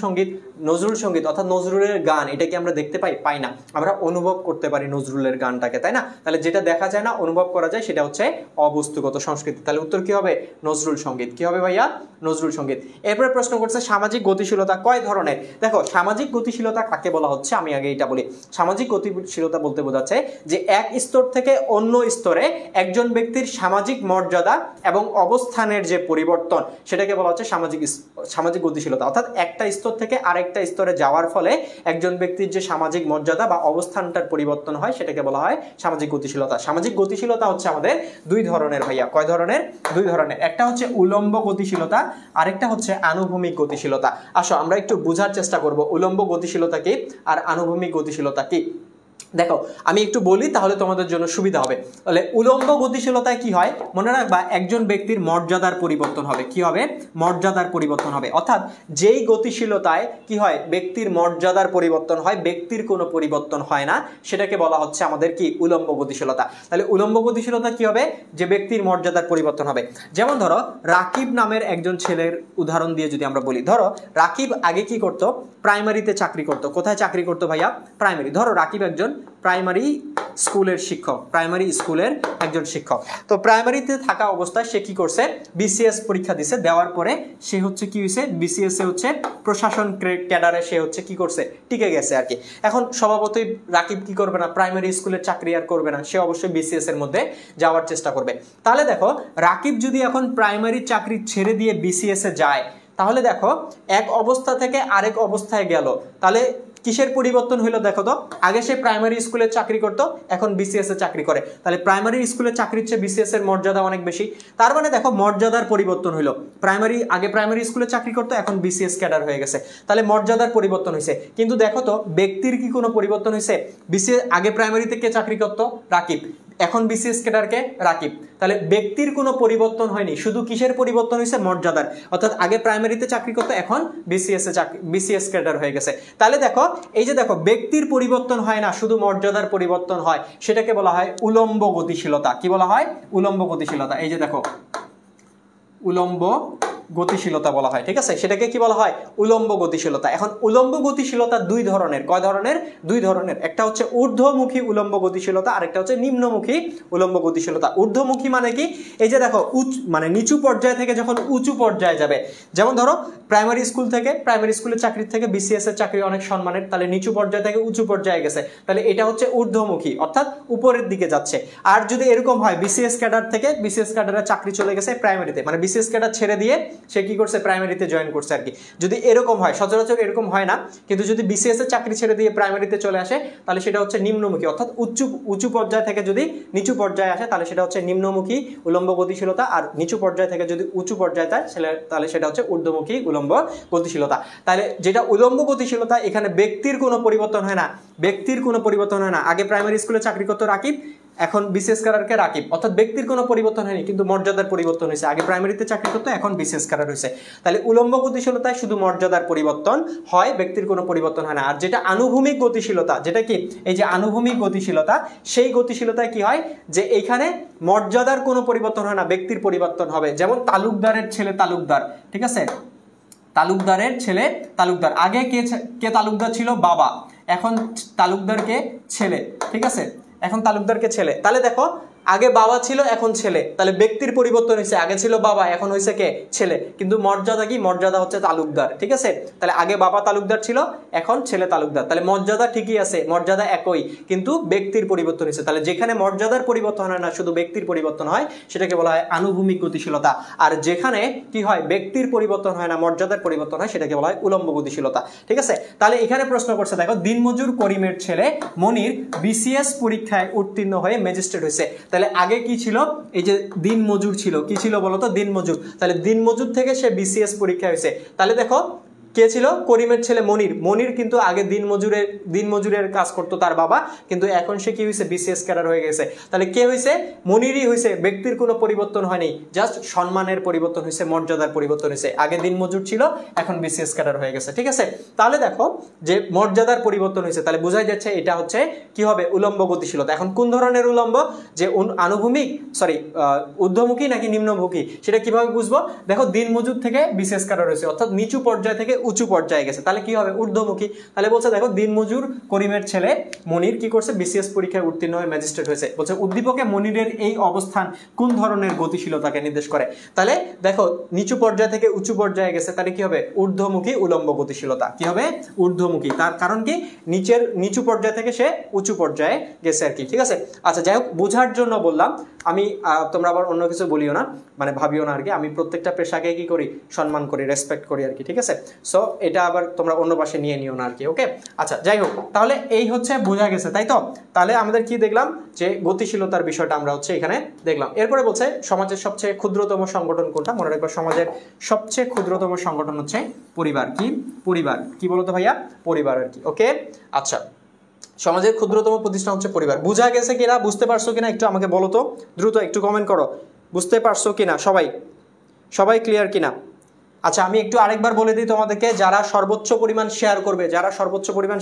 Speaker 1: সঙ্গীত অর্থাৎ নজরুলের গান, এটা কি আমরা দেখতে পাই না, আমরা অনুভব করতে পারি নজরুলের গানটাকে, তাই না? তাহলে যেটা দেখা যায় না, অনুভব করা যায়, সেটা হচ্ছে অবস্তুগত সংস্কৃতি। তাহলে উত্তর কি হবে, নজরুল সঙ্গীত। কি হবে ভাইয়া, নজরুল সঙ্গীত। এরপরে প্রশ্ন করছে সামাজিক গতিশীলতা কয় ধরনের। দেখো সামাজিক গতিশীলতা কাকে বলা হচ্ছে, আমি আগে এটা বলি। সামাজিক গতিশীলতা বলতে বোঝাচ্ছে যে এক স্তর থেকে অন্য স্তরে একজন ব্যক্তির সামাজিক মর্যাদা এবং অবস্থানের যে পরিবর্তন, সেটাকে বলা হচ্ছে সামাজিক গতিশীলতা। অর্থাৎ একটা স্তর থেকে আরেকটা স্তরে যাওয়ার ফলে একজন ব্যক্তির যে সামাজিক মর্যাদা বা অবস্থানটার পরিবর্তন হয়, সেটাকে বলা হয় সামাজিক গতিশীলতা। সামাজিক গতিশীলতা হচ্ছে আমাদের দুই ধরনের ভাইয়া। কয় ধরনের, দুই ধরনের। একটা হচ্ছে উলম্ব গতিশীলতা, আরেকটা হচ্ছে আনুভূমিক গতিশীলতা। আসো আমরা একটু বোঝার চেষ্টা করব উলম্ব গতিশীলতা কি আর আনুভূমিক গতিশীলতা কি। দেখো আমি একটু বলি, তাহলে তোমাদের জন্য সুবিধা হবে। তাহলে উলম্ব গতিশীলতায় কি হয়, মনে রাখবা, একজন ব্যক্তির মর্যাদার পরিবর্তন হবে। কি হবে, মর্যাদার পরিবর্তন হবে। অর্থাৎ যেই গতিশীলতায় কি হয়, ব্যক্তির মর্যাদার পরিবর্তন হয়, ব্যক্তির কোনো পরিবর্তন হয় না, সেটাকে বলা হচ্ছে আমাদের কি, উলম্ব গতিশীলতা। তাহলে উলম্ব গতিশীলতা কি হবে, যে ব্যক্তির মর্যাদার পরিবর্তন হবে। যেমন ধরো রাকিব নামের একজন ছেলের উদাহরণ দিয়ে যদি আমরা বলি, ধরো রাকিব আগে কি করতো, প্রাইমারিতে চাকরি করতো। কোথায় চাকরি করতো ভাইয়া, প্রাইমারি। ধরো রাকিব একজন প্রাইমারি স্কুলের শিক্ষক, প্রাইমারি স্কুলের একজন শিক্ষক। তো প্রাইমারিতে থাকা অবস্থায় সে কি করছে, বিসিএস পরীক্ষা দিছে, দেওয়ার পরে সে হচ্ছে কি হয়েছে, বিসিএস এ হচ্ছে প্রশাসন ক্যাডারে সে হচ্ছে কি করছে, টিকে গেছে আর কি। এখন স্বভাবতই রাকিব কি করবে না, প্রাইমারি স্কুলের চাকরি আর করবে না, সে অবশ্যই বিসিএস এর মধ্যে যাওয়ার চেষ্টা করবে। তাহলে দেখো রাকিব যদি এখন প্রাইমারি চাকরি ছেড়ে দিয়ে বিসিএস এ যায়, তাহলে দেখো এক অবস্থা থেকে আরেক অবস্থায় গেল, তাহলে কিসের পরিবর্তন হইলো দেখো তো, আগে সে প্রাইমারি স্কুলে চাকরি করতো, এখন বিসিএস এ চাকরি করে। তাহলে প্রাইমারি স্কুলে চাকরির চেয়ে বিসিএস এর মর্যাদা অনেক বেশি। তার মানে দেখো মর্যাদার পরিবর্তন হইলো, আগে প্রাইমারি স্কুলে চাকরি করতো, এখন বিসিএস ক্যাডার হয়ে গেছে, তাহলে মর্যাদার পরিবর্তন হয়েছে। কিন্তু দেখো তো ব্যক্তির কি কোনো পরিবর্তন হয়েছে, বিসিএস আগে প্রাইমারিতে কে চাকরি করতো, রাকিব, এখন বিসিএস ক্যাডারকে রাকিব। তাহলে ব্যক্তির কোনো পরিবর্তন হয়নি, শুধু কিসের পরিবর্তন হয়েছে, মর্যাদার। অর্থাৎ আগে প্রাইমারিতে চাকরি করতো, এখন বিসিএস ক্যাডার হয়ে গেছে। তাহলে দেখো এই যে দেখো ব্যক্তির পরিবর্তন হয় না, শুধু মর্যাদার পরিবর্তন হয়, সেটাকে বলা হয় উলম্ব গতিশীলতা। কি বলা হয়, উলম্ব গতিশীলতা। এই যে দেখো উলম্ব গতিশীলতা বলা হয়, ঠিক আছে, সেটাকে কি বলা হয়, উলম্ব গতিশীলতা। এখন উলম্ব গতিশীলতা দুই ধরনের। কয় ধরনের, দুই ধরনের। একটা হচ্ছে ঊর্ধ্বমুখী উলম্ব গতিশীলতা, আর একটা হচ্ছে নিম্নমুখী উলম্ব গতিশীলতা। ঊর্ধ্বমুখী মানে কি, এই যে দেখো মানে নিচু পর্যায় থেকে যখন উঁচু পর্যায়ে যাবে, যেমন ধরো প্রাইমারি স্কুলের চাকরি থেকে বিসিএস এর চাকরি অনেক সম্মানের, তাহলে নিচু পর্যায় থেকে উঁচু পর্যায়ে গেছে, তাহলে এটা হচ্ছে ঊর্ধ্বমুখী, অর্থাৎ উপরের দিকে যাচ্ছে। আর যদি এরকম হয় বিসিএস ক্যাডার থেকে বিসিএস ক্যাডারের চাকরি চলে গেছে প্রাইমারিতে, মানে বিসিএস ক্যাডার ছেড়ে দিয়ে সে কি করছে, প্রাইমারিতে জয়েন করছে আর কি। যদি এরকম হয়, সচরাচর এরকম হয় না, কিন্তু যদি বিসিএস এর চাকরি ছেড়ে দিয়ে প্রাইমারিতে চলে আসে, তাহলে সেটা হচ্ছে নিম্নমুখী, অর্থাৎ উঁচু পর্যায় থেকে যদি নিচু পর্যায়ে আসে, তাহলে সেটা হচ্ছে নিম্নমুখী উলম্ব গতিশীলতা। আর নিচু পর্যায় থেকে যদি উঁচু পর্যায়ে যায়, তাহলে সেটা হচ্ছে ঊর্ধ্বমুখী উলম্ব গতিশীলতা। তাহলে যেটা উলম্ব গতিশীলতা, এখানে ব্যক্তির কোনো পরিবর্তন হয় না, ব্যক্তির কোনো পরিবর্তন হয় না। আগে প্রাইমারি স্কুলে চাকরি করতো রাকিব, এখন বিসিএস ক্যাডারকে রাকিব, অর্থাৎ ব্যক্তির কোনো পরিবর্তন হয়নি, কিন্তু মর্যাদার পরিবর্তন হয়েছে। আগে প্রাইমারিতে চাকরি করতো, এখন বিসিএস ক্যাডার হয়েছে। তাহলে উলম্ব গতিশীলতায় শুধু মর্যাদার পরিবর্তন হয়, ব্যক্তির কোনো পরিবর্তন হয় না। আর যেটা আনুভূমিক গতিশীলতা, যেটা কি, এই যে আনুভূমিক গতিশীলতা, সেই গতিশীলতায় কি হয়, যে এইখানে মর্যাদার কোনো পরিবর্তন হয় না, ব্যক্তির পরিবর্তন হবে। যেমন তালুকদারের ছেলে তালুকদার, ঠিক আছে, তালুকদারের ছেলে তালুকদার। আগে কে তালুকদার ছিল, বাবা, এখন তালুকদারকে ছেলে, ঠিক আছে, এখন তালুকদারকে ছেলে। তাহলে দেখো আগে বাবা ছিল এখন ছেলে, তাহলে ব্যক্তির পরিবর্তন হয়েছে, আগে ছিল বাবা এখন হয়েছে কে ছেলে, কিন্তু মর্যাদা কি, মর্যাদা হচ্ছে তালুকদার, ঠিক আছে। তাহলে আগে বাবা তালুকদার ছিল এখন ছেলে তালুকদার, তাহলে মর্যাদা ঠিকই আছে, মর্যাদা একই, কিন্তু ব্যক্তির পরিবর্তন হয়েছে। তাহলে যেখানে মর্যাদার পরিবর্তন হয় না, শুধু ব্যক্তির পরিবর্তন হয়, সেটাকে বলা হয় আনুভূমিক গতিশীলতা। আর যেখানে কি হয়, ব্যক্তির পরিবর্তন হয় না, মর্যাদার পরিবর্তন হয়, সেটাকে বলা হয় উলম্ব গতিশীলতা, ঠিক আছে। তাহলে এখানে প্রশ্ন করছে, দেখো দিনমজুর করিমের ছেলে মনির বিসিএস পরীক্ষায় উত্তীর্ণ হয়ে ম্যাজিস্ট্রেট হয়েছে। তাহলে আগে কি ছিল, এই যে দিনমজুর ছিল, কি ছিল বলতো, দিনমজুর। তাহলে দিনমজুর থেকে সে বিসিএস পরীক্ষা হয়েছে। তাহলে দেখো কে ছিল, করিমের ছেলে মনির। মনির কিন্তু আগে দিনমজুরের কাজ করতো তার বাবা, কিন্তু এখন সে কি হয়েছে, বিসিএস ক্যাডার হয়ে গেছে। তাহলে কে হয়েছে, মনিরই হয়েছে, ব্যক্তির কোনো পরিবর্তন হয়নি, জাস্ট সম্মানের পরিবর্তন হয়েছে, মর্যাদার পরিবর্তন হয়েছে। আগে দিনমজুর ছিল এখন বিসিএস ক্যাডার হয়ে গেছে, ঠিক আছে। তাহলে দেখো যে মর্যাদার পরিবর্তন হয়েছে, তাহলে বোঝাই যাচ্ছে এটা হচ্ছে কি হবে, উলম্ব গতিশীলতা। এখন কোন ধরনের উলম্ব, যে আনুভূমিক ঊর্ধ্বমুখী নাকি নিম্নমুখী, সেটা কিভাবে বুঝবো, দেখো দিনমজুর থেকে বিসিএস ক্যাডার হয়েছে, অর্থাৎ নিচু পর্যায় থেকে উঁচু পর্যায়ে গেছে, তাহলে কি হবে, ঊর্ধ্বমুখী। তাহলে বলছে দেখো দিনমজুর করিমের ছেলে মনির কি করছে, বিসিএস পরীক্ষায় উত্তীর্ণ হয়ে ম্যাজিস্ট্রেট হয়েছে। বলছে উদ্দীপকে মনিরের এই অবস্থান কোন ধরনের গতিশীলতাকে নির্দেশ করে। তাহলে দেখো নিচু পর্যায় থেকে উঁচু পর্যায়ে গেছে, তাহলে কি হবে, ঊর্ধ্বমুখী উলম্ব গতিশীলতা, কি হবে, ঊর্ধ্বমুখী। তার কারণ কি, নিচু পর্যায় থেকে সে উঁচু পর্যায়ে গেছে আর কি, ঠিক আছে। আচ্ছা যাই হোক, বোঝার জন্য বললাম আমি, তোমরা আবার অন্য কিছু বলিও না, মানে ভাবিও না আর কি। আমি প্রত্যেকটা পেশাকে কি করি, সম্মান করি, রেসপেক্ট করি আর কি, ঠিক আছে। সো এটা আবার তোমরা অন্য পাশে নিয়ে নিও না আর কি, ওকে। আচ্ছা যাই হোক, তাহলে এই হচ্ছে বোঝা গেছে, তাই তো। তাহলে আমাদের কি দেখলাম, যে গতিশীলতার বিষয়টা আমরা হচ্ছে এখানে দেখলাম। এরপরে বলছে সমাজের সবচেয়ে ক্ষুদ্রতম সংগঠন কোনটা, মনে রাখবো সমাজের সবচেয়ে ক্ষুদ্রতম সংগঠন হচ্ছে পরিবার। কি পরিবার, কি বলতো ভাইয়া, পরিবার আর কি, ওকে। আচ্ছা সমাজের ক্ষুদ্রতম প্রতিষ্ঠান হচ্ছে পরিবার। বুঝা গেছে কিনা, বুঝতে পারছো কিনা একটু আমাকে বলো তো, দ্রুত একটু কমেন্ট করো, বুঝতে পারছো কিনা, সবাই ক্লিয়ার কিনা। আচ্ছা আমি একটু আরেকবার বলে দিই তোমাদেরকে, যারা সর্বোচ্চ পরিমাণ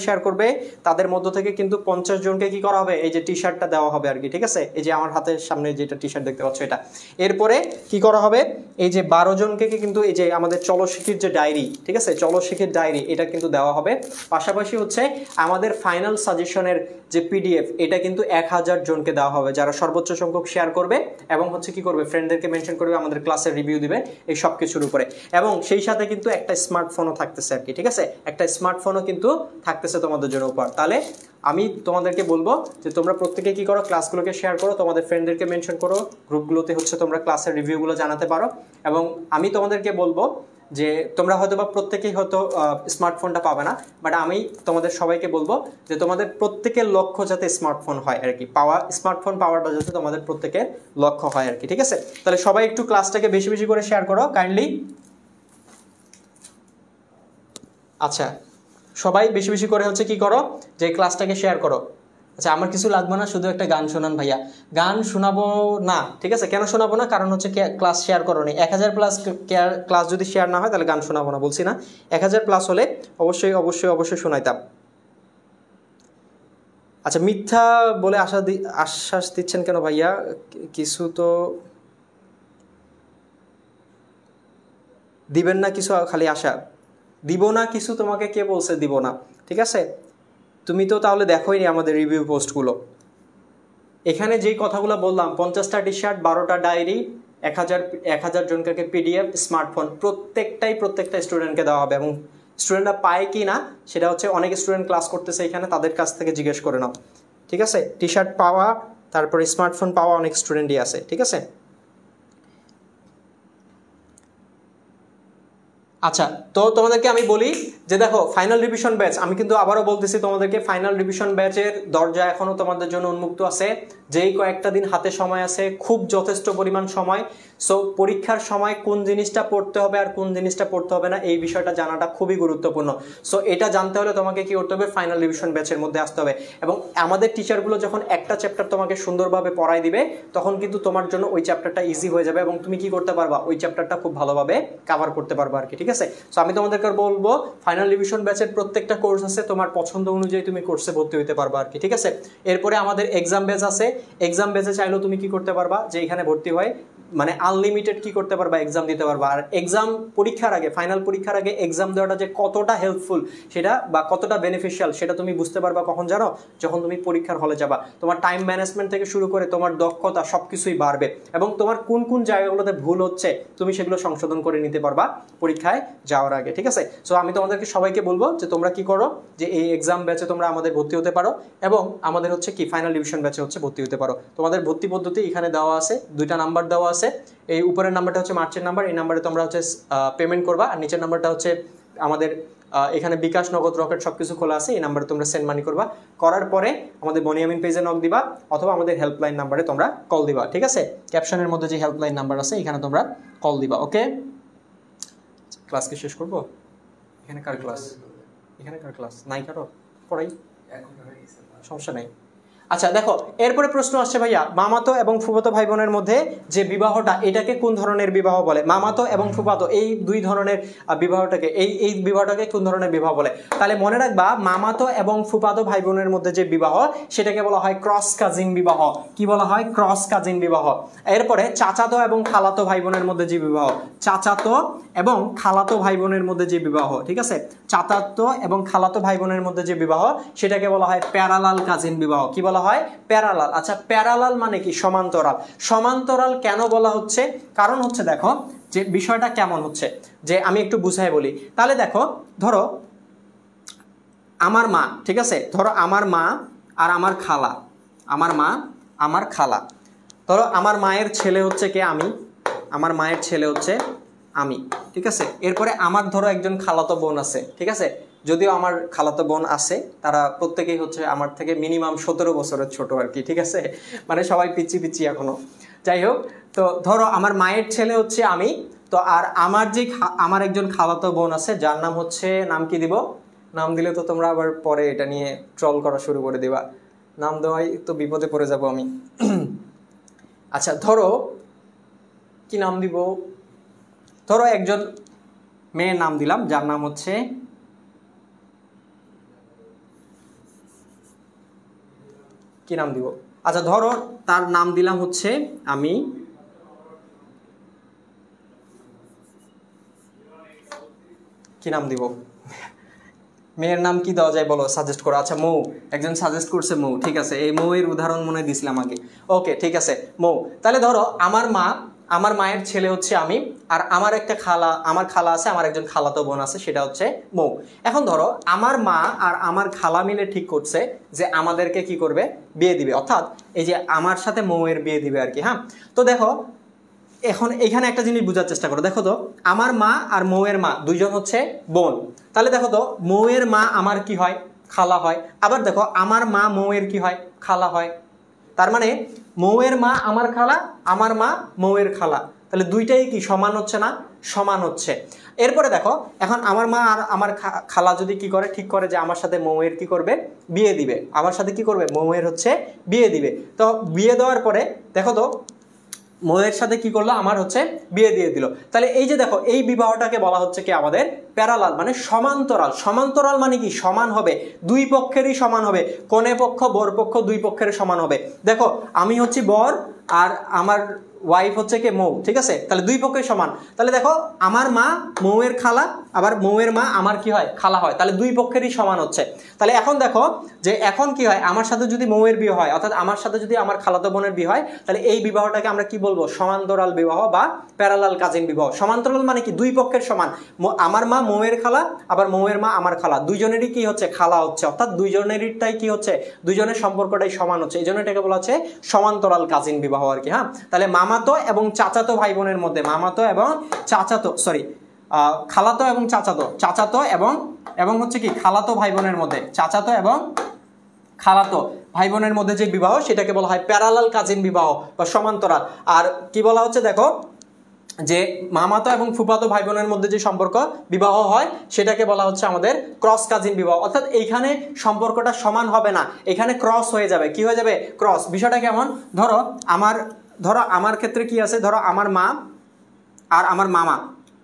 Speaker 1: শেয়ার করবে তাদের মধ্য থেকে কিন্তু 50 জনকে কি করা হবে, এই যে টি শার্টটা দেওয়া হবে আর কি, ঠিক আছে। এই যে আমার হাতের সামনে যেটা টি শার্ট দেখতে পাচ্ছ এটা। এরপরে কি করা হবে, এই যে 12 জনকে কিন্তু এই যে আমাদের চলো শিখির যে ডায়েরি, ঠিক আছে, চলো শিখির ডায়েরি, এটা কিন্তু দেওয়া হবে। পাশাপাশি হচ্ছে আমাদের ফাইনাল সাজেশনের যে পিডিএফ, এটা কিন্তু 1000 জনকে দেওয়া হবে, যারা সর্বোচ্চ সংখ্যক শেয়ার করবে এবং হচ্ছে কি করবে, ফ্রেন্ডদেরকে মেনশন করবে, আমাদের ক্লাসের রিভিউ দিবে এই সব কিছুর উপরে। এবং সেই সাথে কিন্তু একটা স্মার্টফোনও থাকতেছে আর কি, ঠিক আছে, একটা স্মার্টফোনও কিন্তু থাকতেছে তোমাদের জন্য উপহার। তাহলে আমি তোমাদেরকে বলবো যে তোমরা প্রত্যেকে কি করো, ক্লাসগুলোকে শেয়ার করো, তোমাদের ফ্রেন্ডদেরকে মেনশন করো, গ্রুপগুলোতে হচ্ছে তোমরা ক্লাসের রিভিউগুলো জানাতে পারো। এবং আমি তোমাদেরকে বলবো যে তোমরা হয়তো বা প্রত্যেকেই হয়তো স্মার্টফোনটা পাবে না, বাট আমি তোমাদের সবাইকে বলবো যে তোমাদের প্রত্যেকের লক্ষ্য যাতে স্মার্টফোন হয় আর কি, স্মার্টফোন পাওয়াটা যাতে তোমাদের প্রত্যেকের লক্ষ্য হয় আর কি, ঠিক আছে। তাহলে সবাই একটু ক্লাসটাকে বেশি বেশি করে শেয়ার করো কাইন্ডলি। আচ্ছা সবাই বেশি বেশি করে হচ্ছে কি করো, যে ক্লাসটাকে শেয়ার করো। আচ্ছা আমার কিছু লাগবে না, শুধু একটা গান শোনান ভাইয়া। গান শোনাবো না, ঠিক আছে, কেন শোনাবো না, কারণ হচ্ছে ক্লাস শেয়ার করো নি। 1000 প্লাস ক্লাস যদি শেয়ার না হয় তাহলে গান শোনাবো না, বলছি না। 1000 প্লাস হলে অবশ্যই অবশ্যই অবশ্যই শোনাইতাম। আচ্ছা মিথ্যা বলে আশ্বাস দিচ্ছেন কেন ভাইয়া, কিছু তো দিবেন না, কিছু খালি আশা দিব না, কিছু তোমাকে কে বলছে দিব না, ঠিক আছে। তুমি তো তাহলে দেখোই নি আমাদের রিভিউ পোস্টগুলো। এখানে যেই কথাগুলো বললাম, 50টা টি শার্ট, 12টা ডায়েরি, 1000 জনকে পিডিএফ, স্মার্টফোন, প্রত্যেকটা স্টুডেন্টকে দেওয়া হবে। এবং স্টুডেন্টরা পায় কি না সেটা হচ্ছে অনেক স্টুডেন্ট ক্লাস করতেছে এখানে, তাদের কাছ থেকে জিজ্ঞেস করে নাও, ঠিক আছে। টি শার্ট পাওয়া, তারপরে স্মার্টফোন পাওয়া অনেক স্টুডেন্টই আছে, ঠিক আছে। আচ্ছা তো তোমাদেরকে আমি বলি যে দেখো ফাইনাল রিভিশন ব্যাচ, আমি কিন্তু আবারও বলতেছি তোমাদেরকে, ফাইনাল রিভিশন ব্যাচের দরজা এখনো তোমাদের জন্য উন্মুক্ত আছে। যেই কয়েকটা দিন হাতে সময় আছে, খুব যথেষ্ট পরিমাণ সময়। সো পরীক্ষার সময় কোন জিনিসটা পড়তে হবে আর কোন জিনিসটা পড়তে হবে না, এই বিষয়টা জানাটা খুবই গুরুত্বপূর্ণ। সো এটা জানতে হলে তোমাকে কি করতে হবে, ফাইনাল রিভিশন ব্যাচের মধ্যে আসতে হবে। এবং আমাদের টিচারগুলো যখন একটা চ্যাপ্টার তোমাকে সুন্দরভাবে পড়াই দিবে, তখন কিন্তু তোমার জন্য ওই চ্যাপ্টারটা ইজি হয়ে যাবে এবং তুমি কি করতে পারবা, ওই চ্যাপ্টারটা খুব ভালোভাবে কভার করতে পারবা আর কি, ঠিক আছে। সো আমি তোমাদেরকে বলবো ফাইনাল রিভিশন ব্যাচের প্রত্যেকটা কোর্স আছে, তোমার পছন্দ অনুযায়ী তুমি কোর্সে ভর্তি হতে পারবা আর কি, ঠিক আছে। এরপরে আমাদের এক্সাম ব্যাচ আছে, এক্সাম ব্যাচে চাইলেও তুমি কি করতে পারবা, যে এখানে ভর্তি হয় মানে আনলিমিটেড কি করতে পারবা, এক্সাম দিতে পারবা। আর এক্সাম পরীক্ষার আগে, ফাইনাল পরীক্ষার আগে এক্সাম দেওয়াটা যে কতটা হেল্পফুল সেটা বা কতটা বেনিফিশিয়াল সেটা তুমি বুঝতে পারবা কখন জানো, যখন তুমি পরীক্ষার হলে যাবা। তোমার টাইম ম্যানেজমেন্ট থেকে শুরু করে তোমার দক্ষতা সবকিছুই বাড়বে, এবং তোমার কোন কোন জায়গাগুলোতে ভুল হচ্ছে তুমি সেগুলো সংশোধন করে নিতে পারবা পরীক্ষায় যাওয়ার আগে, ঠিক আছে। সো আমি তোমাদেরকে সবাইকে বলবো যে তোমরা কি করো, যে এই এক্সাম ব্যাচে তোমরা আমাদের ভর্তি হতে পারো, এবং আমাদের হচ্ছে কি ফাইনাল ডিভিশন ব্যাচে হচ্ছে ভর্তি হতে পারো। তোমাদের ভর্তি পদ্ধতি এখানে দেওয়া আছে, দুইটা নাম্বার দেওয়া আছে। এই উপরের নাম্বারটা হচ্ছে মার্চের নাম্বার, এই নাম্বারে তোমরা হচ্ছে পেমেন্ট করবা, আর নিচের নাম্বারটা হচ্ছে আমাদের এখানে বিকাশ, নগদ, রকেট সবকিছু খোলা আছে, এই নাম্বারে তোমরা সেন্ড মানি করবা। করার পরে আমাদের বনিয়ামিন পেজে নক দিবা, অথবা আমাদের হেল্পলাইন নাম্বারে তোমরা কল দিবা, ঠিক আছে। ক্যাপশনের মধ্যে যে হেল্পলাইন নাম্বার আছে এখানে তোমরা কল দিবা। ওকে, ক্লাস কি শেষ করবো? এখানে কার ক্লাস? এখানে কার ক্লাস নাই? কারো পড়াই, সমস্যা নেই। আচ্ছা দেখো, এরপরে প্রশ্ন আসছে ভাইয়া, মামাতো এবং ফুফাতো ভাই বোনের মধ্যে যে বিবাহটা, এটাকে কোন ধরনের বিবাহ বলে? মামাতো এবং ফুফাতো এই দুই ধরনের বিবাহটাকে, এই বিবাহটাকে কোন ধরনের বিবাহ বলে? তাহলে মনে রাখবা, মামাতো এবং ফুফাতো ভাই বোনের মধ্যে যে বিবাহ সেটাকে বলা হয় ক্রস কাজিন বিবাহ। কি বলা হয়? ক্রস কাজিন বিবাহ। এরপরে চাচাতো এবং খালাতো ভাই বোনের মধ্যে যে বিবাহ, চাচাতো এবং খালাতো ভাই বোনের মধ্যে যে বিবাহ, ঠিক আছে, চাচাতো এবং খালাতো ভাই বোনের মধ্যে যে বিবাহ সেটাকে বলা হয় প্যারালাল কাজিন বিবাহ। কি বলা হয়? প্যারালাল। আচ্ছা, প্যারালাল মানে কি? সমান্তরাল। সমান্তরাল কেন বলা হচ্ছে? কারণ হচ্ছে দেখো যে বিষয়টা কেমন হচ্ছে, যে আমি একটু বুঝাই বলি। তাহলে দেখো, ধরো আমার মা, ঠিক আছে, ধরো আমার মা আর আমার খালা, আমার মা আমার খালা, ধরো আমার মায়ের ছেলে হচ্ছে কে? আমি। আমার মায়ের ছেলে হচ্ছে আমি, ঠিক আছে। এরপরে আমার ধরো একজন খালাতো বোন আছে, ঠিক আছে, যদিও আমার খালাতো বোন আছে, তারা প্রত্যেকেই হচ্ছে আমার থেকে মিনিমাম 17 বছরের ছোট আর কি, ঠিক আছে, মানে সবাই পিচ্ছি পিচ্ছি এখনো। যাই হোক, তো ধরো আমার মায়ের ছেলে হচ্ছে আমি, তো আর আমার যে আমার একজন খালাতো বোন আছে যার নাম হচ্ছে, নাম কি দিব? নাম দিলে তো তোমরা আবার পরে এটা নিয়ে ট্রল করা শুরু করে দিবা, নাম দেওয়াই তো বিপদে পড়ে যাব আমি। আচ্ছা ধরো কি নাম দিব? ধরো একজন মেয়ের নাম দিলাম যার নাম হচ্ছে, কি নাম দিব? আচ্ছা ধরো তার নাম দিলাম হচ্ছে আমি, কি নাম দিব? মেয়ের নাম কি দেওয়া যায় বলো, সাজেস্ট করো। আচ্ছা মৌ, একজন সাজেস্ট করছে মৌ, ঠিক আছে, এই মৌ এর উদাহরণ মনে দিছিলাম আগে। ওকে ঠিক আছে, মৌ। তাহলে ধরো আমার মায়ের ছেলে হচ্ছে আমি, আর আমার একটা খালা, আমার খালা আছে, আমার একজন খালাতো বোন আছে, সেটা হচ্ছে মৌ। এখন ধরো আমার মা আর আমার খালা মিলে ঠিক করছে যে আমাদেরকে কি করবে? বিয়ে দিবে, অর্থাৎ এই যে আমার সাথে মৌয়ের বিয়ে দিবে আর কি। হ্যাঁ, তো দেখো এখন এখানে একটা জিনিস বোঝার চেষ্টা করো। দেখো তো, আমার মা আর মৌয়ের মা দুইজন হচ্ছে বোন। তাহলে দেখো তো, মৌয়ের মা আমার কি হয়? খালা হয়। আবার দেখো, আমার মা মৌয়ের কি হয়? খালা হয়। তার মানে মৌয়ের মা আমার খালা, আমার মা মৌয়ের খালা, তাহলে দুইটাই কি সমান হচ্ছে না? সমান হচ্ছে। এরপরে দেখো, এখন আমার মা আর আমার খালা যদি কি করে, ঠিক করে যে আমার সাথে মৌয়ের কি করবে? বিয়ে দিবে। আমার সাথে কি করবে? মৌয়ের হচ্ছে বিয়ে দিবে। তো বিয়ে দেওয়ার পরে দেখো তো, মৌয়ের সাথে কি করলো? আমার হচ্ছে বিয়ে দিয়ে দিল। তাহলে এই যে দেখো, এই বিবাহটাকে বলা হচ্ছে কি আমাদের প্যারালাল, মানে সমান্তরাল। সমান্তরাল মানে কি? সমান হবে, দুই পক্ষেরই সমান হবে, কনে পক্ষ বর পক্ষ দুই পক্ষের সমান হবে। দেখো আমি হচ্ছি বর আর আমার ওয়াইফ হচ্ছে কে? মৌ, ঠিক আছে, তাহলে দুই পক্ষই সমান। তাহলে দেখো, আমার মা মৌয়ের খালা, আবার মৌয়ের মা আমার কি হয়? খালা হয়, তাহলে দুই পক্ষেরই সমান হচ্ছে। তাহলে এখন দেখো যে এখন কি হয়, আমার সাথে যদি মৌয়ের বিয়ে হয়, অর্থাৎ আমার সাথে যদি আমার খালাতো বোনের বিয়ে হয়, তাহলে এই বিবাহটাকে আমরা কি বলবো? সমান্তরাল বিবাহ বা প্যারালাল কাজিন বিবাহ। সমান্তরাল মানে কি? দুই পক্ষের সমান। আমার মা মৌয়ের খালা, আবার মৌয়ের মা আমার খালা, দুইজনেরই কি হচ্ছে? খালা হচ্ছে, অর্থাৎ দুইজনেরটাই কি হচ্ছে? দুইজনের সম্পর্কটাই সমান হচ্ছে, এই জন্য এটাকে বলা হচ্ছে সমান্তরাল কাজিন বিবাহ আর কি। হ্যাঁ, তাহলে মামাতো এবং চাচাতো ভাই বোনের মধ্যে, মামাতো এবং চাচাতো, সরি খালাতো এবং চাচাতো, চাচাতো এবং হচ্ছে কি খালাতো ভাই বোনের মধ্যে, চাচাতো এবং খালাতো ভাই বোনের মধ্যে যে বিবাহ সেটাকে বলা হয় প্যারালাল কাজিন বিবাহ বা সমান্তরাল। আর কি বলা হচ্ছে দেখো, যে মামাতো এবং ফুফাতো ভাই বোনের মধ্যে যে সম্পর্ক বিবাহ হয় সেটাকে বলা হচ্ছে আমাদের ক্রস কাজিন বিবাহ। অর্থাৎ এইখানে সম্পর্কটা সমান হবে না, এখানে ক্রস হয়ে যাবে। কি হয়ে যাবে? ক্রস। বিষয়টা কেমন? ধরো আমার ক্ষেত্রে কি আছে, ধরো আমার মা আর আমার মামা,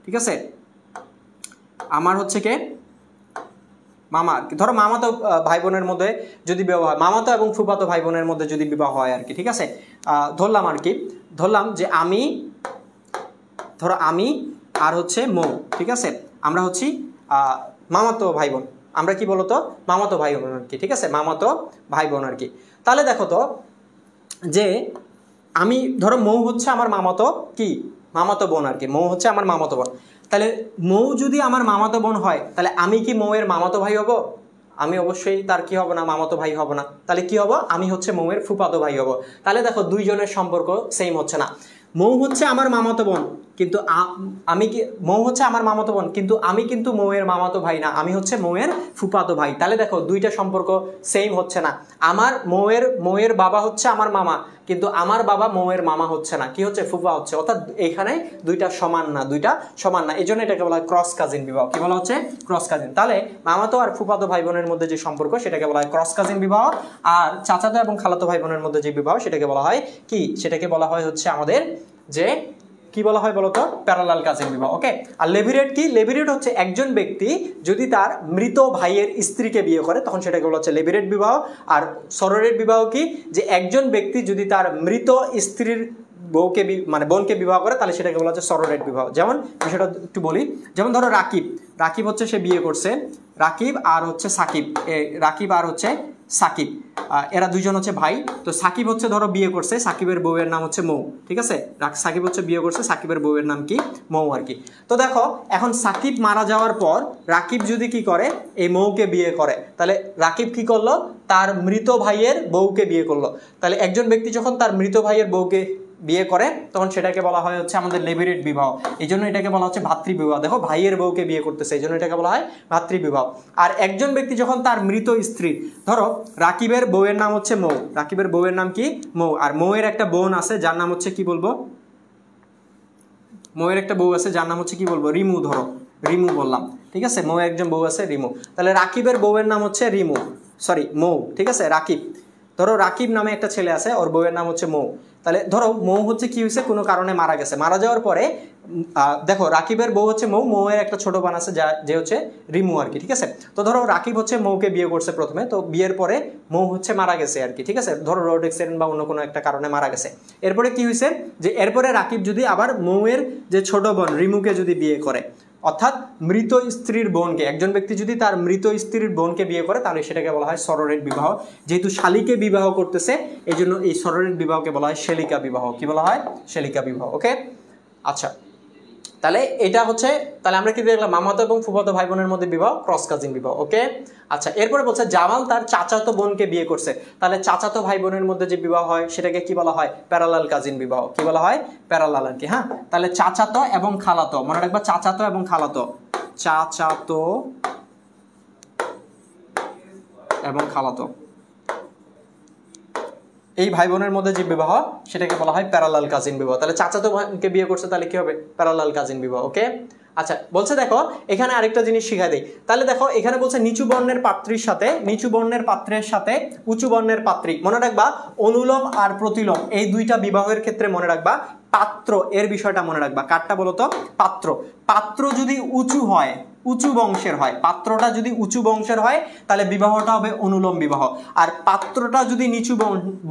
Speaker 1: ঠিক আছে, আমার হচ্ছে কে? মামা। ধরো মামাতো ভাই বোনের মধ্যে যদি বিবাহ হয়, মামাতো এবং ফুফাতো ভাই বোনের মধ্যে যদি বিবাহ হয় আর কি, ঠিক আছে, ধরলাম আর কি, ধরলাম যে আমি ধরো আমি আর হচ্ছে মৌ, ঠিক আছে, আমরা হচ্ছি মামাতো ভাই বোন, আমরা কি বলতো মামাতো ভাই বোন আর কি, ঠিক আছে, মামাতো ভাই বোন আর কি। তাহলে দেখো তো যে আমি ধরো মৌ হচ্ছে আমার মামাতো কি মামাতো বোন আর কি, মৌ হচ্ছে আমার মামাতো বোন। তাহলে মৌ যদি আমার মামাতো বোন হয় তাহলে আমি কি মৌয়ের মামাতো ভাই হব? আমি অবশ্যই তার কি হব না, মামাতো ভাই হব না। তাহলে কি হব, আমি হচ্ছে মৌয়ের ফুফাতো ভাই হব। তাহলে দেখো দুইজনের সম্পর্ক সেম হচ্ছে না। মৌ হচ্ছে আমার মামাতো বোন, কিন্তু আমি কি মৌ হচ্ছে আমার মামাতো বোন, কিন্তু আমি কিন্তু মৌয়ের মামাতো ভাই না, আমি হচ্ছে মৌয়ের ফুফাতো ভাই। তাহলে দেখো দুইটা সম্পর্ক সেম হচ্ছে না। আমার মৌয়ের বাবা হচ্ছে আমার মামা, কিন্তু আমার বাবা মৌয়ের মামা হচ্ছে না, কি হচ্ছে, ফুফা হচ্ছে। অর্থাৎ এখানে দুইটা সমান না, দুইটা সমান না, এই জন্য এটাকে বলা হয় ক্রস কাজিন বিবাহ। কি বলা হচ্ছে, ক্রস কাজিন। তাহলে মামাতো আর ফুফাতো ভাই বোনের মধ্যে যে সম্পর্ক সেটাকে বলা হয় ক্রস কাজিন বিবাহ। আর চাচাতো এবং খালাতো ভাই বোনের মধ্যে যে বিবাহ সেটাকে বলা হয় কি, সেটাকে বলা হয় হচ্ছে আমাদের যে কি বলা হয় বলতো, প্যারালাল কাজিন বিবাহ। ওকে। আর লেভিরেট কি, লেভিরেট হচ্ছে একজন ব্যক্তি যদি তার মৃত ভাইয়ের স্ত্রীকে বিয়ে করে তখন সেটাকে বলা হচ্ছে লেভিরেট বিবাহ। আর সরোরেট বিবাহ কি, যে একজন ব্যক্তি যদি তার মৃত স্ত্রীর বউকে মানে বোনকে বিবাহ করে তাহলে সেটাকে বলা হচ্ছে সরোরেট বিবাহ। যেমন বিষয়টা একটু বলি, যেমন ধরো রাকিব হচ্ছে সে বিয়ে করছে, রাকিব আর হচ্ছে সাকিব, রাকিব আর হচ্ছে সাকিব, এরা দুইজন হচ্ছে ভাই। তো সাকিব হচ্ছে ধরো বিয়ে করছে, সাকিবের বউয়ের নাম হচ্ছে মৌ, ঠিক আছে, সাকিব হচ্ছে বিয়ে করছে, সাকিবের বউয়ের নাম কি, মৌ আর কি। তো দেখো এখন সাকিব মারা যাওয়ার পর রাকিব যদি কি করে, এই মৌকে বিয়ে করে, তাহলে রাকিব কি করলো, তার মৃত ভাইয়ের বউকে বিয়ে করলো। তাহলে একজন ব্যক্তি যখন তার মৃত ভাইয়ের বউকে বিয়ে করে তখন সেটাকে বলা হয় হচ্ছে আমাদের লেভিরেট বিবাহ। এই জন্য এটাকে বলা হচ্ছে ভাতৃবিবাহ। দেখো ভাইয়ের বউকে বিয়ে করতেছে, এই জন্য এটাকে বলা হয় ভাতৃবিবাহ। আর একজন ব্যক্তি যখন তার মৃত স্ত্রী, ধরো রাকিবের বউয়ের নাম হচ্ছে মৌ, রাকিবের বউয়ের নাম কি, মৌ, আর মৌয়ের একটা বোন আছে যার নাম হচ্ছে কি বলবো, মৌয়ের একটা বউ আছে যার নাম হচ্ছে কি বলবো, রিমু, ধরো রিমু বললাম, ঠিক আছে, মৌয়ের একজন বউ আছে রিমু। তাহলে রাকিবের বউয়ের নাম হচ্ছে মৌ, ঠিক আছে, রাকিব, ধরো রাকিব নামে একটা ছেলে আছে, ওর বউয়ের নাম হচ্ছে মৌ। তাহলে ধরো মৌ হচ্ছে কি হয়েছে, কোনো কারণে মারা গেছে, মারা যাওয়ার পরে দেখো রাকিবের বউ হচ্ছে মৌয়ের একটা ছোট বোন আছে যে হচ্ছে রিমু আর কি, ঠিক আছে। তো ধরো রাকিব হচ্ছে মৌকে বিয়ে করছে প্রথমে, তো বিয়ের পরে মৌ হচ্ছে মারা গেছে আর কি, ঠিক আছে, ধরো রোড অ্যাক্সিডেন্ট বা অন্য কোনো একটা কারণে মারা গেছে। এরপরে কি হয়েছে, যে এরপরে রাকিব যদি আবার মৌয়ের যে ছোট বোন রিমুকে যদি বিয়ে করে, অর্থাৎ মৃত স্ত্রীর বোনকে, একজন ব্যক্তি যদি তার মৃত স্ত্রীর বোনকে বিয়ে করে তাহলে সেটাকে বলা হয় সরোরেট বিবাহ। যেহেতু শালীকে বিবাহ করতেছে এই জন্য এই সরোরেট বিবাহকে বলা হয় শেলিকা বিবাহ। কি বলা হয়, শেলিকা বিবাহ। ওকে, আচ্ছা, তাহলে এটা হচ্ছে, তাহলে আমরা কি দেখলাম, মামাতো এবং ফুফাতো ভাই বোনের মধ্যে বিবাহ, ক্রস কাজিন বিবাহ। ওকে, আচ্ছা, এরপরে বলছে জামাল তার চাচাতো বোনকে বিয়ে করছে, তাহলে চাচাতো ভাই বোনের মধ্যে যে বিবাহ হয় সেটাকে কি বলা হয়, প্যারালাল কাজিন বিবাহ। কি বলা হয়, প্যারালাল আর কি। হ্যাঁ, তাহলে চাচাতো এবং খালাতো, মনে রাখবা চাচাতো এবং খালাতো, চাচাতো এবং খালাতো, এই ভাই বোনের মধ্যে যে বিবাহ সেটাকে বলা হয় প্যারালাল কাজিন বিবাহ। তাহলে চাচাতো ভাইকে বিয়ে করছে তাহলে কি হবে, প্যারালাল কাজিন বিবাহ। ওকে, আচ্ছা, বলছে দেখো এখানে আরেকটা জিনিস শিখাই দেই। তাহলে দেখো এখানে বলছে নিচু বর্ণের পাত্রীর সাথে, নিচু বর্ণের পাত্রের সাথে উঁচু বর্ণের পাত্রী, মনে রাখবা অনুলোম আর প্রতিলোম এই দুইটা বিবাহের ক্ষেত্রে মনে রাখবা পাত্র এর বিষয়টা মনে রাখবা। কারটা বলতো, পাত্র যদি উঁচু হয়, উঁচু বংশের হয়, পাত্রটা যদি উঁচু বংশের হয় তাহলে বিবাহটা হবে অনুলোম বিবাহ। আর পাত্রটা যদি নিচু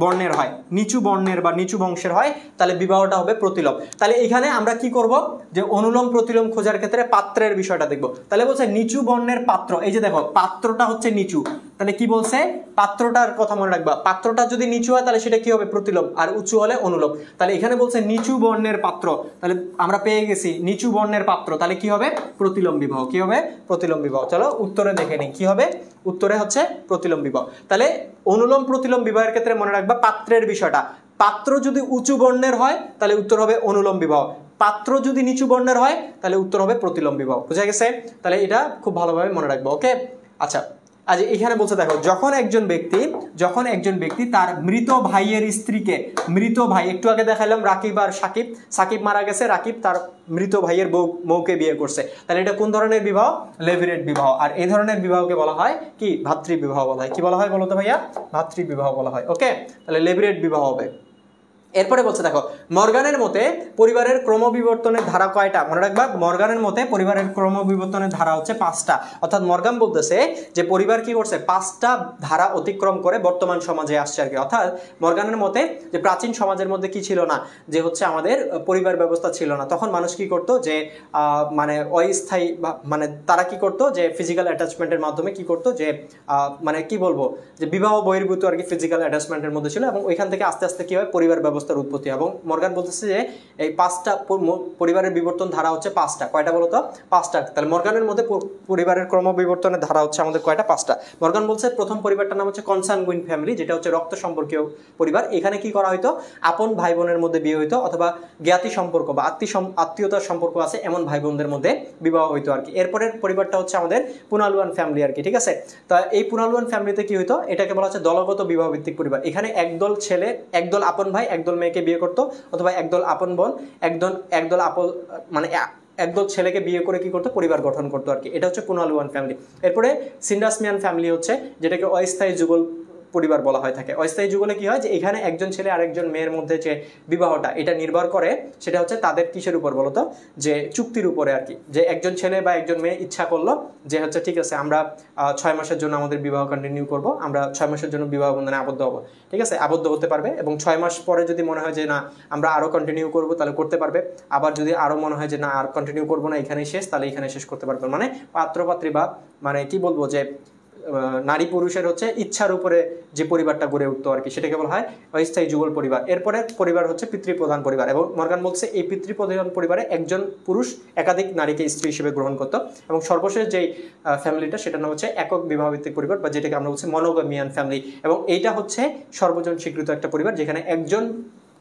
Speaker 1: বর্ণের হয়, নিচু বর্ণের বা নিচু বংশের হয় তাহলে বিবাহটা হবে প্রতিলোম। তাহলে এখানে আমরা কি করব, যে অনুলোম প্রতিলোম খোঁজার ক্ষেত্রে পাত্রের বিষয়টা দেখব। তাহলে বলছে নিচু বর্ণের পাত্র, এই যে দেখো পাত্রটা হচ্ছে নিচু, তাহলে কি বলছে, পাত্রটার কথা মনে রাখবা, পাত্রটা যদি নিচু হয় তাহলে সেটা কি হবে, প্রতিলোম, আর উঁচু হলে অনুলোম। তাহলে এখানে বলছে নিচু বর্ণের পাত্র, তাহলে আমরা পেয়ে গেছি নিচু বর্ণের পাত্র, তাহলে কি হবে, প্রতিলোম বিবাহ। কি হবে, প্রতিলোম বিবাহ। চলো উত্তরে দেখে নিই কি হবে, উত্তরে হচ্ছে প্রতিলোম বিবাহ। তাহলে অনুলোম প্রতিলোম বিবাহের ক্ষেত্রে মনে রাখবা পাত্রের বিষয়টা, পাত্র যদি উঁচু বর্ণের হয় তাহলে উত্তর হবে অনুলোম বিবাহ, পাত্র যদি নিচু বর্ণের হয় তাহলে উত্তর হবে প্রতিলোম বিবাহ। বুঝা গেছে? তাহলে এটা খুব ভালোভাবে মনে রাখবো। ওকে, আচ্ছা, আজ এখানে বলছে দেখো যখন একজন ব্যক্তি তার মৃত ভাইয়ের স্ত্রীকে, মৃত ভাই একটু আগে দেখালাম রাকিব আর সাকিব মারা গেছে, রাকিব তার মৃত ভাইয়ের মৌকে বিয়ে করছে, তাহলে এটা কোন ধরনের বিবাহ, লেভিরেট বিবাহ। আর এই ধরনের বিবাহকে বলা হয় কি, ভাতৃবিবাহ বলা হয়। কি বলা হয় বলতো ভাইয়া, ভাতৃবিবাহ বলা হয়। ওকে, তাহলে লেভিরেট বিবাহ হবে। এরপরে বলছে দেখো মর্গানের মতে পরিবারের ক্রমবিবর্তনের ধারা কয়টা, মনে রাখবা মর্গানের মতে পরিবারের ক্রমবিবর্তনের ধারা হচ্ছে 5টা। অর্থাৎ মর্গান বলতেছে যে পরিবার কি করছে 5টা ধারা অতিক্রম করে বর্তমান সমাজে আসছে আর কি। অর্থাৎ মর্গানের মতে যে প্রাচীন সমাজের মধ্যে কি ছিল না, যে হচ্ছে আমাদের পরিবার ব্যবস্থা ছিল না, তখন মানুষ কি করতো যে মানে অস্থায়ী মানে তারা কি করতো যে ফিজিক্যাল অ্যাটাচমেন্টের মাধ্যমে কি করতো যে মানে কি বলবো যে বিবাহ বহির্ভূত আর কি ফিজিক্যাল অ্যাটাচমেন্টের মধ্যে ছিল, এবং ওইখান থেকে আস্তে আস্তে কি হয় পরিবার ব্যবস্থার উৎপত্তি। এবং মর্গান বলতেছে যে এই 5টা পরিবারের বিবর্তন ধারা হচ্ছে 5টা। কয়টা বলতো? 5টা। তাহলে মর্গানের মধ্যে পরিবারের ক্রমবিবর্তনের ধারা হচ্ছে আমাদের কয়টা? 5টা। মর্গান বলছে প্রথম পরিবারটার নাম হচ্ছে কনসানগুইন ফ্যামিলি, যেটা হচ্ছে রক্ত সম্পর্কীয় পরিবার। এখানে কি করা হইতো আপন ভাই বোনের মধ্যে বিয়ে হইতো, অথবা জ্ঞাতি সম্পর্ক বা আত্মীয়তার সম্পর্ক আছে এমন ভাই বোনদের মধ্যে বিবাহ হইতো আর কি। এরপরের পরিবারটা হচ্ছে আমাদের পুনালুয়ান ফ্যামিলি আর কি, ঠিক আছে। তো এই পুনালুয়ান ফ্যামিলিতে কি হইতো, এটাকে বলা হচ্ছে দলগত বিবাহ ভিত্তিক পরিবার। এখানে একদল ছেলে একদল আপন ভাই একদল মেয়েকে বিয়ে করতো, অথবা একদল আপন বোন একদল আপন মানে একদল ছেলেকে বিয়ে করে কি করতো পরিবার গঠন করতো আর কি। এটা হচ্ছে পুনালুয়ান ফ্যামিলি। এরপরে সিন্ডাসমিয়ান ফ্যামিলি হচ্ছে যেটাকে অস্থায়ী যুগল পরিবার বলা হয় থাকে। অস্থায়ী যুগলে কি হয় যে এখানে একজন ছেলে আরেকজন মেয়ের মধ্যে যে বিবাহটা এটা নির্ভর করে সেটা হচ্ছে তাদের কিসের উপর বলতো, যে চুক্তির উপরে আর কি। যে একজন ছেলে বা একজন মেয়ে ইচ্ছা করলো যে হচ্ছে ঠিক আছে আমরা 6 মাসের জন্য আমাদের বিবাহ কন্টিনিউ করব, আমরা 6 মাসের জন্য বিবাহ বন্ধনে আবদ্ধ হবো, ঠিক আছে, আবদ্ধ হতে পারবে। এবং 6 মাস পরে যদি মনে হয় যে না আমরা আরো কন্টিনিউ করব তাহলে করতে পারবে। আবার যদি আরো মনে হয় যে না আর কন্টিনিউ করবো না এখানেই শেষ, তাহলে এখানে শেষ করতে পারবে। মানে পাত্রপাত্রী বা মানে কি বলবো যে নারী পুরুষের হচ্ছে ইচ্ছার উপরে যে পরিবারটা গড়ে উঠতো আর কি, সেটাকে বলা হয় অস্থায়ী যুগল পরিবার। এরপরে পরিবার হচ্ছে পিতৃপ্রধান পরিবার, এবং মর্গান বলছে এই পিতৃপ্রধান পরিবারে একজন পুরুষ একাধিক নারীকে স্ত্রী হিসেবে গ্রহণ করতো। এবং সর্বশেষ যেই ফ্যামিলিটা সেটার নাম হচ্ছে একক বিবাহভিত্তিক পরিবার, বা যেটাকে আমরা বলছি মনোগামিয়ান ফ্যামিলি। এবং এইটা হচ্ছে সর্বজন স্বীকৃত একটা পরিবার, যেখানে একজন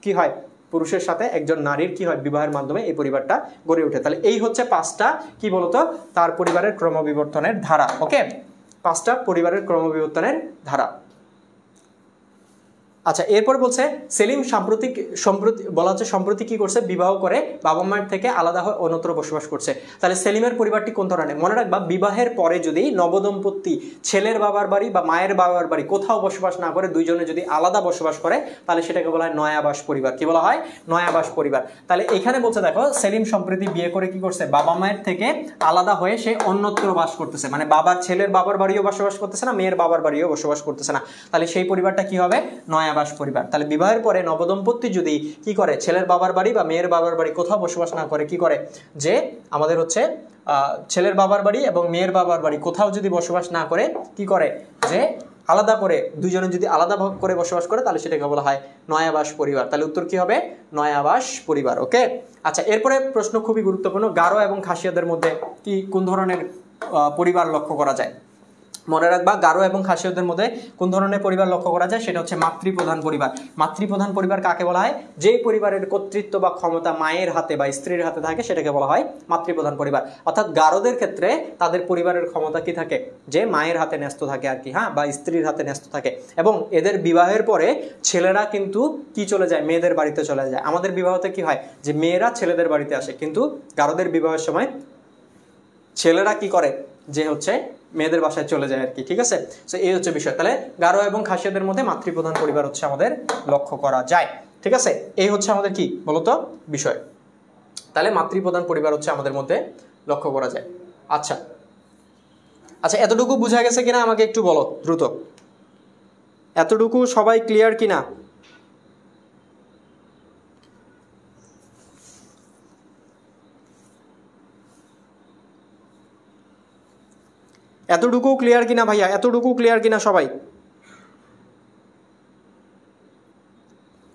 Speaker 1: কি হয় পুরুষের সাথে একজন নারীর কি হয় বিবাহের মাধ্যমে এই পরিবারটা গড়ে ওঠে। তাহলে এই হচ্ছে 5টা কি বলতো তার পরিবারের ক্রমবিবর্তনের ধারা। ওকে, 5টা পরিবারের ক্রমবিবর্তনের ধারা। আচ্ছা, এরপর বলছে সেলিম সম্প্রতি বলা হচ্ছে সম্প্রতি কি করছে বিবাহ করে বাবা মায়ের থেকে আলাদা হয়ে অন্যত্র বসবাস করছে। তাহলে সেলিমের পরিবারটি কোন ধরনের? মনে রাখবা বিবাহের পরে যদি নবদম্পতি ছেলের বাবার বাড়ি বা মায়ের বাবার বাড়ি কোথাও বসবাস না করে দুইজনে যদি আলাদা বসবাস করে তাহলে সেটাকে বলা হয় নয়াবাস পরিবার। কি বলা হয়? নয়াবাস পরিবার। তাহলে এখানে বলছে দেখো সেলিম সম্প্রতি বিয়ে করে কি করছে বাবা মায়ের থেকে আলাদা হয়ে সে অন্যত্র বাস করতেছে, মানে ছেলের বাবার বাড়িও বসবাস করতেছে না, মেয়ের বাবার বাড়িও বসবাস করতেছে না। তাহলে সেই পরিবারটা কি হবে? নয়াবাস পরিবার। তাহলে বিবাহের পরে নবদম্পতি যদি কি করে ছেলের বাবার বাড়ি বা মেয়ের বাবার বাড়ি কোথাও বসবাস না করে কি করে যে আমাদের হচ্ছে ছেলের বাবার বাড়ি এবং মেয়ের বাবার বাড়ি কোথাও যদি বসবাস না করে কি করে যে আলাদা করে দুইজনে যদি আলাদা ভাগ করে বসবাস করে তাহলে সেটাকে বলা হয় নয়াবাস পরিবার। তাহলে উত্তর কি হবে? নয়াবাস পরিবার। ওকে, আচ্ছা, এরপরে প্রশ্ন খুবই গুরুত্বপূর্ণ, গারো এবং খাসিয়াদের মধ্যে কি কোন ধরনের পরিবার লক্ষ্য করা যায়? মনে রাখবা গারো এবং খাসিয়াদের মধ্যে কোন ধরনের পরিবার লক্ষ্য করা যায়, সেটা হচ্ছে মাতৃপ্রধান পরিবার। মাতৃপ্রধান পরিবার কাকে বলা হয়? যে পরিবারের কর্তৃত্ব বা ক্ষমতা মায়ের হাতে বা স্ত্রীর হাতে থাকে সেটাকে বলা হয় মাতৃপ্রধান পরিবার। অর্থাৎ গারোদের ক্ষেত্রে তাদের পরিবারের ক্ষমতা কি থাকে? যে মায়ের হাতে ন্যস্ত থাকে আর কি, হ্যাঁ, বা স্ত্রীর হাতে ন্যস্ত থাকে। এবং এদের বিবাহের পরে ছেলেরা কিন্তু কি চলে যায়? মেয়েদের বাড়িতে চলে যায়। আমাদের বিবাহতে কি হয় যে মেয়েরা ছেলেদের বাড়িতে আসে, কিন্তু গারোদের বিবাহের সময় ছেলেরা কি করে যে হচ্ছে মেয়েদের বাসায় চলে যায় আর কি, ঠিক আছে। সো এই হচ্ছে বিষয়। তাহলে গারো এবং খাসিয়াদের মধ্যে মাতৃপ্রধান পরিবার হচ্ছে আমাদের লক্ষ্য করা যায়, ঠিক আছে। এই হচ্ছে আমাদের কি বলতো বিষয়। তাহলে মাতৃপ্রধান পরিবার হচ্ছে আমাদের মধ্যে লক্ষ্য করা যায়। আচ্ছা আচ্ছা, এতটুকু বোঝা গেছে কিনা আমাকে একটু বলো দ্রুত, এতটুকু সবাই ক্লিয়ার কিনা? এতটুকু ক্লিয়ার কিনা ভাইয়া? এতটুকু ক্লিয়ার কিনা সবাই?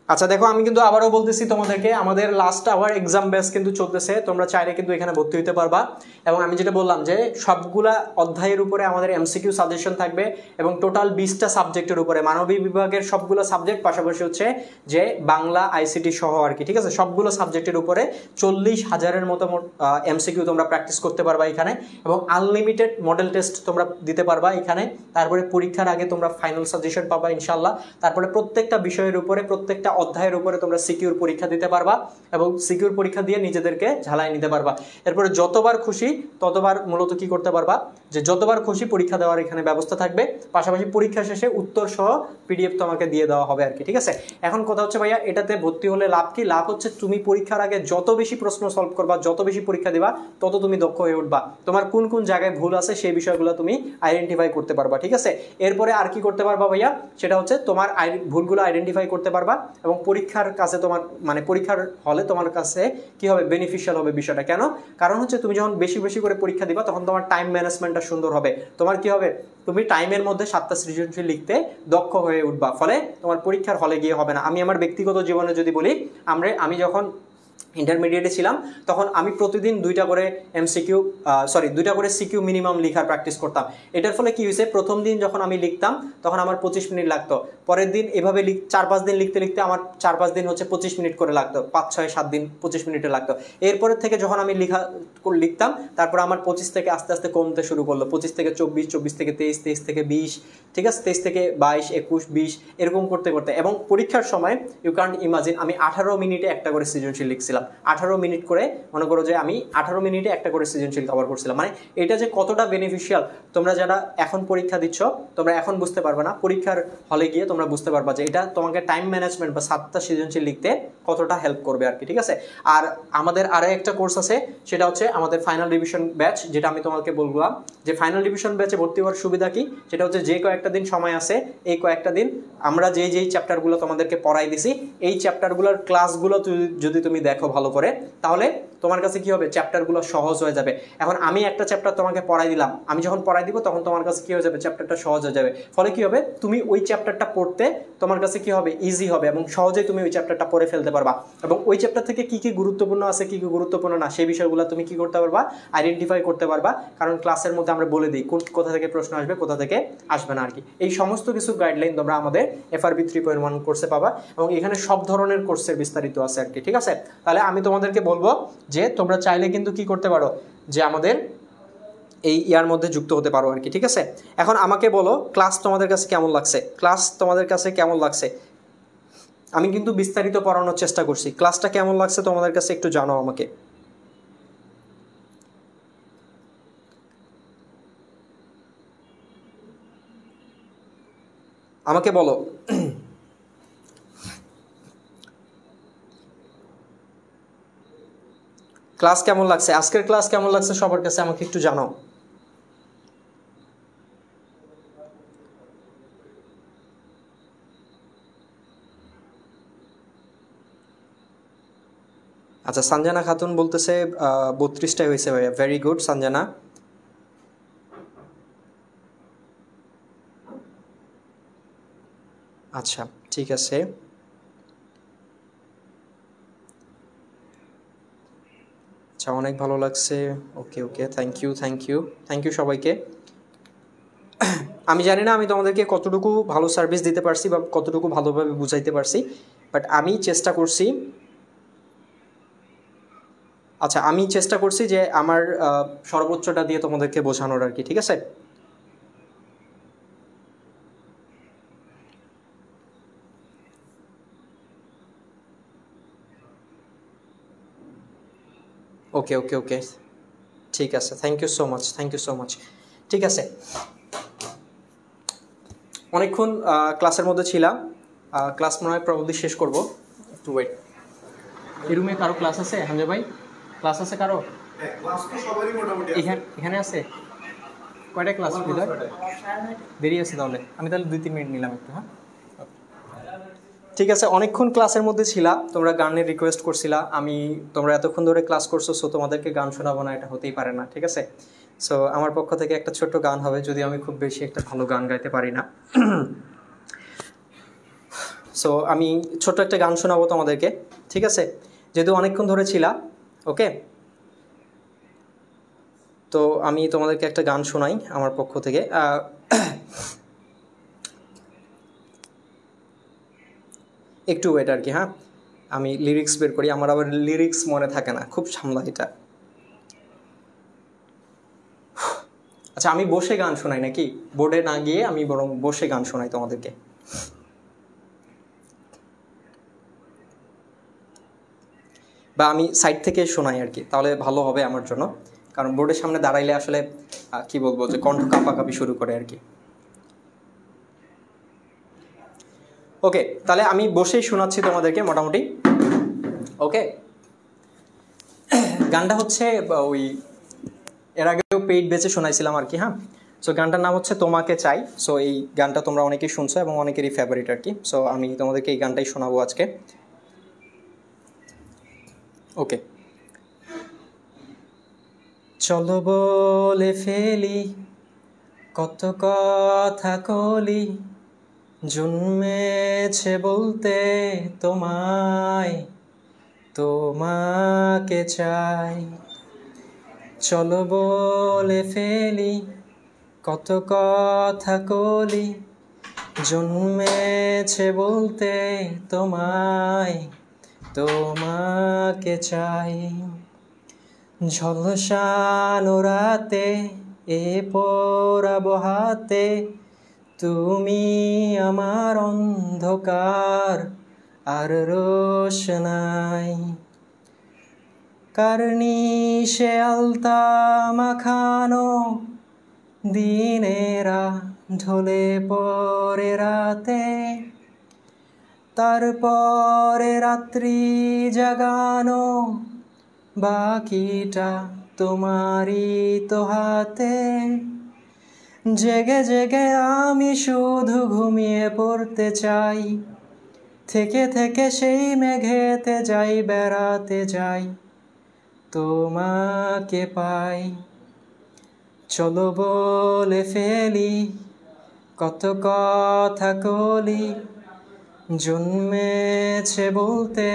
Speaker 1: আচ্ছা দেখো, আমি কিন্তু আবারও বলতেছি তোমাদেরকে, আমাদের লাস্ট আওয়ার এক্সাম ব্যাচ কিন্তু চলতেছে, তোমরা চাইলে কিন্তু এখানে ভর্তি হতে পারবা। এবং আমি যেটা বললাম যে সবগুলা অধ্যায়ের উপরে আমাদের এমসিকিউ সাজেশন থাকবে, এবং টোটাল 20টা সাবজেক্টের উপরে মানবিক বিভাগের সবগুলো সাবজেক্ট, পাশাপাশি হচ্ছে যে বাংলা আইসিটি সহ আর কি, ঠিক আছে। সবগুলো সাবজেক্টের উপরে 40,000-এর মতো এমসিকিউ তোমরা প্র্যাকটিস করতে পারবা এখানে, এবং আনলিমিটেড মডেল টেস্ট তোমরা দিতে পারবা এখানে। তারপরে পরীক্ষার আগে তোমরা ফাইনাল সাজেশন পাবা ইনশাল্লাহ। তারপরে প্রত্যেকটা বিষয়ের উপরে প্রত্যেকটা অধ্যায়ের উপরে তোমরা সিকিউর পরীক্ষা দিতে পারবা এবং সিকিউর পরীক্ষা দিয়ে নিজেদেরকে ঝালাই নিতে পারবা। এরপরে যতবার খুশি ততবার মূলত কি করতে পারবা, যে যতবার খুশি পরীক্ষা দেওয়ার এখানে ব্যবস্থা থাকবে, পাশাপাশি পরীক্ষা শেষে উত্তর সহ পিডিএফ তোমাকে দিয়ে দেওয়া হবে আর কি। ঠিক আছে, এখন কথা হচ্ছে ভাইয়া এটাতে ভর্তি হলে লাভ কি? লাভ হচ্ছে তুমি পরীক্ষার আগে যত বেশি প্রশ্ন সলভ করবা, যত বেশি পরীক্ষা দিবা, তত তুমি দক্ষ হয়ে উঠবা। তোমার কোন কোন জায়গায় ভুল আছে সেই বিষয়গুলো তুমি আইডেন্টিফাই করতে পারবা। ঠিক আছে, এরপরে আর কি করতে পারবা ভাইয়া, সেটা হচ্ছে তোমার ভুলগুলো আইডেন্টিফাই করতে পারবা এবং পরীক্ষার কাছে তোমার মানে পরীক্ষার হলে তোমার কাছে কি হবে, বেনিফিশিয়াল হবে বিষয়টা। কেন? কারণ হচ্ছে তুমি যখন বেশি বেশি করে পরীক্ষা দিবা তখন তোমার টাইম ম্যানেজমেন্টটা সুন্দর হবে। তোমার কি হবে, তুমি টাইমের মধ্যে 7টা সৃজনশীল লিখতে দক্ষ হয়ে উঠবা, ফলে তোমার পরীক্ষার হলে গিয়ে হবে না। আমি আমার ব্যক্তিগত জীবনে যদি বলি, আমি যখন ইন্টারমিডিয়েটে ছিলাম তখন আমি প্রতিদিন দুইটা করে সিকিউ মিনিমাম লিখার প্র্যাকটিস করতাম। এটার ফলে কি হয়েছে, প্রথম দিন যখন আমি লিখতাম তখন আমার 25 মিনিট লাগতো, পরের দিন এভাবে 4-5 দিন লিখতে লিখতে আমার 4-5 দিন হচ্ছে 25 মিনিট করে লাগতো, 5-6-7 দিন 25 মিনিটে লাগতো। এরপরের থেকে যখন আমি লিখতাম তারপর আমার 25 থেকে আস্তে আস্তে কমতে শুরু করলো, 25 থেকে 24, 24 থেকে 23, 23 থেকে 20, ঠিক আছে, 23 থেকে 22, 21, 20 এরকম করতে করতে, এবং পরীক্ষার সময় ইউ ক্যান্ট ইমাজিন আমি 18 মিনিটে একটা করে সৃজনশীল লিখছিলাম। 18 মিনিট করে, মনে করো যে আমি 18 মিনিটে একটা করে সৃজনশীল কভার করছিলাম। মানে এটা যে কতটা বেনিফিশিয়াল, তোমরা যারা এখন পরীক্ষা দিচ্ছ তোমরা এখন বুঝতে পারবে না, পরীক্ষার হলে গিয়ে তোমরা বুঝতে পারবা যে এটা তোমাকে টাইম ম্যানেজমেন্ট বা 7টা সৃজনশীল লিখতে কতটা হেল্প করবে আর কি। ঠিক আছে, আর আমাদের আরো একটা কোর্স আছে, সেটা হচ্ছে আমাদের ফাইনাল রিভিশন ব্যাচ, যেটা আমি তোমাকে বললাম যে ফাইনাল রিভিশন ব্যাচে ভর্তি হওয়ার সুবিধা কি, সেটা হচ্ছে যে কয়েকটা দিন সময় আছে, এই কয়েকটা দিন আমরা যেই চ্যাপ্টারগুলো তোমাদেরকে পড়াই দিছি, এই চ্যাপ্টারগুলোর ক্লাসগুলো যদি তুমি দেখো ভালো করে, তাহলে তোমার কাছে কি হবে, চ্যাপ্টারগুলো সহজ হয়ে যাবে। এখন আমি একটা চ্যাপ্টার তোমাকে পড়াই দিলাম, আমি যখন পড়াই দিব তখন তোমার কাছে কি হয়ে যাবে, চ্যাপ্টারটা সহজ হয়ে যাবে। ফলে কি হবে, তুমি ওই চ্যাপ্টারটা পড়তে তোমার কাছে কি হবে, ইজি হবে এবং সহজেই তুমি ওই চ্যাপ্টারটা পড়ে ফেলতে পারবা। এবং ওই চ্যাপ্টার থেকে কি কি গুরুত্বপূর্ণ আছে, কি কি গুরুত্বপূর্ণ না, সেই বিষয়গুলো তুমি কি করতে পারবা, আইডেন্টিফাই করতে পারবা। কারণ ক্লাসের মধ্যে আমরা বলে দিই কোথা থেকে প্রশ্ন আসবে, কোথা থেকে আসবে না আর কি। এই সমস্ত কিছু গাইডলাইন তোমরা আমাদের FRB 3.1 কোর্সে পাবা এবং এখানে সব ধরনের কোর্সের বিস্তারিত আছে আর কি। ঠিক আছে, তাহলে আমি তোমাদেরকে বলবো যে তোমরা চাইলে কিন্তু কি করতে পারো, যে আমাদের এই ইয়ার মধ্যে যুক্ত হতে পারো আর কি। ঠিক আছে, এখন আমাকে বলো ক্লাস তোমাদের কাছে কেমন লাগছে, ক্লাস তোমাদের কাছে কেমন লাগছে? আমি কিন্তু বিস্তারিত পড়ানোর চেষ্টা করছি, ক্লাসটা কেমন লাগছে তোমাদের কাছে একটু জানাও আমাকে। আমাকে বলো ক্লাস কেমন লাগছে, আজকের ক্লাস কেমন লাগছে সবার কাছে আমাকে একটু জানাও। আচ্ছা, সঞ্জনা খাতুন বলতেছে 32টাই হয়েছে ভাইয়া, ভেরি গুড সঞ্জনা। আচ্ছা ঠিক আছে, আচ্ছা অনেক ভালো লাগছে, okay okay, thank you thank you thank you সবাইকে। আমি জানি না আমি তোমাদেরকে কতটুকু ভালো সার্ভিস দিতে পারছি বা কতটুকু ভালোভাবে বুঝাইতে পারছি, বাট আমি চেষ্টা করছি। আচ্ছা, আমি চেষ্টা করছি যে আমার সর্বোচ্চটা দিয়ে তোমাদেরকে বোঝানোর আর কি। ঠিক আছে, ওকে ওকে ওকে, ঠিক আছে, thank you so much, thank you so much. ঠিক আছে, অনেকক্ষণ ক্লাসের মধ্যে ছিলাম, ক্লাস মনে হয় প্রবলি শেষ করবো, একটু ওয়েট। এই রুমে কারো ক্লাস আছে? হামজা ভাই ক্লাস আছে কারো? এখানে আছে কয়টা ক্লাস? দেরি আছে তাহলে, আমি তাহলে 2-3 মিনিট নিলাম একটু। হ্যাঁ ঠিক আছে, অনেকক্ষণ ক্লাসের মধ্যে ছিলা, তোমরা গানের রিকোয়েস্ট করছিলা, তোমরা এতক্ষণ ধরে ক্লাস করছো, সো তোমাদেরকে গান শোনাবো না এটা হতেই পারে না। ঠিক আছে, সো আমার পক্ষ থেকে একটা ছোট্ট গান হবে, যদি আমি খুব বেশি একটা ভালো গান গাইতে পারি না। সো আমি ছোট্ট একটা গান শোনাবো তোমাদেরকে, ঠিক আছে, যেহেতু অনেকক্ষণ ধরে ছিলা। ওকে, তো আমি তোমাদেরকে একটা গান শোনাই আমার পক্ষ থেকে। একটু ওয়েট আর কি। হ্যাঁ, আমি লিরিক্স বের করি, আমার আবার লিরিক্স মনে থাকে না, খুব সামলা এটা। আচ্ছা, আমি বসে গান শোনাই নাকি, বোর্ডে না গিয়ে আমি বরং বসে গান শোনাই তোমাদেরকে। বা আমি সাইড থেকে শোনাই আর কি, তাহলে ভালো হবে আমার জন্য, কারণ বোর্ডের সামনে দাঁড়াইলে আসলে কি বলবো যে কণ্ঠ কাঁপাকাঁপি শুরু করে আর কি। ওকে, তাহলে আমি বসেই শোনাচ্ছি তোমাদেরকে মোটামুটি। ওকে, গানটা হচ্ছে ওই এর আগেও পেইড বেচে শোনাইছিলাম আর কি। হ্যাঁ, সো গানটার নাম হচ্ছে তোমাকে চাই। সো এই গানটা তোমরা অনেকেই শুনছো এবং অনেকেরই ফেভারিট আর কি। সো আমি তোমাদেরকে এই গানটাই শোনাবো আজকে। ওকে, চলো বলে ফেলি কত কথা কলি, জন্মেছে বলতে তোমায়, তোমাকে চাই। চলো বলে ফেলি কত কথা কলি, জন্মেছে বলতে তোমায়, তোমাকে চাই। ঝলসানো রাতে এ পোড়াবো হাতে, তুমি আমার অন্ধকার আর রোশনাই। কার্নিশে আলতা মাখানো দিনেরা ঢলে পড়ে রাতে, তারপরে রাত্রি জাগানো বাকিটা তোমারই তো হাতে। জেগে জেগে আমি শুধু ঘুমিয়ে পড়তে চাই, থেকে থেকে সেই মেঘেতে যাই বেড়াতে যাই, তোমাকে পাই। চলো বলে ফেলি কত কথা কলি, জন্মেছে বলতে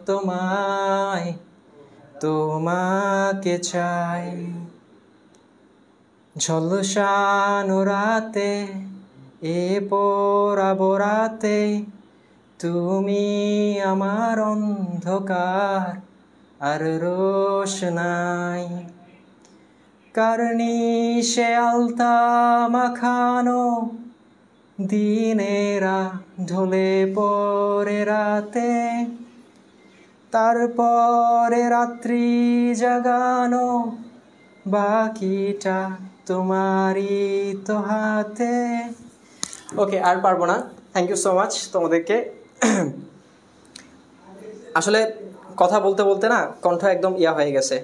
Speaker 1: তোমায়, তোমাকে চাই। ঝলসানো রাতে এ পোড়াবো রাতে, তুমি আমার অন্ধকার আর রোশনাই। কার্নিশে আলতা মাখানো দিনেরা ঢলে পড়ে রাতে, তারপরে রাত্রি জাগানো বাকিটা তোমারই তো হাতে। ওকে, আর পারবো না। থ্যাংক ইউ সো মাচ তোমাদেরকে। আসলে কথা বলতে বলতে না কণ্ঠ একদম ইয়া হয়ে গেছে।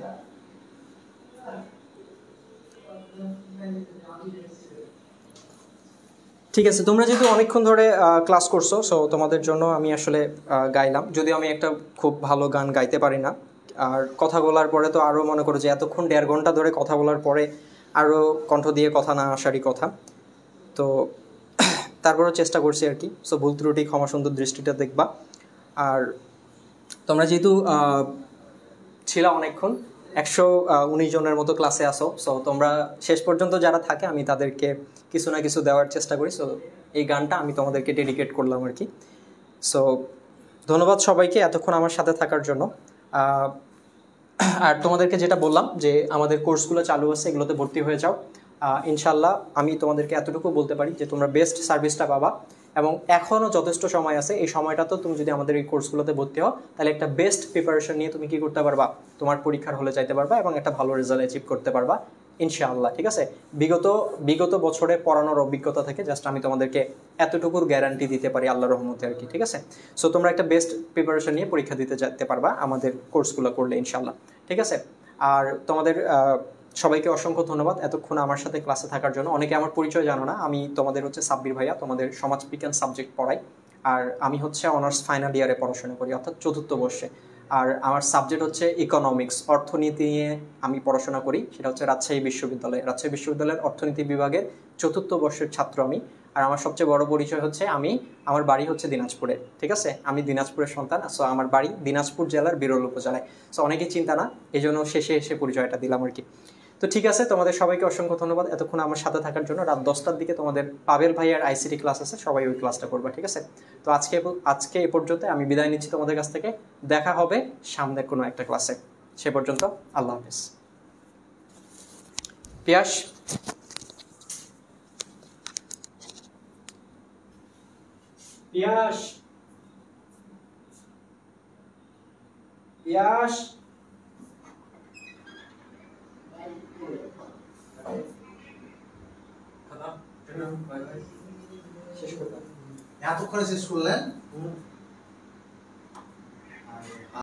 Speaker 1: ঠিক আছে, তোমরা যেহেতু অনেকক্ষণ ধরে ক্লাস করছো, সো তোমাদের জন্য আমি আসলে গাইলাম, যদিও আমি একটা খুব ভালো গান গাইতে পারি না। আর কথা বলার পরে তো আরও মনে করো যে এতক্ষণ 1.5 ঘন্টা ধরে কথা বলার পরে আরও কণ্ঠ দিয়ে কথা না আসারই কথা। তো তারপরেও চেষ্টা করছি আর কি। সো ভুল ত্রুটি ক্ষমা সুন্দর দৃষ্টিটা দেখবা। আর তোমরা যেহেতু ছিলা অনেকক্ষণ, 119 জনের মতো ক্লাসে আসো, সো তোমরা শেষ পর্যন্ত যারা থাকে আমি তাদেরকে কিছু না কিছু দেওয়ার চেষ্টা করি। সো এই গানটা আমি তোমাদেরকে ডেডিকেট করলাম আর কি। সো ধন্যবাদ সবাইকে এতক্ষণ আমার সাথে থাকার জন্য। আর তোমাদেরকে যেটা বললাম যে আমাদের কোর্সগুলো চালু আছে, এগুলোতে ভর্তি হয়ে যাও। ইনশাল্লাহ আমি তোমাদেরকে এতটুকু বলতে পারি যে তোমরা বেস্ট সার্ভিসটা পাবা, এবং এখনও যথেষ্ট সময় আছে। এই সময়টা তো তুমি যদি আমাদের এই কোর্সগুলোতে ভর্তি হও, তাহলে একটা বেস্ট প্রিপারেশন নিয়ে তুমি কি করতে পারবা, তোমার পরীক্ষার হলে যাইতে পারবা এবং একটা ভালো রেজাল্ট অ্যাচিভ করতে পারবা ইনশাআল্লাহ। ঠিক আছে, বিগত বছরে পড়ানোর অভিজ্ঞতা থেকে জাস্ট আমি তোমাদেরকে এতটুকুর গ্যারান্টি দিতে পারি আল্লাহর রহমতে আর কি। ঠিক আছে, সো তোমরা একটা বেস্ট প্রিপারেশন নিয়ে পরীক্ষা দিতে যেতে পারবা আমাদের কোর্সগুলো করলে ইনশাআল্লাহ। ঠিক আছে, আর তোমাদের সবাইকে অসংখ্য ধন্যবাদ এতক্ষণ আমার সাথে ক্লাসে থাকার জন্য। অনেকে আমার পরিচয় জানো না, আমি তোমাদের হচ্ছে সাব্বির ভাইয়া, তোমাদের সমাজবিজ্ঞান সাবজেক্ট পড়াই। আর আমি হচ্ছে অনার্স ফাইনাল ইয়ারে পড়াশোনা করি, অর্থাৎ 4র্থ বর্ষে। আর আমার সাবজেক্ট হচ্ছে ইকোনমিক্স, অর্থনীতি নিয়ে আমি পড়াশোনা করি। সেটা হচ্ছে রাজশাহী বিশ্ববিদ্যালয়ের অর্থনীতি বিভাগের 4র্থ বর্ষের ছাত্র আমি। আর আমার সবচেয়ে বড় পরিচয় হচ্ছে আমার বাড়ি হচ্ছে দিনাজপুরে। ঠিক আছে, আমি দিনাজপুরের সন্তান। সো আমার বাড়ি দিনাজপুর জেলার বিরল উপজেলায়। সো অনেকেই চিন্তা না, এই জন্য শেষে এসে পরিচয়টা দিলাম আর কি। তো ঠিক আছে, তোমাদের সবাইকে অসংখ্য ধন্যবাদ এতক্ষণ আমার সাথে থাকার জন্য। রাত 10টার দিকে তোমাদের পাবেল ভাইয়ার আইসিটি ক্লাস আছে, সবাই ওই ক্লাসটা করবে। ঠিক আছে, তো আজকে এ পর্যন্ত আমি বিদায় নিচ্ছি তোমাদের কাছ থেকে। দেখা হবে সামনের কোনো একটা ক্লাসে। সে পর্যন্ত আল্লাহ হাফেজ। পিয়াস, পিয়াস। ইয়াশ
Speaker 2: এতক্ষণে শেষ করলেন?